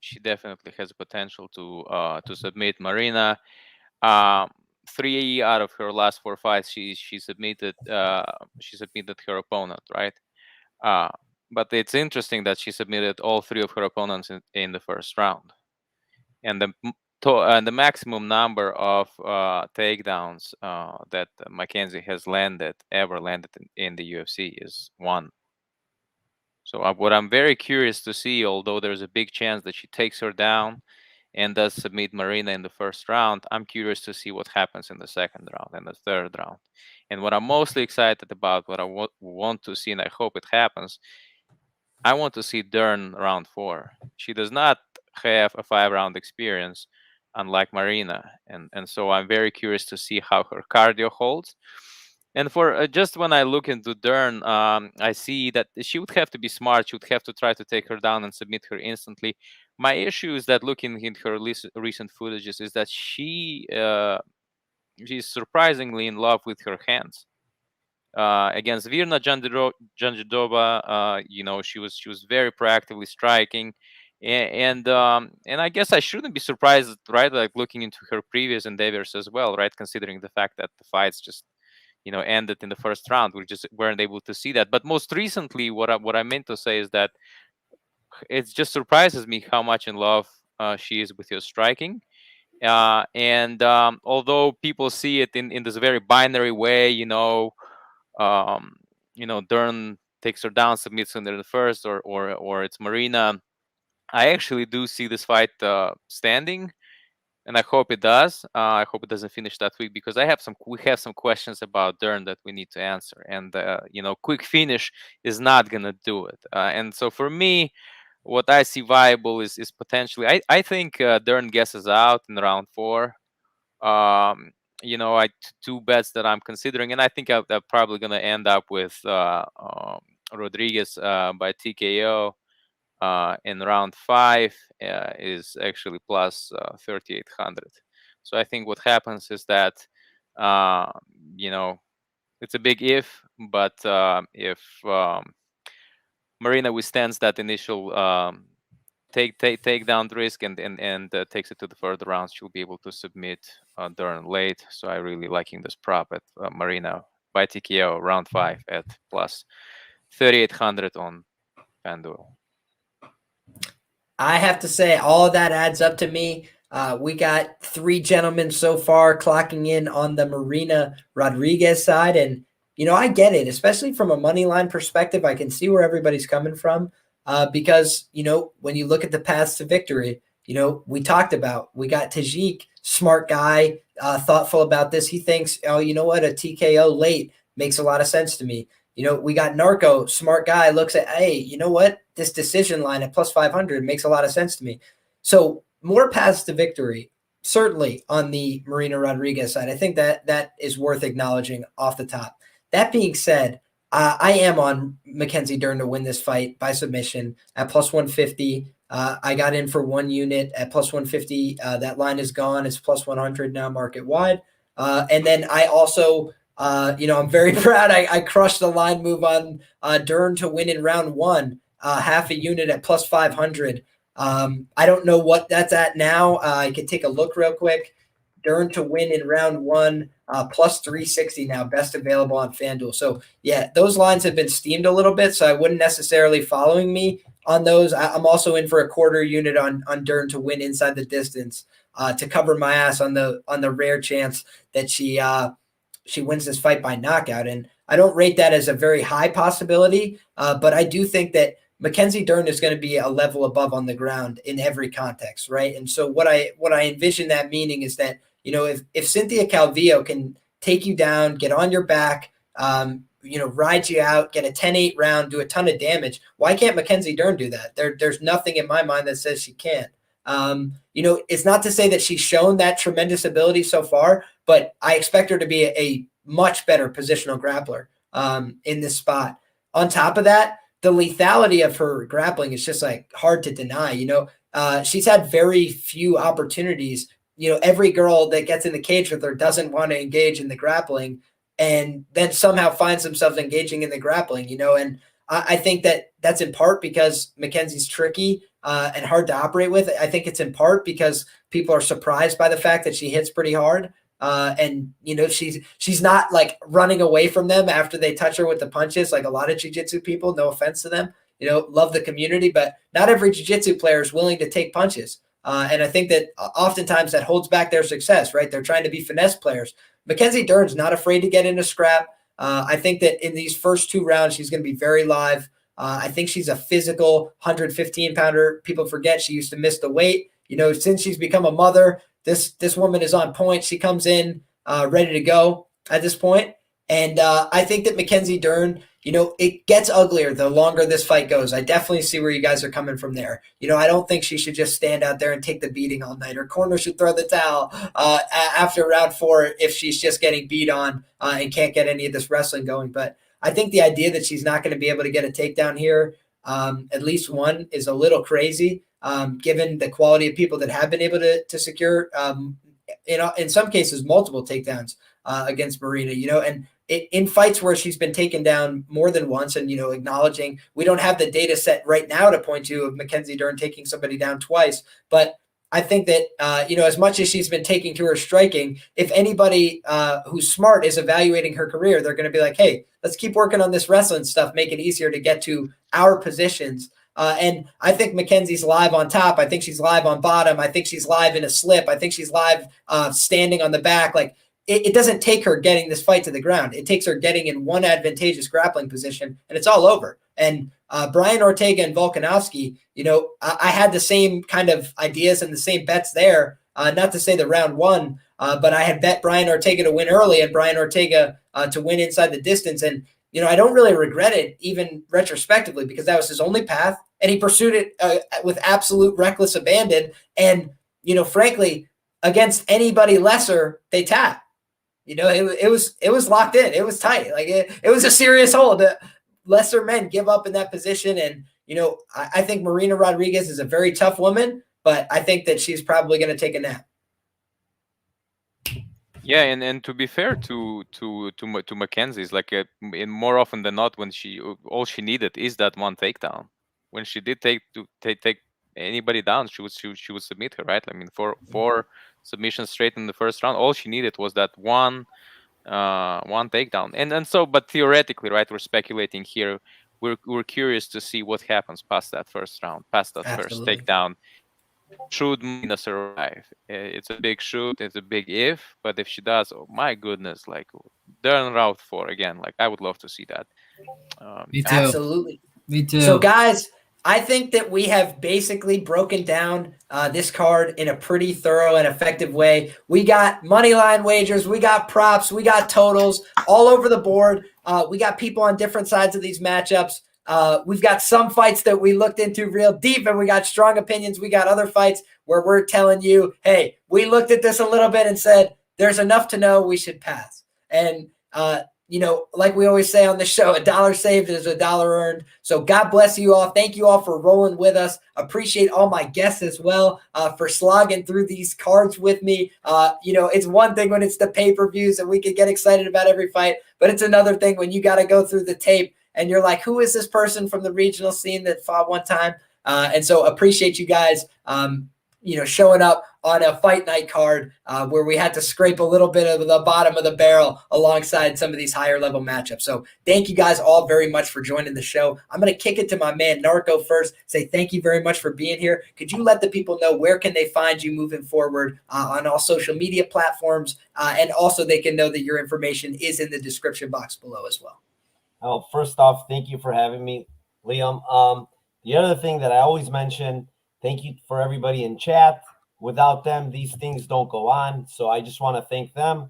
she definitely has potential to submit Marina. 3 out of her last 4 fights, she submitted her opponent, right? But it's interesting that she submitted all 3 of her opponents in the first round, and the maximum number of takedowns that MacKenzie has ever landed in the UFC is 1. So what I'm very curious to see, although there's a big chance that she takes her down and does submit Marina in the first round, I'm curious to see what happens in the second round and the third round. And what I'm mostly excited about, what I want to see, and I hope it happens, I want to see Dern round 4. She does not have a 5-round experience, unlike Marina. And so I'm very curious to see how her cardio holds. And for just when I look into Dern, I see that she would have to be smart. She would have to try to take her down and submit her instantly. My issue is that looking at her recent footages is that she's surprisingly in love with her hands. Against Virna Jandiroba, she was very proactively striking, and I guess I shouldn't be surprised, right? Like looking into her previous endeavors as well, right? Considering the fact that the fights just ended in the first round. We just weren't able to see that. But most recently, what I meant to say is that it just surprises me how much in love she is with your striking. And although people see it in this very binary way, Dern takes her down, submits her in the first, or it's Marina. I actually do see this fight standing. And I hope it does. I hope it doesn't finish that week, because we have some questions about Dern that we need to answer. And quick finish is not gonna do it. And so for me, what I see viable is potentially. I think Dern guesses out in round 4. Two bets that I'm considering, and I think I'm probably gonna end up with Rodriguez by TKO. In round 5 is actually plus 3,800. So I think what happens is that it's a big if, but if Marina withstands that initial take down risk and takes it to the further rounds, she'll be able to submit Dern late. So I really liking this prop at Marina by TKO round 5 at plus 3,800 on FanDuel. I have to say, all of that adds up to me. We got 3 gentlemen so far clocking in on the Marina Rodriguez side. And, I get it, especially from a money line perspective. I can see where everybody's coming from because, when you look at the paths to victory, we talked about, we got Tajik, smart guy, thoughtful about this. He thinks, oh, you know what, a TKO late makes a lot of sense to me. We got Narco, smart guy, looks at, hey, you know what, this decision line at plus 500 makes a lot of sense to me. So more paths to victory, certainly on the Marina Rodriguez side. I think that is worth acknowledging off the top. That being said, I am on MacKenzie Dern to win this fight by submission at plus 150. I got in for 1 unit at plus 150. That line is gone. It's plus 100 now market wide. And then I also, I'm very proud. I crushed the line move on Dern to win in round 1, half a unit at plus 500. I don't know what that's at now. I can take a look real quick. Dern to win in round 1, plus 360 now, best available on FanDuel. So, yeah, those lines have been steamed a little bit, so I wouldn't necessarily following me on those. I'm also in for a quarter unit on Dern to win inside the distance to cover my ass on the rare chance that she wins this fight by knockout. And I don't rate that as a very high possibility, but I do think that MacKenzie Dern is going to be a level above on the ground in every context, right? And so what I envision that meaning is that, if Cynthia Calvillo can take you down, get on your back, ride you out, get a 10-8 round, do a ton of damage, why can't MacKenzie Dern do that? There's nothing in my mind that says she can't. It's not to say that she's shown that tremendous ability so far, but I expect her to be a much better positional grappler in this spot. On top of that, the lethality of her grappling is just like hard to deny. She's had very few opportunities. Every girl that gets in the cage with her doesn't want to engage in the grappling and then somehow finds themselves engaging in the grappling, and I think that that's in part because MacKenzie's tricky and hard to operate with. I think it's in part because people are surprised by the fact that she hits pretty hard. And she's not like running away from them after they touch her with the punches, like a lot of jiu-jitsu people, no offense to them, love the community, but not every jiu-jitsu player is willing to take punches. And I think that oftentimes that holds back their success, right? They're trying to be finesse players. MacKenzie Dern's not afraid to get in a scrap. I think that in these first 2 rounds, she's going to be very live. I think she's a physical 115 pounder. People forget she used to miss the weight. Since she's become a mother, this woman is on point. She comes in ready to go at this point. And I think that MacKenzie Dern, it gets uglier the longer this fight goes. I definitely see where you guys are coming from there. I don't think she should just stand out there and take the beating all night. Her corner should throw the towel after round 4 if she's just getting beat on and can't get any of this wrestling going. But I think the idea that she's not going to be able to get a takedown here, at least one, is a little crazy. Given the quality of people that have been able to secure, in some cases, multiple takedowns against Marina, and in fights where she's been taken down more than once and, acknowledging we don't have the data set right now to point to of MacKenzie Dern taking somebody down twice. But I think that, as much as she's been taking to her striking, if anybody who's smart is evaluating her career, they're going to be like, hey, let's keep working on this wrestling stuff, make it easier to get to our positions. And I think MacKenzie's live on top. I think she's live on bottom. I think she's live in a slip. I think she's live standing on the back. Like it doesn't take her getting this fight to the ground. It takes her getting in one advantageous grappling position, and it's all over. And Brian Ortega and Volkanovski, I had the same kind of ideas and the same bets there. Not to say the round 1, but I had bet Brian Ortega to win early and Brian Ortega to win inside the distance. And I don't really regret it, even retrospectively, because that was his only path, and he pursued it with absolute reckless abandon. And frankly, against anybody lesser, they tap. It was locked in. It was tight. Like it was a serious hold. Lesser men give up in that position, and I think Marina Rodriguez is a very tough woman, but I think that she's probably going to take a nap. Yeah, and to be fair to MacKenzie, is like in more often than not, when all she needed is that one takedown. When she did take anybody down, she would submit her, right? I mean, four submissions straight in the first round. All she needed was that one takedown. And so, but theoretically, right? We're speculating here. We're curious to see what happens past that first round, past that Absolutely. first takedown. should Marina survive? It's a big shoot. It's a big if. But if she does, oh my goodness, like Dern Route 4 again. Like I would love to see that. Me too. Absolutely. Me too. So, guys, I think that we have basically broken down this card in a pretty thorough and effective way. We got money line wagers, we got props, we got totals all over the board. We got people on different sides of these matchups. We've got some fights that we looked into real deep, and we got strong opinions. We got other fights where we're telling you, hey, we looked at this a little bit and said, there's enough to know we should pass. And you know, like we always say on the show, a dollar saved is a dollar earned. So God bless you all. Thank you all for rolling with us. Appreciate all my guests as well for slogging through these cards with me. You know, it's one thing when it's the pay-per-views and we can get excited about every fight, but it's another thing when you got to go through the tape and you're like, who is this person from the regional scene that fought one time? And so appreciate you guys, you know, showing up on a fight night card where we had to scrape a little bit of the bottom of the barrel alongside some of these higher level matchups. So thank you guys all very much for joining the show. I'm going to kick it to my man Narco first, say thank you very much for being here. Could you let the people know where can they find you moving forward on all social media platforms? And also they can know that your information is in the description box below as well. Oh, first off, thank you for having me, Liam. The other thing that I always mention, thank you for everybody in chat. Without them, these things don't go on. So I just want to thank them.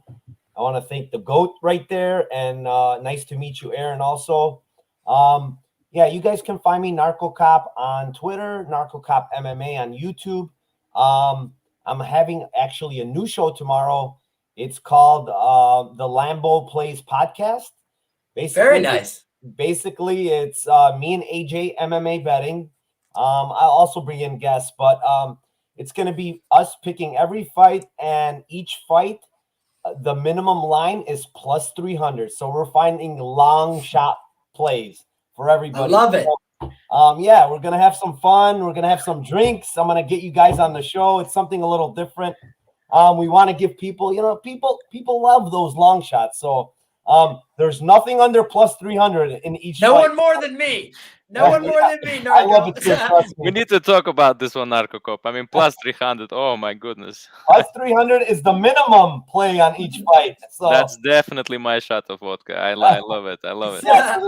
I want to thank the GOAT right there. And nice to meet you, Aaron, also. Yeah, you guys can find me, Narco Cop, on Twitter, Narco Cop MMA on YouTube. I'm having actually a new show tomorrow. It's called the Lambo Plays Podcast. Basically, very nice. Basically, it's me and AJ MMA betting. I'll also bring in guests, but it's going to be us picking every fight, and each fight, the minimum line is plus 300. So we're finding long shot plays for everybody. I love it. So, yeah, we're going to have some fun. We're going to have some drinks. I'm going to get you guys on the show. It's something a little different. We want to give people, you know, people love those long shots. So there's nothing under plus 300 in each No fight. one more than me. No one more than me, Narco. I love it too, trust me. We need to talk about this one, Narco Cop. I mean, plus 300. Oh my goodness. Plus 300 is the minimum play on each fight. So That's definitely my shot of vodka. I love it. I love it. yeah,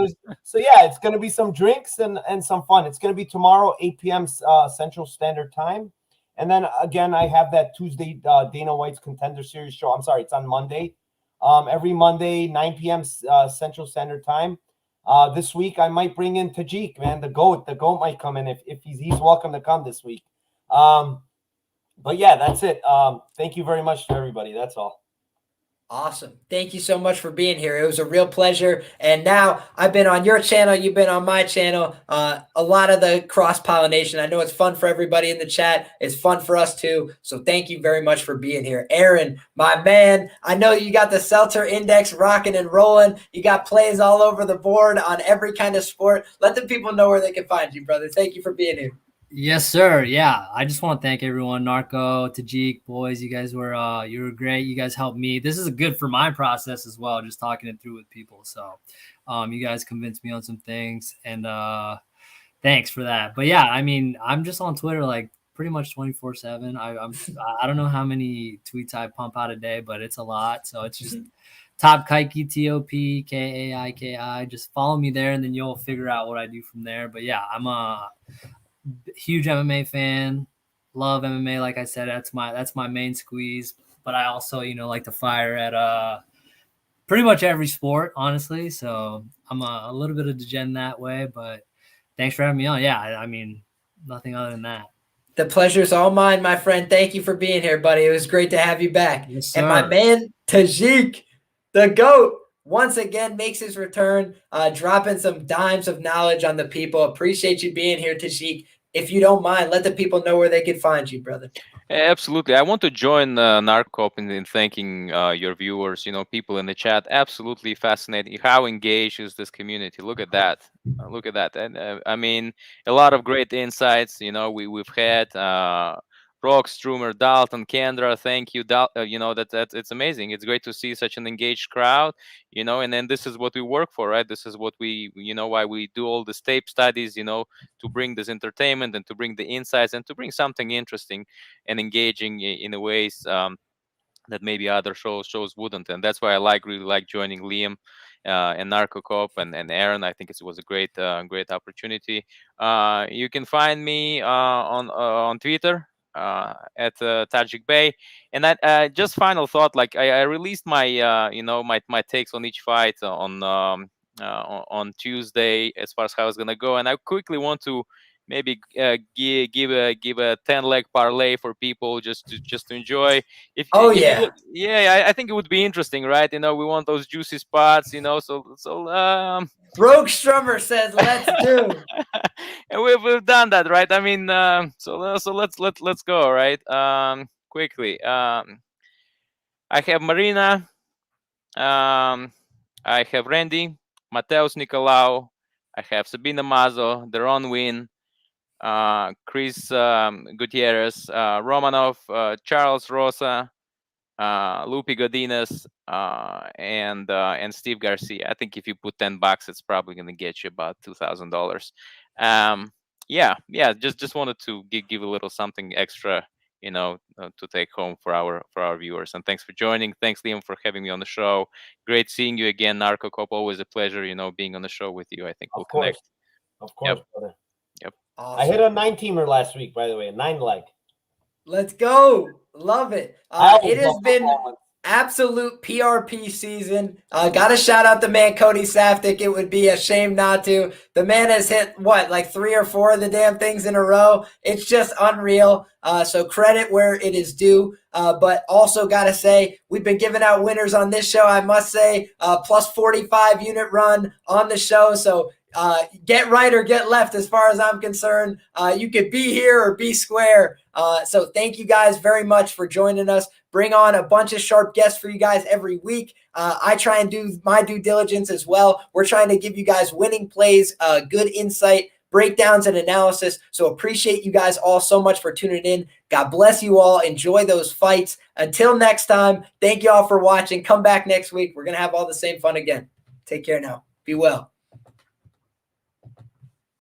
so yeah, it's going to be some drinks and some fun. It's going to be tomorrow, 8 p.m. Central Standard Time. And then again, I have that Tuesday Dana White's Contender Series show. I'm sorry, it's on Monday. Every Monday, 9 p.m. Central Standard Time. This week, I might bring in Tajik, man, the GOAT. The GOAT might come in if he's welcome to come this week. But yeah, that's it. Thank you very much to everybody. That's all. Awesome. Thank you so much for being here. It was a real pleasure. And now I've been on your channel. You've been on my channel. A lot of the cross-pollination. I know it's fun for everybody in the chat. It's fun for us too. So thank you very much for being here. Aaron, my man, I know you got the Seltzer Index rocking and rolling. You got plays all over the board on every kind of sport. Let the people know where they can find you, brother. Thank you for being here. Yes, sir. Yeah, I just want to thank everyone, Narco, Tajik, boys. You guys were you were great. You guys helped me. This is good for my process as well, just talking it through with people. So, you guys convinced me on some things, and thanks for that. But yeah, I mean, I'm just on Twitter like pretty much 24/7. I don't know how many tweets I pump out a day, but it's a lot. So it's just Top Kaiki, TOPKAIKI. Just follow me there, and then you'll figure out what I do from there. But yeah, I'm a huge MMA fan. Love MMA. Like I said, that's my main squeeze. But I also, you know, like to fire at pretty much every sport, honestly. So I'm a little bit of a degen that way. But thanks for having me on. Yeah, I mean, nothing other than that. The pleasure's all mine, my friend. Thank you for being here, buddy. It was great to have you back. Yes, and my man, Tajik, the GOAT, once again makes his return, dropping some dimes of knowledge on the people. Appreciate you being here, Tajik. If you don't mind, let the people know where they can find you, brother. Absolutely. I want to join Narcop in thanking your viewers, you know, people in the chat. Absolutely fascinating. How engaged is this community? Look at that. Look at that. And I mean, a lot of great insights, you know, we've had Brock, Strumer, Dalton, Kendra, thank you. That's it's amazing. It's great to see such an engaged crowd, and then this is what we work for, right? This is what why we do all these tape studies, to bring this entertainment and to bring the insights and to bring something interesting and engaging in a ways that maybe other shows wouldn't. And that's why I really like joining Liam and Narco Cop and Aaron. I think it was a great opportunity. You can find me on Twitter at Tajik Bay. And that just final thought, like I released my my takes on each fight on Tuesday as far as how it's gonna go, and I quickly want to maybe give a 10-leg parlay for people just to enjoy. I think it would be interesting, right? We want those juicy spots, Broke Strummer says, "Let's do." And we've done that, right? I mean, so let's go, right? Quickly. I have Marina. I have Randy, Mateus Nicolau. I have Sabina Mazo, Deron Win, Chris Gutierrez, Romanov, Charles Rosa, Lupi Godinez, and Steve Garcia. I think if you put $10, it's probably going to get you about $2,000. Just wanted to give a little something extra, to take home for our viewers. And thanks for joining. Thanks, Liam, for having me on the show. Great seeing you again, Narco Cop. Always a pleasure, being on the show with you. I think we'll connect. Of course, brother. Yep. Awesome. I hit a 9-teamer last week, by the way, a 9-leg. Let's go. Love it. It has been absolute PRP season. Got to shout out the man, Cody Saftik. It would be a shame not to. The man has hit, like 3 or 4 of the damn things in a row. It's just unreal. So credit where it is due. But also got to say, we've been giving out winners on this show. I must say, plus 45 unit run on the show. So get right or get left as far as I'm concerned. You could be here or be square. So thank you guys very much for joining us. Bring on a bunch of sharp guests for you guys every week. I try and do my due diligence as well. We're trying to give you guys winning plays, good insight, breakdowns, and analysis. So appreciate you guys all so much for tuning in. God bless you all. Enjoy those fights. Until next time, thank you all for watching. Come back next week. We're going to have all the same fun again. Take care now. Be well.